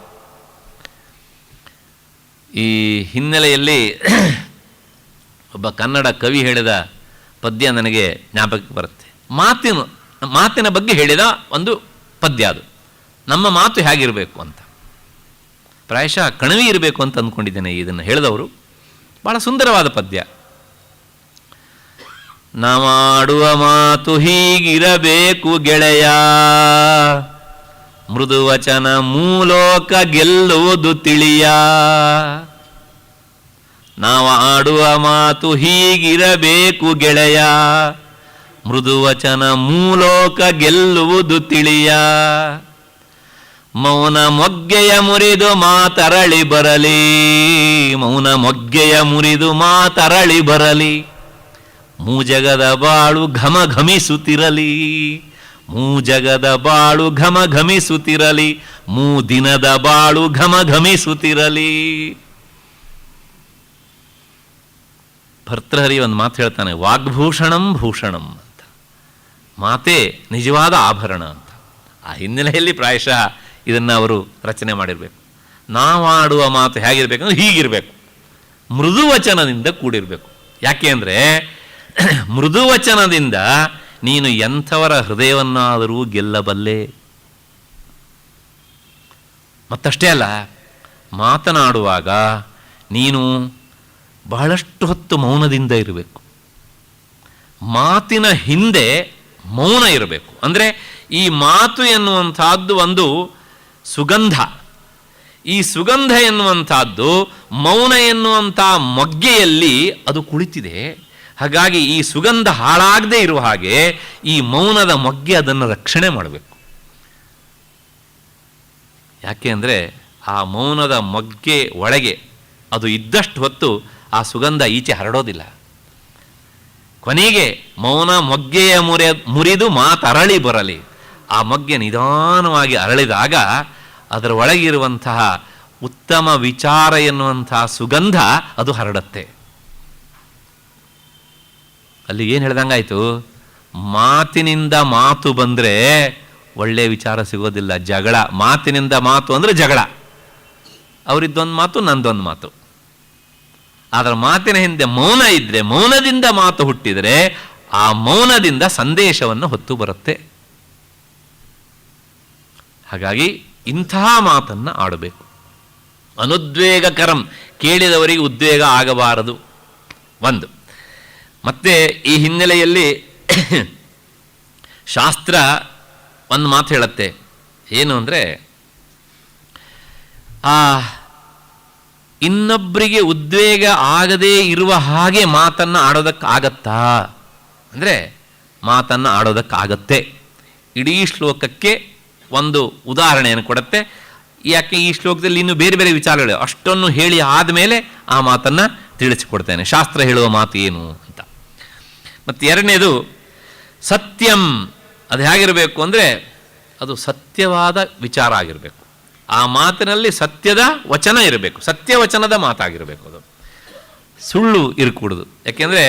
A: ಈ ಹಿನ್ನೆಲೆಯಲ್ಲಿ ಒಬ್ಬ ಕನ್ನಡ ಕವಿ ಹೇಳಿದ ಪದ್ಯ ನನಗೆ ಜ್ಞಾಪಕಕ್ಕೆ ಬರುತ್ತೆ. ಮಾತಿನ ಬಗ್ಗೆ ಹೇಳಿದ ಒಂದು ಪದ್ಯ ಅದು. ನಮ್ಮ ಮಾತು ಹೇಗಿರಬೇಕು ಅಂತ ಪ್ರಾಯಶಃ ಕಣವಿ ಇರಬೇಕು ಅಂತ ಅಂದ್ಕೊಂಡಿದ್ದೇನೆ ಇದನ್ನು ಹೇಳಿದವರು. ಭಾಳ ಸುಂದರವಾದ ಪದ್ಯ. ನಾವಾಡುವ ಮಾತು ಹೀಗಿರಬೇಕು ಗೆಳೆಯ, ಮೃದುವಚನ ಮೂಲೋಕ ಗೆಲ್ಲುವುದು ತಿಳಿಯ. ನಾವು ಆಡುವ ಮಾತು ಹೀಗಿರಬೇಕು ಗೆಳೆಯ, ಮೃದುವಚನ ಮೂಲೋಕ ಗೆಲ್ಲುವುದು ತಿಳಿಯ. ಮೌನ ಮೊಗ್ಗೆಯ ಮುರಿದು ಮಾತರಳಿ ಬರಲಿ, ಮೌನ ಮೊಗ್ಗೆಯ ಮುರಿದು ಮಾತರಳಿ ಬರಲಿ. ಮೂಜಗದ ಬಾಳು ಘಮ ಘಮಿಸುತ್ತಿರಲಿ, ಮೂಜಗದ ಬಾಳು ಘಮ ಘಮಿಸುತ್ತಿರಲಿ, ದಿನದ ಬಾಳು ಘಮ ಘಮಿಸುತ್ತಿರಲಿ. ಭರ್ತೃಹರಿ ಒಂದು ಮಾತು ಹೇಳ್ತಾನೆ, ವಾಗ್ಭೂಷಣಂ ಭೂಷಣಂ ಅಂತ. ಮಾತೇ ನಿಜವಾದ ಆಭರಣ ಅಂತ. ಆ ಹಿನ್ನೆಲೆಯಲ್ಲಿ ಪ್ರಾಯಶಃ ಇದನ್ನು ಅವರು ರಚನೆ ಮಾಡಿರಬೇಕು. ನಾವಾಡುವ ಮಾತು ಹೇಗಿರಬೇಕು ಅಂದರೆ ಹೀಗಿರಬೇಕು, ಮೃದುವಚನದಿಂದ ಕೂಡಿರಬೇಕು. ಯಾಕೆ ಅಂದರೆ ಮೃದುವಚನದಿಂದ ನೀನು ಎಂಥವರ ಹೃದಯವನ್ನಾದರೂ ಗೆಲ್ಲಬಲ್ಲೆ. ಮತ್ತಷ್ಟೇ ಅಲ್ಲ, ಮಾತನಾಡುವಾಗ ನೀನು ಬಹಳಷ್ಟು ಹೊತ್ತು ಮೌನದಿಂದ ಇರಬೇಕು. ಮಾತಿನ ಹಿಂದೆ ಮೌನ ಇರಬೇಕು. ಅಂದರೆ ಈ ಮಾತು ಎನ್ನುವಂಥದ್ದು ಒಂದು ಸುಗಂಧ. ಈ ಸುಗಂಧ ಎನ್ನುವಂಥದ್ದು ಮೌನ ಎನ್ನುವಂಥ ಮೊಗ್ಗೆಯಲ್ಲಿ ಅದು ಕುಳಿತಿದೆ. ಹಾಗಾಗಿ ಈ ಸುಗಂಧ ಹಾಳಾಗದೇ ಇರುವ ಹಾಗೆ ಈ ಮೌನದ ಮೊಗ್ಗೆ ಅದನ್ನು ರಕ್ಷಣೆ ಮಾಡಬೇಕು. ಯಾಕೆ ಅಂದರೆ ಆ ಮೌನದ ಮೊಗ್ಗೆ ಒಳಗೆ ಅದು ಇದ್ದಷ್ಟು ಹೊತ್ತು ಆ ಸುಗಂಧ ಈಚೆ ಹರಡೋದಿಲ್ಲ. ಕೊನೆಗೆ ಮೌನ ಮೊಗ್ಗೆಯ ಮುರಿದು ಮಾತರಳಿ ಬರಲಿ. ಆ ಮೊಗ್ಗೆ ನಿಧಾನವಾಗಿ ಅರಳಿದಾಗ ಅದರ ಒಳಗಿರುವಂತಹ ಉತ್ತಮ ವಿಚಾರ ಎನ್ನುವಂತಹ ಸುಗಂಧ ಅದು ಹರಡುತ್ತೆ. ಅಲ್ಲಿ ಏನು ಹೇಳ್ದಂಗಾಯ್ತು, ಮಾತಿನಿಂದ ಮಾತು ಬಂದರೆ ಒಳ್ಳೆಯ ವಿಚಾರ ಸಿಗೋದಿಲ್ಲ, ಜಗಳ. ಮಾತಿನಿಂದ ಮಾತು ಅಂದರೆ ಜಗಳ. ಅವರಿದ್ದೊಂದು ಮಾತು, ನಂದೊಂದು ಮಾತು. ಆದರೆ ಮಾತಿನ ಹಿಂದೆ ಮೌನ ಇದ್ದರೆ, ಮೌನದಿಂದ ಮಾತು ಹುಟ್ಟಿದರೆ ಆ ಮೌನದಿಂದ ಸಂದೇಶವನ್ನು ಹೊತ್ತು ಬರುತ್ತೆ. ಹಾಗಾಗಿ ಇಂತಹ ಮಾತನ್ನು ಆಡಬೇಕು. ಅನುದ್ವೇಗಕರಂ, ಕೇಳಿದವರಿಗೆ ಉದ್ವೇಗ ಆಗಬಾರದು ಒಂದು. ಮತ್ತೆ ಈ ಹಿನ್ನೆಲೆಯಲ್ಲಿ ಶಾಸ್ತ್ರ ಒಂದು ಮಾತು ಹೇಳುತ್ತೆ. ಏನು ಅಂದರೆ, ಇನ್ನೊಬ್ಬರಿಗೆ ಉದ್ವೇಗ ಆಗದೇ ಇರುವ ಹಾಗೆ ಮಾತನ್ನು ಆಡೋದಕ್ಕಾಗತ್ತಾ ಅಂದರೆ ಮಾತನ್ನು ಆಡೋದಕ್ಕಾಗತ್ತೆ. ಇಡೀ ಶ್ಲೋಕಕ್ಕೆ ಒಂದು ಉದಾಹರಣೆಯನ್ನು ಕೊಡುತ್ತೆ. ಯಾಕೆ ಈ ಶ್ಲೋಕದಲ್ಲಿ ಇನ್ನೂ ಬೇರೆ ಬೇರೆ ವಿಚಾರಗಳು ಅಷ್ಟನ್ನು ಹೇಳಿ ಆದಮೇಲೆ ಆ ಮಾತನ್ನು ತಿಳಿಸಿಕೊಡ್ತೇನೆ, ಶಾಸ್ತ್ರ ಹೇಳುವ ಮಾತು ಏನು ಅಂತ. ಮತ್ತು ಎರಡನೇದು ಸತ್ಯಂ. ಅದು ಹೇಗಿರಬೇಕು ಅಂದರೆ ಅದು ಸತ್ಯವಾದ ವಿಚಾರ ಆಗಿರಬೇಕು. ಆ ಮಾತಿನಲ್ಲಿ ಸತ್ಯದ ವಚನ ಇರಬೇಕು, ಸತ್ಯವಚನದ ಮಾತಾಗಿರಬೇಕು. ಅದು ಸುಳ್ಳು ಇರಕೂಡದು. ಯಾಕೆಂದರೆ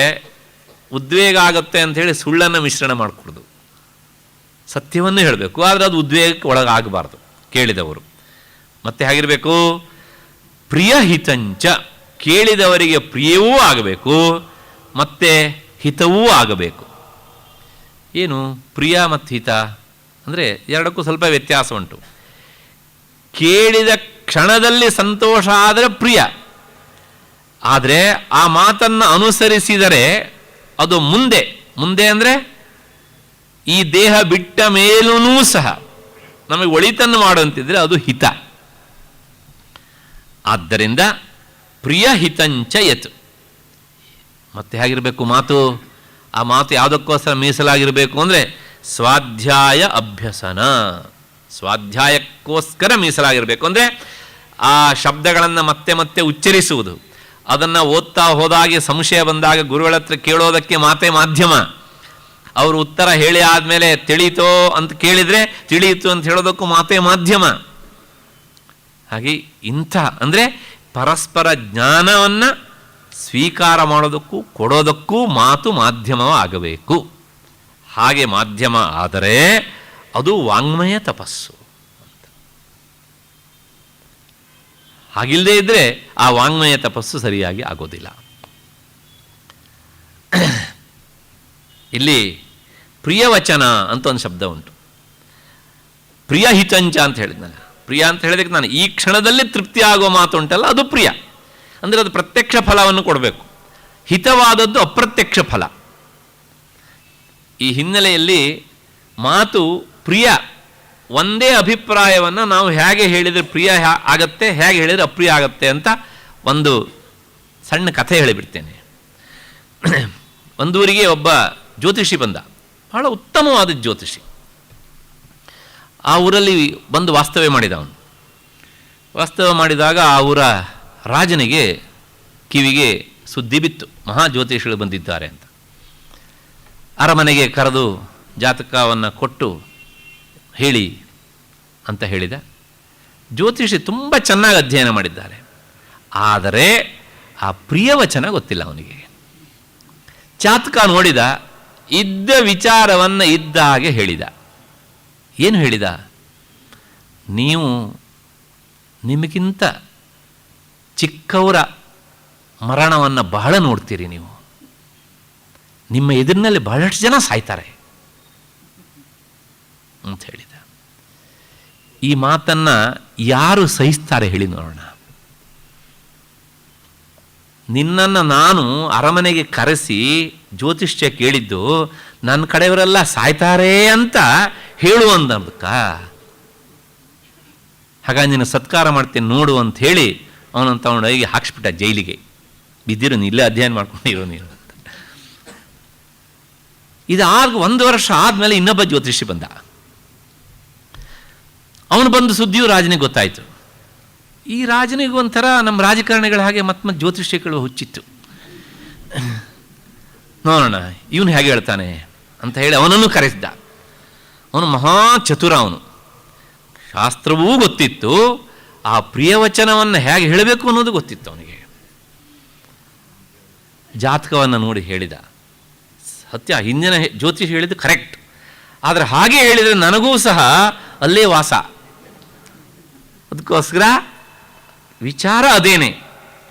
A: ಉದ್ವೇಗ ಆಗುತ್ತೆ ಅಂಥೇಳಿ ಸುಳ್ಳನ್ನು ಮಿಶ್ರಣ ಮಾಡಿಕೊಡೋದು. ಸತ್ಯವನ್ನು ಹೇಳಬೇಕು, ಆದರೆ ಅದು ಉದ್ವೇಗಕ್ಕೆ ಒಳಗಾಗಬಾರ್ದು ಕೇಳಿದವರು. ಮತ್ತೆ ಹೇಗಿರಬೇಕು, ಪ್ರಿಯಹಿತಂಚ, ಕೇಳಿದವರಿಗೆ ಪ್ರಿಯವೂ ಆಗಬೇಕು ಮತ್ತು ಹಿತವೂ ಆಗಬೇಕು. ಏನು ಪ್ರಿಯ ಮತ್ತು ಹಿತ ಅಂದರೆ ಎರಡಕ್ಕೂ ಸ್ವಲ್ಪ ವ್ಯತ್ಯಾಸ ಉಂಟು. ಕೇಳಿದ ಕ್ಷಣದಲ್ಲಿ ಸಂತೋಷ ಆದರೆ ಪ್ರಿಯ, ಆದರೆ ಆ ಮಾತನ್ನು ಅನುಸರಿಸಿದರೆ ಅದು ಮುಂದೆ ಅಂದರೆ ಈ ದೇಹ ಬಿಟ್ಟ ಮೇಲೂ ಸಹ ನಮಗೆ ಒಳಿತನ್ನು ಮಾಡುವಂತಿದ್ರೆ ಅದು ಹಿತ. ಆದ್ದರಿಂದ ಪ್ರಿಯ ಹಿತಂಚ ಯತ್. ಮತ್ತೆ ಹೇಗಿರಬೇಕು ಮಾತು? ಆ ಮಾತು ಯಾವುದಕ್ಕೋಸ್ಕರ ಮೀಸಲಾಗಿರಬೇಕು ಅಂದರೆ ಸ್ವಾಧ್ಯಾಯ ಅಭ್ಯಸನ, ಸ್ವಾಧ್ಯಾಯಕ್ಕೋಸ್ಕರ ಮೀಸಲಾಗಿರಬೇಕು. ಅಂದರೆ ಆ ಶಬ್ದಗಳನ್ನು ಮತ್ತೆ ಮತ್ತೆ ಉಚ್ಚರಿಸುವುದು, ಅದನ್ನು ಓದ್ತಾ ಹೋದಾಗೆ ಸಂಶಯ ಬಂದಾಗ ಗುರುಗಳ ಹತ್ರ ಕೇಳೋದಕ್ಕೆ ಮಾತೇ ಮಾಧ್ಯಮ. ಅವರು ಉತ್ತರ ಹೇಳಿ ಆದಮೇಲೆ ತಿಳಿತೋ ಅಂತ ಕೇಳಿದರೆ ತಿಳಿಯಿತು ಅಂತ ಹೇಳೋದಕ್ಕೂ ಮಾತೇ ಮಾಧ್ಯಮ. ಹಾಗೆ ಇಂಥ ಅಂದರೆ ಪರಸ್ಪರ ಜ್ಞಾನವನ್ನು ಸ್ವೀಕಾರ ಮಾಡೋದಕ್ಕೂ ಕೊಡೋದಕ್ಕೂ ಮಾತು ಮಾಧ್ಯಮವಾಗಬೇಕು. ಹಾಗೆ ಮಾಧ್ಯಮ ಆದರೆ ಅದು ವಾಂಗ್ಮಯ ತಪಸ್ಸು. ಹಾಗಿಲ್ಲದೆ ಇದ್ದರೆ ಆ ವಾಂಗ್ಮಯ ತಪಸ್ಸು ಸರಿಯಾಗಿ ಆಗೋದಿಲ್ಲ. ಇಲ್ಲಿ ಪ್ರಿಯವಚನ ಅಂತ ಒಂದು ಶಬ್ದ ಉಂಟು. ಪ್ರಿಯ ಹಿತಂಚ ಅಂತ ಹೇಳಿದ್ನಲ್ಲ, ಪ್ರಿಯ ಅಂತ ಹೇಳಿದಕ್ಕೆ ನಾನು ಈ ಕ್ಷಣದಲ್ಲಿ ತೃಪ್ತಿ ಆಗುವ ಮಾತು ಉಂಟಲ್ಲ ಅದು ಪ್ರಿಯ. ಅಂದರೆ ಅದು ಪ್ರತ್ಯಕ್ಷ ಫಲವನ್ನು ಕೊಡಬೇಕು. ಹಿತವಾದದ್ದು ಅಪ್ರತ್ಯಕ್ಷ ಫಲ. ಈ ಹಿನ್ನೆಲೆಯಲ್ಲಿ ಮಾತು ಪ್ರಿಯ ಒಂದೇ ಅಭಿಪ್ರಾಯವನ್ನು ನಾವು ಹೇಗೆ ಹೇಳಿದರೆ ಪ್ರಿಯ ಆಗತ್ತೆ, ಹೇಗೆ ಹೇಳಿದರೆ ಅಪ್ರಿಯ ಆಗತ್ತೆ ಅಂತ ಒಂದು ಸಣ್ಣ ಕಥೆ ಹೇಳಿಬಿಡ್ತೇನೆ. ಒಂದೂರಿಗೆ ಒಬ್ಬ ಜ್ಯೋತಿಷಿ ಬಂದ, ಬಹಳ ಉತ್ತಮವಾದ ಜ್ಯೋತಿಷಿ. ಆ ಊರಲ್ಲಿ ಬಂದು ವಾಸ್ತವ್ಯ ಮಾಡಿದ ಅವನು. ವಾಸ್ತವ್ಯ ಮಾಡಿದಾಗ ಆ ಊರ ರಾಜನಿಗೆ ಕಿವಿಗೆ ಸುದ್ದಿ ಬಿತ್ತು, ಮಹಾ ಜ್ಯೋತಿಷಿಗಳು ಬಂದಿದ್ದಾರೆ ಅಂತ. ಅರಮನೆಗೆ ಕರೆದು ಜಾತಕವನ್ನು ಕೊಟ್ಟು ಹೇಳಿ ಅಂತ ಹೇಳಿದ. ಜ್ಯೋತಿಷಿ ತುಂಬ ಚೆನ್ನಾಗಿ ಅಧ್ಯಯನ ಮಾಡಿದ್ದಾರೆ, ಆದರೆ ಆ ಪ್ರಿಯವಚನ ಗೊತ್ತಿಲ್ಲ ಅವನಿಗೆ. ಜಾತಕ ನೋಡಿದ, ಇದ್ದ ವಿಚಾರವನ್ನು ಇದ್ದ ಹಾಗೆ ಹೇಳಿದ. ಏನು ಹೇಳಿದ? ನೀವು ನಿಮಗಿಂತ ಚಿಕ್ಕವರ ಮರಣವನ್ನು ಬಹಳ ನೋಡ್ತೀರಿ, ನೀವು ನಿಮ್ಮ ಎದುರಿನಲ್ಲಿ ಬಹಳಷ್ಟು ಜನ ಸಾಯ್ತಾರೆ ಅಂತ ಹೇಳಿದ. ಈ ಮಾತನ್ನು ಯಾರು ಸಹಿಸ್ತಾರೆ ಹೇಳಿ ನೋಡೋಣ? ನಿನ್ನನ್ನು ನಾನು ಅರಮನೆಗೆ ಕರೆಸಿ ಜ್ಯೋತಿಷ್ಯ ಕೇಳಿದ್ದು ನನ್ನ ಕಡೆಯವರೆಲ್ಲ ಸಾಯ್ತಾರೆ ಅಂತ ಹೇಳುವಂದಕ್ಕ, ಹಾಗಾಗಿ ನಿನ್ನ ಸತ್ಕಾರ ಮಾಡ್ತೇನೆ ನೋಡು ಅಂತ ಹೇಳಿ ಅವನನ್ನು ತಗೊಂಡೋಗಿ ಹಾಕ್ಸ್ಬಿಟ್ಟ ಜೈಲಿಗೆ. ಬಿದ್ದಿರು, ಇಲ್ಲೇ ಅಧ್ಯಯನ ಮಾಡ್ಕೊಂಡಿರೋ ನೀನು ಅಂತ. ಇದಾಗ 1 ವರ್ಷ ಆದಮೇಲೆ ಇನ್ನೊಬ್ಬ ಜ್ಯೋತಿಷಿ ಬಂದ. ಅವನು ಬಂದು ಸುದ್ದಿಯು ರಾಜನಿಗೆ ಗೊತ್ತಾಯಿತು. ಈ ರಾಜನಿಗೆ ಒಂಥರ ನಮ್ಮ ರಾಜಕಾರಣಿಗಳ ಹಾಗೆ ಮತ್ತೆ ಜ್ಯೋತಿಷ್ಯಗಳು ಹುಚ್ಚಿತ್ತು. ನೋಡೋಣ ಇವನು ಹೇಗೆ ಹೇಳ್ತಾನೆ ಅಂತ ಹೇಳಿ ಅವನನ್ನು ಕರೆಸಿದ್ದ. ಅವನು ಮಹಾ ಚತುರ, ಅವನು ಶಾಸ್ತ್ರವೂ ಗೊತ್ತಿತ್ತು, ಆ ಪ್ರಿಯವಚನವನ್ನು ಹೇಗೆ ಹೇಳಬೇಕು ಅನ್ನೋದು ಗೊತ್ತಿತ್ತು ಅವನಿಗೆ. ಜಾತಕವನ್ನು ನೋಡಿ ಹೇಳಿದ, ಸತ್ಯ ಹಿಂದಿನ ಜ್ಯೋತಿಷಿ ಹೇಳಿದ್ದು ಕರೆಕ್ಟ್, ಆದರೆ ಹಾಗೆ ಹೇಳಿದರೆ ನನಗೂ ಸಹ ಅಲ್ಲೇ ವಾಸ. ಅದಕ್ಕೋಸ್ಕರ ವಿಚಾರ ಅದೇನೆ,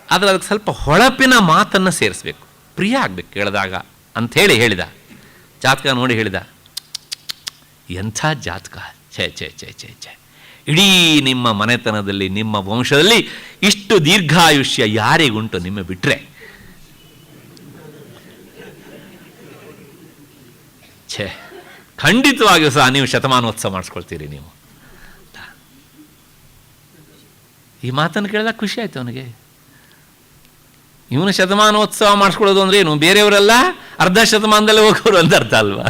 A: ಆದರೆ ಅದಕ್ಕೆ ಸ್ವಲ್ಪ ಹೊಳಪಿನ ಮಾತನ್ನು ಸೇರಿಸ್ಬೇಕು, ಪ್ರಿಯ ಆಗಬೇಕು ಕೇಳಿದಾಗ ಅಂಥೇಳಿ ಹೇಳಿದ. ಜಾತಕ ನೋಡಿ ಹೇಳಿದ, ಎಂಥ ಜಾತಕ, ಛೇ ಛೇ ಛೇ ಛೇ ಛೇ, ಇಡೀ ನಿಮ್ಮ ಮನೆತನದಲ್ಲಿ ನಿಮ್ಮ ವಂಶದಲ್ಲಿ ಇಷ್ಟು ದೀರ್ಘಾಯುಷ್ಯ ಯಾರಿಗುಂಟು ನಿಮ್ಮ ಬಿಟ್ಟರೆ? ಛೇ, ಖಂಡಿತವಾಗಿಯೂ ಸಹ ನೀವು ಶತಮಾನೋತ್ಸವ ಮಾಡಿಸ್ಕೊಳ್ತೀರಿ ನೀವು. ಈ ಮಾತನ್ನು ಕೇಳಿದಾಗ ಖುಷಿ ಆಯ್ತು ಅವನಿಗೆ. ಇವನು ಶತಮಾನೋತ್ಸವ ಮಾಡಿಸ್ಕೊಳ್ಳೋದು ಅಂದ್ರೆ ಏನು? ಬೇರೆಯವರೆಲ್ಲ ಅರ್ಧ ಶತಮಾನದಲ್ಲೇ ಹೋಗೋರು ಅಂತ ಅರ್ಥ ಅಲ್ವಾ?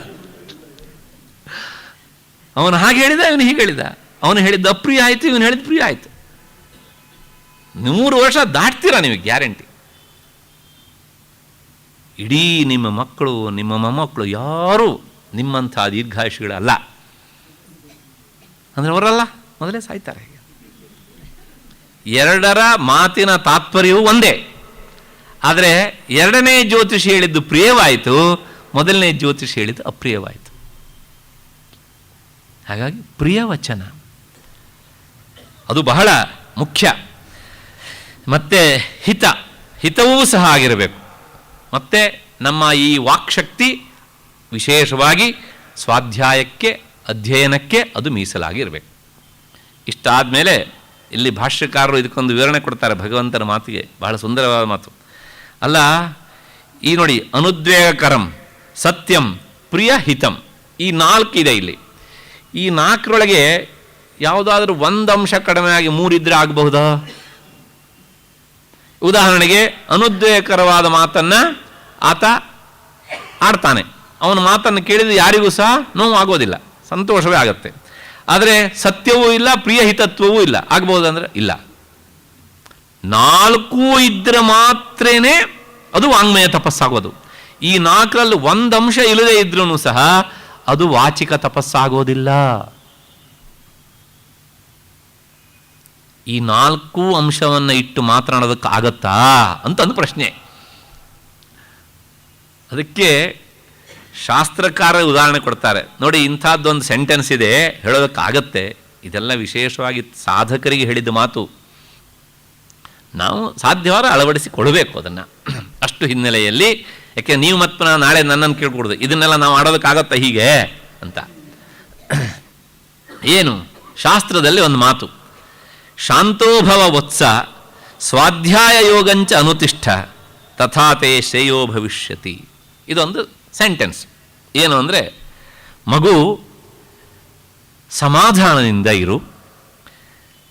A: ಅವನು ಹಾಗೆ ಹೇಳಿದ, ಇವನು ಹೀಗೆ ಹೇಳಿದ. ಅವನು ಹೇಳಿದ್ದು ಅಪ್ರಿಯ ಆಯಿತು, ಇವನು ಹೇಳಿದ್ದು ಪ್ರಿಯ ಆಯಿತು. 100 ವರ್ಷ ದಾಟ್ತೀರಾ ನೀವು ಗ್ಯಾರಂಟಿ. ಇಡೀ ನಿಮ್ಮ ಮಕ್ಕಳು, ನಿಮ್ಮ ಮೊಮ್ಮಕ್ಕಳು ಯಾರೂ ನಿಮ್ಮಂಥ ದೀರ್ಘಾಯುಷಿಗಳಲ್ಲ. ಅಂದರೆ ಅವರಲ್ಲ, ಮೊದಲೇ ಸಾಯ್ತಾರೆ. ಎರಡರ ಮಾತಿನ ತಾತ್ಪರ್ಯವೂ ಒಂದೇ. ಆದರೆ ಎರಡನೇ ಜ್ಯೋತಿಷಿ ಹೇಳಿದ್ದು ಪ್ರಿಯವಾಯಿತು, ಮೊದಲನೇ ಜ್ಯೋತಿಷಿ ಹೇಳಿದ್ದು ಅಪ್ರಿಯವಾಯಿತು. ಹಾಗಾಗಿ ಪ್ರಿಯವಚನ ಅದು ಬಹಳ ಮುಖ್ಯ. ಮತ್ತೆ ಹಿತವೂ ಸಹ ಆಗಿರಬೇಕು. ಮತ್ತು ನಮ್ಮ ಈ ವಾಕ್ಶಕ್ತಿ ವಿಶೇಷವಾಗಿ ಸ್ವಾಧ್ಯಾಯಕ್ಕೆ, ಅಧ್ಯಯನಕ್ಕೆ ಅದು ಮೀಸಲಾಗಿರಬೇಕು. ಇಷ್ಟಾದ ಮೇಲೆ ಇಲ್ಲಿ ಭಾಷ್ಯಕಾರರು ಇದಕ್ಕೊಂದು ವಿವರಣೆ ಕೊಡ್ತಾರೆ ಭಗವಂತನ ಮಾತಿಗೆ, ಬಹಳ ಸುಂದರವಾದ ಮಾತು. ಅಲ್ಲ, ಈ ನೋಡಿ, ಅನುದ್ವೇಗಕರಂ, ಸತ್ಯಂ, ಪ್ರಿಯ, ಹಿತಂ, ಈ 4 ಇದೆ ಇಲ್ಲಿ. ಈ 4ರೊಳಗೆ ಯಾವುದಾದ್ರೂ ಒಂದು ಅಂಶ ಕಡಿಮೆ ಆಗಿ 3 ಇದ್ರೆ ಆಗಬಹುದಾ? ಉದಾಹರಣೆಗೆ, ಅನುದ್ವೇಗಕರವಾದ ಮಾತನ್ನು ಆತ ಆಡ್ತಾನೆ, ಅವನ ಮಾತನ್ನು ಕೇಳಿದರೆ ಯಾರಿಗೂ ಸಹ ನೋವು ಆಗೋದಿಲ್ಲ, ಸಂತೋಷವೇ ಆಗುತ್ತೆ. ಆದರೆ ಸತ್ಯವೂ ಇಲ್ಲ, ಪ್ರಿಯಹಿತತ್ವವೂ ಇಲ್ಲ, ಆಗ್ಬಹುದಂದ್ರೆ ಇಲ್ಲ. 4 ಇದ್ದರೆ ಮಾತ್ರೇ ಅದು ವಾಂಗ್ಮಯ ತಪಸ್ಸಾಗೋದು. ಈ 4ರಲ್ಲಿ ಒಂದು ಅಂಶ ಇಲ್ಲದೆ ಇದ್ರೂ ಸಹ ಅದು ವಾಚಿಕ ತಪಸ್ಸಾಗೋದಿಲ್ಲ. ಈ 4 ಅಂಶವನ್ನು ಇಟ್ಟು ಮಾತನಾಡೋದಕ್ಕೆ ಆಗತ್ತಾ ಅಂತಂದು ಪ್ರಶ್ನೆ. ಅದಕ್ಕೆ ಶಾಸ್ತ್ರಕಾರ ಉದಾಹರಣೆ ಕೊಡ್ತಾರೆ ನೋಡಿ, ಇಂಥದ್ದೊಂದು ಸೆಂಟೆನ್ಸ್ ಇದೆ, ಹೇಳೋದಕ್ಕಾಗತ್ತೆ. ಇದೆಲ್ಲ ವಿಶೇಷವಾಗಿ ಸಾಧಕರಿಗೆ ಹೇಳಿದ ಮಾತು. ನಾವು ಸಾಧ್ಯವಾದ ಅಳವಡಿಸಿಕೊಳ್ಬೇಕು ಅದನ್ನು ಅಷ್ಟು ಹಿನ್ನೆಲೆಯಲ್ಲಿ. ಯಾಕೆ ನೀವು ಮತ್ತೆ ನಾಳೆ ನನ್ನನ್ನು ಕೇಳ್ಕೊಡೋದು, ಇದನ್ನೆಲ್ಲ ನಾವು ಆಡೋದಕ್ಕಾಗತ್ತಾ ಹೀಗೆ ಅಂತ. ಏನು? ಶಾಸ್ತ್ರದಲ್ಲಿ ಒಂದು ಮಾತು, ಶಾಂತೋಭವ ವತ್ಸ ಸ್ವಾಧ್ಯಾಯ ಯೋಗಂಚ ಅನುತಿಷ್ಠ ತಥಾತೆ ಶ್ರೇಯೋ ಭವಿಷ್ಯತಿ. ಇದೊಂದು ಸೆಂಟೆನ್ಸ್. ಏನು ಅಂದರೆ, ಮಗು ಸಮಾಧಾನದಿಂದ ಇರು,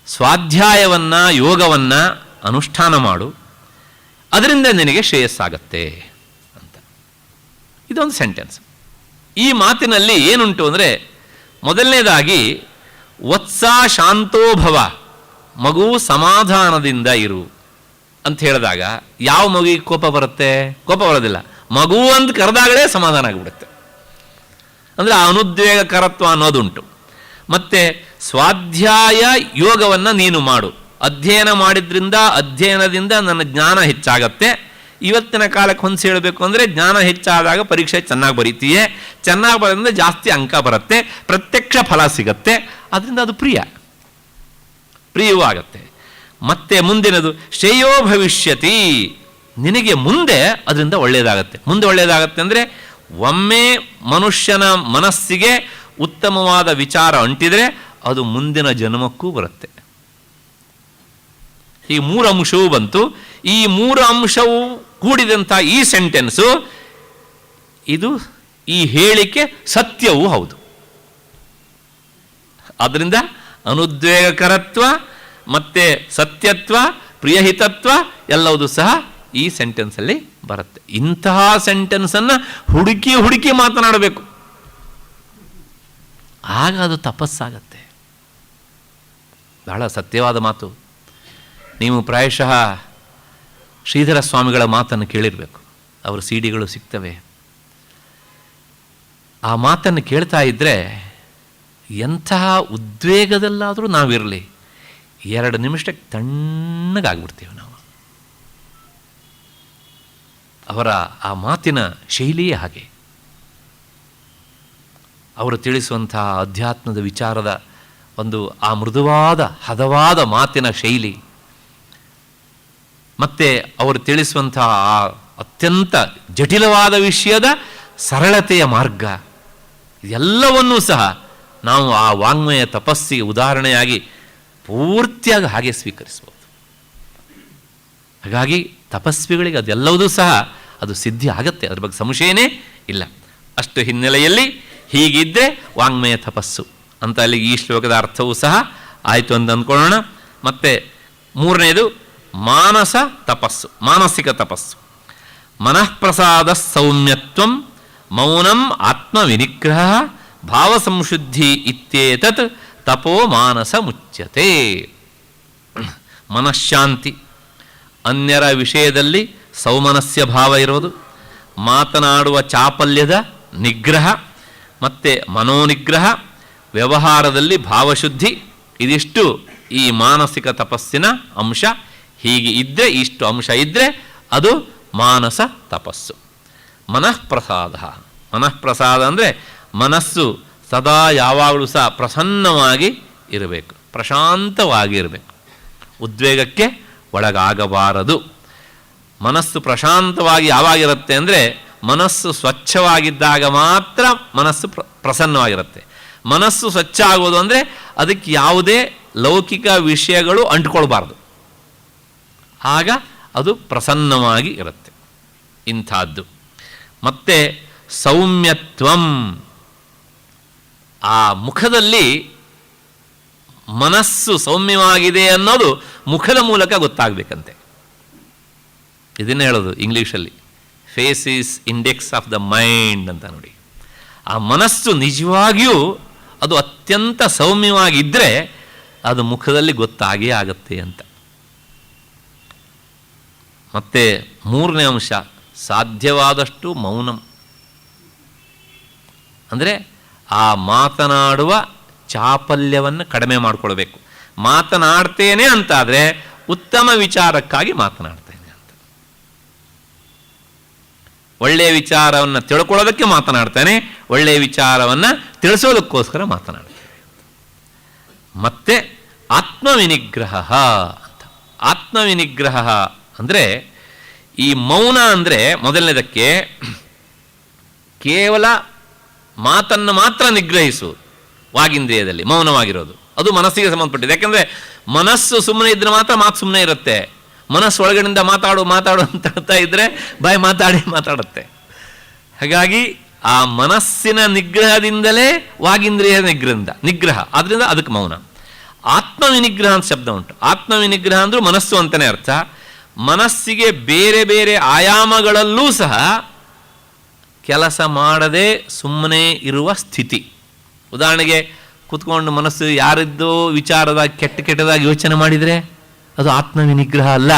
A: ಸ್ವಾಧ್ಯಾಯವನ್ನು ಯೋಗವನ್ನು ಅನುಷ್ಠಾನ ಮಾಡು, ಅದರಿಂದ ನಿನಗೆ ಶ್ರೇಯಸ್ಸಾಗತ್ತೆ ಅಂತ. ಇದೊಂದು ಸೆಂಟೆನ್ಸ್. ಈ ಮಾತಿನಲ್ಲಿ ಏನುಂಟು ಅಂದರೆ, ಮೊದಲನೇದಾಗಿ ವತ್ಸ ಶಾಂತೋಭವ, ಮಗು ಸಮಾಧಾನದಿಂದ ಇರು ಅಂತ ಹೇಳಿದಾಗ ಯಾವ ಮಗುವಿಗೆ ಕೋಪ ಬರುತ್ತೆ? ಕೋಪ ಬರೋದಿಲ್ಲ. ಮಗು ಅಂತ ಕರೆದಾಗಲೇ ಸಮಾಧಾನ ಆಗಿಬಿಡುತ್ತೆ. ಅಂದರೆ ಆ ಅನುದ್ವೇಗಕರತ್ವ ಅನ್ನೋದುಂಟು. ಮತ್ತು ಸ್ವಾಧ್ಯಾಯ ಯೋಗವನ್ನು ನೀನು ಮಾಡು, ಅಧ್ಯಯನ ಮಾಡಿದ್ರಿಂದ ಅಧ್ಯಯನದಿಂದ ನನ್ನ ಜ್ಞಾನ ಹೆಚ್ಚಾಗತ್ತೆ. ಇವತ್ತಿನ ಕಾಲಕ್ಕೆ ಹೊಂದಿಸಿ ಹೇಳಬೇಕು ಅಂದರೆ, ಜ್ಞಾನ ಹೆಚ್ಚಾದಾಗ ಪರೀಕ್ಷೆ ಚೆನ್ನಾಗಿ ಬರೀತೀಯೇ, ಚೆನ್ನಾಗಿ ಬರೋದ್ರಿಂದ ಜಾಸ್ತಿ ಅಂಕ ಬರುತ್ತೆ, ಪ್ರತ್ಯಕ್ಷ ಫಲ ಸಿಗತ್ತೆ, ಅದರಿಂದ ಅದು ಪ್ರಿಯವೂ ಆಗತ್ತೆ. ಮತ್ತೆ ಮುಂದಿನದು ಶ್ರೇಯೋ ಭವಿಷ್ಯತಿ, ನಿನಗೆ ಮುಂದೆ ಅದರಿಂದ ಒಳ್ಳೆಯದಾಗತ್ತೆ. ಮುಂದೆ ಒಳ್ಳೆಯದಾಗತ್ತೆ ಅಂದರೆ, ಒಮ್ಮೆ ಮನುಷ್ಯನ ಮನಸ್ಸಿಗೆ ಉತ್ತಮವಾದ ವಿಚಾರ ಅಂಟಿದರೆ ಅದು ಮುಂದಿನ ಜನ್ಮಕ್ಕೂ ಬರುತ್ತೆ. ಈ 3 ಅಂಶವೂ ಬಂತು. ಈ 3 ಅಂಶವೂ ಕೂಡಿದಂಥ ಈ ಸೆಂಟೆನ್ಸು, ಇದು ಈ ಹೇಳಿಕೆ ಸತ್ಯವೂ ಹೌದು. ಆದ್ದರಿಂದ ಅನುದ್ವೇಗಕರತ್ವ ಮತ್ತು ಸತ್ಯತ್ವ, ಪ್ರಿಯಹಿತತ್ವ ಎಲ್ಲವೂ ಸಹ ಈ ಸೆಂಟೆನ್ಸಲ್ಲಿ ಬರುತ್ತೆ. ಇಂತಹ ಸೆಂಟೆನ್ಸನ್ನು ಹುಡುಕಿ ಮಾತನಾಡಬೇಕು, ಆಗ ಅದು ತಪಸ್ಸಾಗತ್ತೆ. ಬಹಳ ಸತ್ಯವಾದ ಮಾತು. ನೀವು ಪ್ರಾಯಶಃ ಶ್ರೀಧರ ಸ್ವಾಮಿಗಳ ಮಾತನ್ನು ಕೇಳಿರಬೇಕು, ಅವರ ಸಿಡಿಗಳು ಸಿಗ್ತವೆ. ಆ ಮಾತನ್ನು ಕೇಳ್ತಾ ಇದ್ದರೆ ಎಂತಹ ಉದ್ವೇಗದಲ್ಲಾದರೂ ನಾವಿರಲಿ, 2 ನಿಮಿಷಕ್ಕೆ ತಣ್ಣಗಾಗ್ಬಿಡ್ತೀವಿ ನಾವು. ಅವರ ಆ ಮಾತಿನ ಶೈಲಿಯೇ ಹಾಗೆ. ಅವರು ತಿಳಿಸುವಂತಹ ಅಧ್ಯಾತ್ಮದ ವಿಚಾರದ ಒಂದು ಆ ಮೃದುವಾದ ಹದವಾದ ಮಾತಿನ ಶೈಲಿ, ಮತ್ತು ಅವರು ತಿಳಿಸುವಂತಹ ಆ ಅತ್ಯಂತ ಜಟಿಲವಾದ ವಿಷಯದ ಸರಳತೆಯ ಮಾರ್ಗ, ಎಲ್ಲವನ್ನೂ ಸಹ ನಾವು ಆ ವಾಂಗ್ಮಯ ತಪಸ್ಸಿಗೆ ಉದಾಹರಣೆಯಾಗಿ ಪೂರ್ತಿಯಾಗಿ ಹಾಗೆ ಸ್ವೀಕರಿಸ್ಬೋದು. ಹಾಗಾಗಿ ತಪಸ್ವಿಗಳಿಗೆ ಅದೆಲ್ಲವೂ ಸಹ ಅದು ಸಿದ್ಧಿ ಆಗತ್ತೆ, ಅದ್ರ ಬಗ್ಗೆ ಸಂಶಯನೇ ಇಲ್ಲ. ಅಷ್ಟು ಹಿನ್ನೆಲೆಯಲ್ಲಿ ಹೀಗಿದ್ದರೆ ವಾಂಗ್ಮಯ ತಪಸ್ಸು ಅಂತ ಅಲ್ಲಿ ಈ ಶ್ಲೋಕದ ಅರ್ಥವೂ ಸಹ ಆಯಿತು ಅಂತ ಅಂದ್ಕೊಳ್ಳೋಣ. ಮತ್ತು 3ನೇದು ಮಾನಸ ತಪಸ್ಸು, ಮಾನಸಿಕ ತಪಸ್ಸು. ಮನಃಪ್ರಸಾದ ಸೌಮ್ಯತ್ವಂ ಮೌನಂ ಆತ್ಮವಿನಿಗ್ರಹ ಭಾವಸಂಶುದ್ಧಿ ಇತ್ಯೇತತ್ ತಪೋ ಮಾನಸ ಮುಚ್ಯತೆ. ಮನಃಶಾಂತಿ, ಅನ್ಯರ ವಿಷಯದಲ್ಲಿ ಸೌಮನಸ್ಯ ಭಾವ ಇರೋದು, ಮಾತನಾಡುವ ಚಾಪಲ್ಯದ ನಿಗ್ರಹ, ಮತ್ತು ಮನೋನಿಗ್ರಹ, ವ್ಯವಹಾರದಲ್ಲಿ ಭಾವಶುದ್ಧಿ, ಇದಿಷ್ಟು ಈ ಮಾನಸಿಕ ತಪಸ್ಸಿನ ಅಂಶ. ಹೀಗೆ ಇದ್ದರೆ, ಇಷ್ಟು ಅಂಶ ಇದ್ದರೆ ಅದು ಮಾನಸ ತಪಸ್ಸು. ಮನಃಪ್ರಸಾದ, ಮನಃಪ್ರಸಾದ ಅಂದರೆ ಮನಸ್ಸು ಸದಾ ಯಾವಾಗಲೂ ಸಹ ಪ್ರಸನ್ನವಾಗಿ ಇರಬೇಕು, ಪ್ರಶಾಂತವಾಗಿ ಇರಬೇಕು, ಉದ್ವೇಗಕ್ಕೆ ಒಳಗಾಗಬಾರದು. ಮನಸ್ಸು ಪ್ರಶಾಂತವಾಗಿ ಯಾವಾಗಿರುತ್ತೆ ಅಂದರೆ, ಮನಸ್ಸು ಸ್ವಚ್ಛವಾಗಿದ್ದಾಗ ಮಾತ್ರ ಮನಸ್ಸು ಪ್ರಸನ್ನವಾಗಿರುತ್ತೆ. ಮನಸ್ಸು ಸ್ವಚ್ಛ ಆಗೋದು ಅಂದರೆ ಅದಕ್ಕೆ ಯಾವುದೇ ಲೌಕಿಕ ವಿಷಯಗಳು ಅಂಟ್ಕೊಳ್ಬಾರ್ದು, ಆಗ ಅದು ಪ್ರಸನ್ನವಾಗಿ ಇರುತ್ತೆ. ಇಂಥದ್ದು. ಮತ್ತು ಸೌಮ್ಯತ್ವಂ, ಆ ಮುಖದಲ್ಲಿ ಮನಸ್ಸು ಸೌಮ್ಯವಾಗಿದೆ ಅನ್ನೋದು ಮುಖದ ಮೂಲಕ ಗೊತ್ತಾಗಬೇಕಂತೆ. ಇದನ್ನೇ ಹೇಳೋದು ಇಂಗ್ಲೀಷಲ್ಲಿ, face is index of the mind ಅಂತ. ನೋಡಿ, ಆ ಮನಸ್ಸು ನಿಜವಾಗಿಯೂ ಅದು ಅತ್ಯಂತ ಸೌಮ್ಯವಾಗಿದ್ದರೆ ಅದು ಮುಖದಲ್ಲಿ ಗೊತ್ತಾಗೇ ಆಗುತ್ತೆ ಅಂತ. ಮತ್ತು 3ನೇ ಅಂಶ ಸಾಧ್ಯವಾದಷ್ಟು ಮೌನಂ, ಅಂದರೆ ಆ ಮಾತನಾಡುವ ಚಾಪಲ್ಯವನ್ನು ಕಡಿಮೆ ಮಾಡಿಕೊಳ್ಬೇಕು. ಮಾತನಾಡ್ತೇನೆ ಅಂತಾದರೆ ಉತ್ತಮ ವಿಚಾರಕ್ಕಾಗಿ ಮಾತನಾಡ್ತೇನೆ ಅಂತ, ಒಳ್ಳೆಯ ವಿಚಾರವನ್ನು ತಿಳ್ಕೊಳ್ಳೋದಕ್ಕೆ ಮಾತನಾಡ್ತಾನೆ, ಒಳ್ಳೆಯ ವಿಚಾರವನ್ನು ತಿಳಿಸೋದಕ್ಕೋಸ್ಕರ ಮಾತನಾಡ್ತೇನೆ. ಮತ್ತು ಆತ್ಮವಿನಿಗ್ರಹ ಅಂತ. ಆತ್ಮವಿನಿಗ್ರಹ ಅಂದರೆ ಈ ಮೌನ ಅಂದರೆ ಮೊದಲನೇದಕ್ಕೆ ಕೇವಲ ಮಾತನ್ನು ಮಾತ್ರ ನಿಗ್ರಹಿಸುವುದು, ವಾಗಿಂದ್ರಿಯದಲ್ಲಿ ಮೌನವಾಗಿರೋದು, ಅದು ಮನಸ್ಸಿಗೆ ಸಂಬಂಧಪಟ್ಟಿದೆ. ಯಾಕೆಂದರೆ ಮನಸ್ಸು ಸುಮ್ಮನೆ ಇದ್ರೆ ಮಾತ್ರ ಮಾತು ಸುಮ್ಮನೆ ಇರುತ್ತೆ. ಮನಸ್ಸು ಒಳಗಡೆಯಿಂದ ಮಾತಾಡು ಅಂತ ಹೇಳ್ತಾ ಇದ್ದರೆ ಬಾಯಿ ಮಾತಾಡುತ್ತೆ. ಹಾಗಾಗಿ ಆ ಮನಸ್ಸಿನ ನಿಗ್ರಹದಿಂದಲೇ ವಾಗೀಂದ್ರಿಯ ನಿಗ್ರಹ ಆದ್ದರಿಂದ ಅದಕ್ಕೆ ಮೌನ. ಆತ್ಮವಿನಿಗ್ರಹ ಅಂತ ಶಬ್ದ ಉಂಟು. ಆತ್ಮವಿನಿಗ್ರಹ ಅಂದ್ರೂ ಮನಸ್ಸು ಅಂತಲೇ ಅರ್ಥ. ಮನಸ್ಸಿಗೆ ಬೇರೆ ಬೇರೆ ಆಯಾಮಗಳಲ್ಲೂ ಸಹ ಕೆಲಸ ಮಾಡದೆ ಸುಮ್ಮನೆ ಇರುವ ಸ್ಥಿತಿ. ಉದಾಹರಣೆಗೆ ಕೂತ್ಕೊಂಡು ಮನಸ್ಸು ಯಾರಿದ್ದೋ ವಿಚಾರದಾಗ ಕೆಟ್ಟದಾಗಿ ಯೋಚನೆ ಮಾಡಿದರೆ ಅದು ಆತ್ಮವಿನಿಗ್ರಹ ಅಲ್ಲ.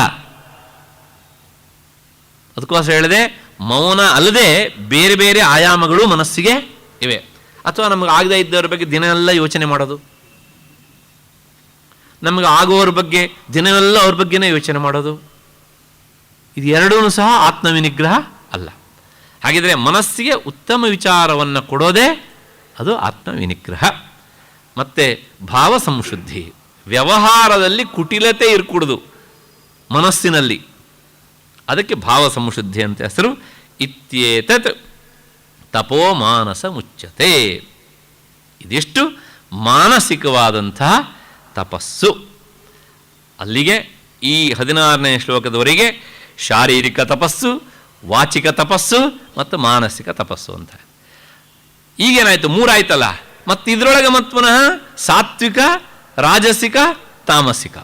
A: ಅದಕ್ಕೋಸ್ಕರ ಹೇಳಿದೆ, ಮೌನ ಅಲ್ಲದೆ ಬೇರೆ ಬೇರೆ ಆಯಾಮಗಳು ಮನಸ್ಸಿಗೆ ಇವೆ. ಅಥವಾ ನಮಗೆ ಆಗದೇ ಇದ್ದವ್ರ ಬಗ್ಗೆ ದಿನವೆಲ್ಲ ಯೋಚನೆ ಮಾಡೋದು, ನಮಗೆ ಆಗುವವ್ರ ಬಗ್ಗೆ ದಿನವೆಲ್ಲ ಅವ್ರ ಬಗ್ಗೆನೇ ಯೋಚನೆ ಮಾಡೋದು, ಇದು ಎರಡೂ ಸಹ ಆತ್ಮವಿನಿಗ್ರಹ ಅಲ್ಲ. ಹಾಗಿದ್ರೆ ಮನಸ್ಸಿಗೆ ಉತ್ತಮ ವಿಚಾರವನ್ನು ಕೊಡೋದೇ ಅದು ಆತ್ಮವಿನಿಗ್ರಹ. ಮತ್ತು ಭಾವ ಸಂಶುದ್ಧಿ, ವ್ಯವಹಾರದಲ್ಲಿ ಕುಟಿಲತೆ ಇರ್ಕೂಡುದು ಮನಸ್ಸಿನಲ್ಲಿ, ಅದಕ್ಕೆ ಭಾವ ಸಂಶುದ್ಧಿ ಅಂತ ಹೆಸರು. ಇತ್ಯೇತತ್ ತಪೋ ಮಾನಸ ಮುಚ್ಯತೆ. ಇದಿಷ್ಟು ಮಾನಸಿಕವಾದಂತಹ ತಪಸ್ಸು. ಅಲ್ಲಿಗೆ ಈ 16ನೇ ಶ್ಲೋಕದವರೆಗೆ ಶಾರೀರಿಕ ತಪಸ್ಸು, ವಾಚಿಕ ತಪಸ್ಸು ಮತ್ತು ಮಾನಸಿಕ ತಪಸ್ಸು ಅಂತ. ಈಗೇನಾಯಿತು? 3 ಆಯ್ತಲ್ಲ. ಮತ್ತು ಇದರೊಳಗೆ ಮತ್ತು ಪುನಃ ಸಾತ್ವಿಕ, ರಾಜಸಿಕ, ತಾಮಸಿಕ.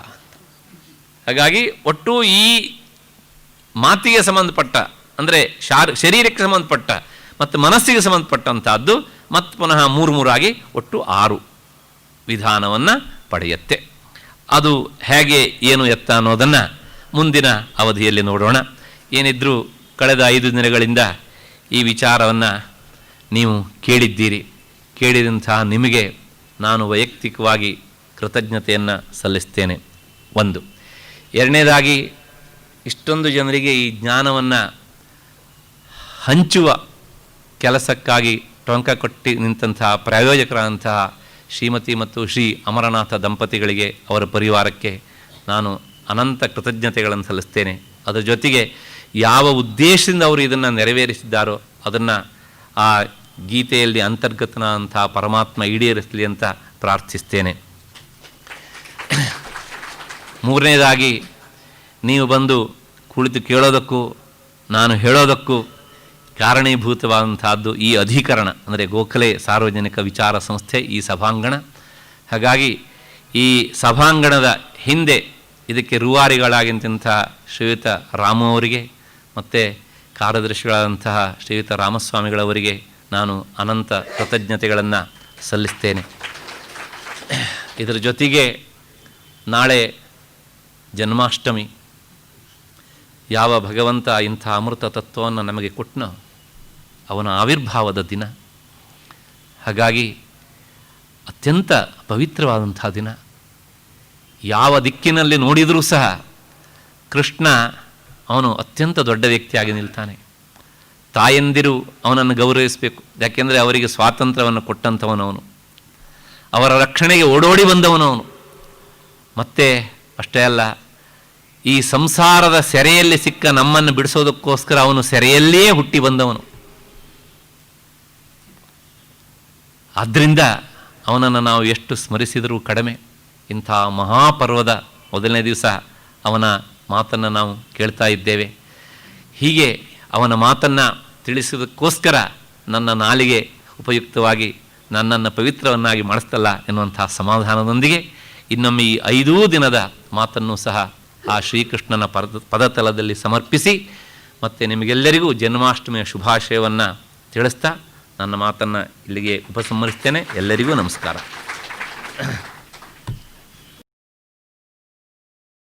A: ಹಾಗಾಗಿ ಒಟ್ಟು ಈ ಮಾತಿಗೆ ಸಂಬಂಧಪಟ್ಟ, ಅಂದರೆ ಶರೀರಕ್ಕೆ ಸಂಬಂಧಪಟ್ಟ ಮತ್ತು ಮನಸ್ಸಿಗೆ ಸಂಬಂಧಪಟ್ಟಂತಹದ್ದು ಮತ್ತು ಪುನಃ 3 ಆಗಿ ಒಟ್ಟು 6 ವಿಧಾನವನ್ನು ಪಡೆಯುತ್ತೆ. ಅದು ಹೇಗೆ ಏನು ಎತ್ತ ಅನ್ನೋದನ್ನು ಮುಂದಿನ ಅವಧಿಯಲ್ಲಿ ನೋಡೋಣ. ಏನಿದ್ರೂ ಕಳೆದ 5 ದಿನಗಳಿಂದ ಈ ವಿಚಾರವನ್ನು ನೀವು ಕೇಳಿದ್ದೀರಿ. ಕೇಳಿದಂತಹ ನಿಮಗೆ ನಾನು ವೈಯಕ್ತಿಕವಾಗಿ ಕೃತಜ್ಞತೆಯನ್ನು ಸಲ್ಲಿಸ್ತೇನೆ. 1. 2ನೇದಾಗಿ, ಇಷ್ಟೊಂದು ಜನರಿಗೆ ಈ ಜ್ಞಾನವನ್ನು ಹಂಚುವ ಕೆಲಸಕ್ಕಾಗಿ ಟೊಂಕ ಕೊಟ್ಟು ನಿಂತಹ ಪ್ರಾಯೋಜಕರಾದಂತಹ ಶ್ರೀಮತಿ ಮತ್ತು ಶ್ರೀ ಅಮರನಾಥ ದಂಪತಿಗಳಿಗೆ, ಅವರ ಪರಿವಾರಕ್ಕೆ ನಾನು ಅನಂತ ಕೃತಜ್ಞತೆಗಳನ್ನು ಸಲ್ಲಿಸ್ತೇನೆ. ಅದರ ಜೊತೆಗೆ ಯಾವ ಉದ್ದೇಶದಿಂದ ಅವರು ಇದನ್ನು ನೆರವೇರಿಸಿದ್ದಾರೋ ಅದನ್ನು ಆ ಗೀತೆಯಲ್ಲಿ ಅಂತರ್ಗತನಾದಂತಹ ಪರಮಾತ್ಮ ಈಡೇರಿಸಲಿ ಅಂತ ಪ್ರಾರ್ಥಿಸ್ತೇನೆ. 3ನೇದಾಗಿ, ನೀವು ಬಂದು ಕುಳಿತು ಕೇಳೋದಕ್ಕೂ ನಾನು ಹೇಳೋದಕ್ಕೂ ಕಾರಣೀಭೂತವಾದಂತಹದ್ದು ಈ ಅಧಿಕರಣ, ಅಂದರೆ ಗೋಖಲೆ ಸಾರ್ವಜನಿಕ ವಿಚಾರ ಸಂಸ್ಥೆ, ಈ ಸಭಾಂಗಣ. ಹಾಗಾಗಿ ಈ ಸಭಾಂಗಣದ ಹಿಂದೆ ಇದಕ್ಕೆ ರೂವಾರಿಗಳಾಗಿಂತಹ ಶ್ರೀಯುತ ರಾಮು ಅವರಿಗೆ ಮತ್ತು ಕಾರ್ಯದರ್ಶಿಗಳಾದಂತಹ ಶ್ರೀಯುತ ರಾಮಸ್ವಾಮಿಗಳವರಿಗೆ ನಾನು ಅನಂತ ಕೃತಜ್ಞತೆಗಳನ್ನು ಸಲ್ಲಿಸ್ತೇನೆ. ಇದರ ಜೊತೆಗೆ ನಾಳೆ ಜನ್ಮಾಷ್ಟಮಿ, ಯಾವ ಭಗವಂತ ಇಂಥ ಅಮೃತ ತತ್ವವನ್ನು ನಮಗೆ ಕೊಟ್ಟನೋ ಅವನ ಆವಿರ್ಭಾವದ ದಿನ. ಹಾಗಾಗಿ ಅತ್ಯಂತ ಪವಿತ್ರವಾದಂಥ ದಿನ. ಯಾವ ದಿಕ್ಕಿನಲ್ಲಿ ನೋಡಿದರೂ ಸಹ ಕೃಷ್ಣ ಅವನು ಅತ್ಯಂತ ದೊಡ್ಡ ವ್ಯಕ್ತಿಯಾಗಿ ನಿಲ್ತಾನೆ. ತಾಯಂದಿರು ಅವನನ್ನು ಗೌರವಿಸಬೇಕು, ಯಾಕೆಂದರೆ ಅವರಿಗೆ ಸ್ವಾತಂತ್ರ್ಯವನ್ನು ಕೊಟ್ಟಂಥವನವನು, ಅವರ ರಕ್ಷಣೆಗೆ ಓಡೋಡಿ ಬಂದವನವನು. ಮತ್ತೆ ಅಷ್ಟೇ ಅಲ್ಲ, ಈ ಸಂಸಾರದ ಸೆರೆಯಲ್ಲಿ ಸಿಕ್ಕ ನಮ್ಮನ್ನು ಬಿಡಿಸೋದಕ್ಕೋಸ್ಕರ ಅವನು ಸೆರೆಯಲ್ಲಿಯೇ ಹುಟ್ಟಿ ಬಂದವನು. ಆದ್ದರಿಂದ ಅವನನ್ನು ನಾವು ಎಷ್ಟು ಸ್ಮರಿಸಿದರೂ ಕಡಿಮೆ. ಇಂಥ ಮಹಾಪರ್ವದ ಮೊದಲನೇ ದಿವಸ ಅವನ ಮಾತನ್ನು ನಾವು ಕೇಳ್ತಾ ಇದ್ದೇವೆ. ಹೀಗೆ ಅವನ ಮಾತನ್ನು ತಿಳಿಸೋದಕ್ಕೋಸ್ಕರ ನನ್ನ ನಾಲಿಗೆ ಉಪಯುಕ್ತವಾಗಿ ನನ್ನನ್ನು ಪವಿತ್ರವನ್ನಾಗಿ ಮಾಡಿಸ್ತಲ್ಲ ಎನ್ನುವಂಥ ಸಮಾಧಾನದೊಂದಿಗೆ ಇನ್ನೊಮ್ಮೆ ಈ 5 ದಿನದ ಮಾತನ್ನು ಸಹ ಆ ಶ್ರೀಕೃಷ್ಣನ ಪದತಲದಲ್ಲಿ ಸಮರ್ಪಿಸಿ ಮತ್ತು ನಿಮಗೆಲ್ಲರಿಗೂ ಜನ್ಮಾಷ್ಟಮಿಯ ಶುಭಾಶಯವನ್ನು ತಿಳಿಸ್ತಾ ನನ್ನ ಮಾತನ್ನು ಇಲ್ಲಿಗೆ ಉಪಸಂಹರಿಸ್ತೇನೆ. ಎಲ್ಲರಿಗೂ ನಮಸ್ಕಾರ.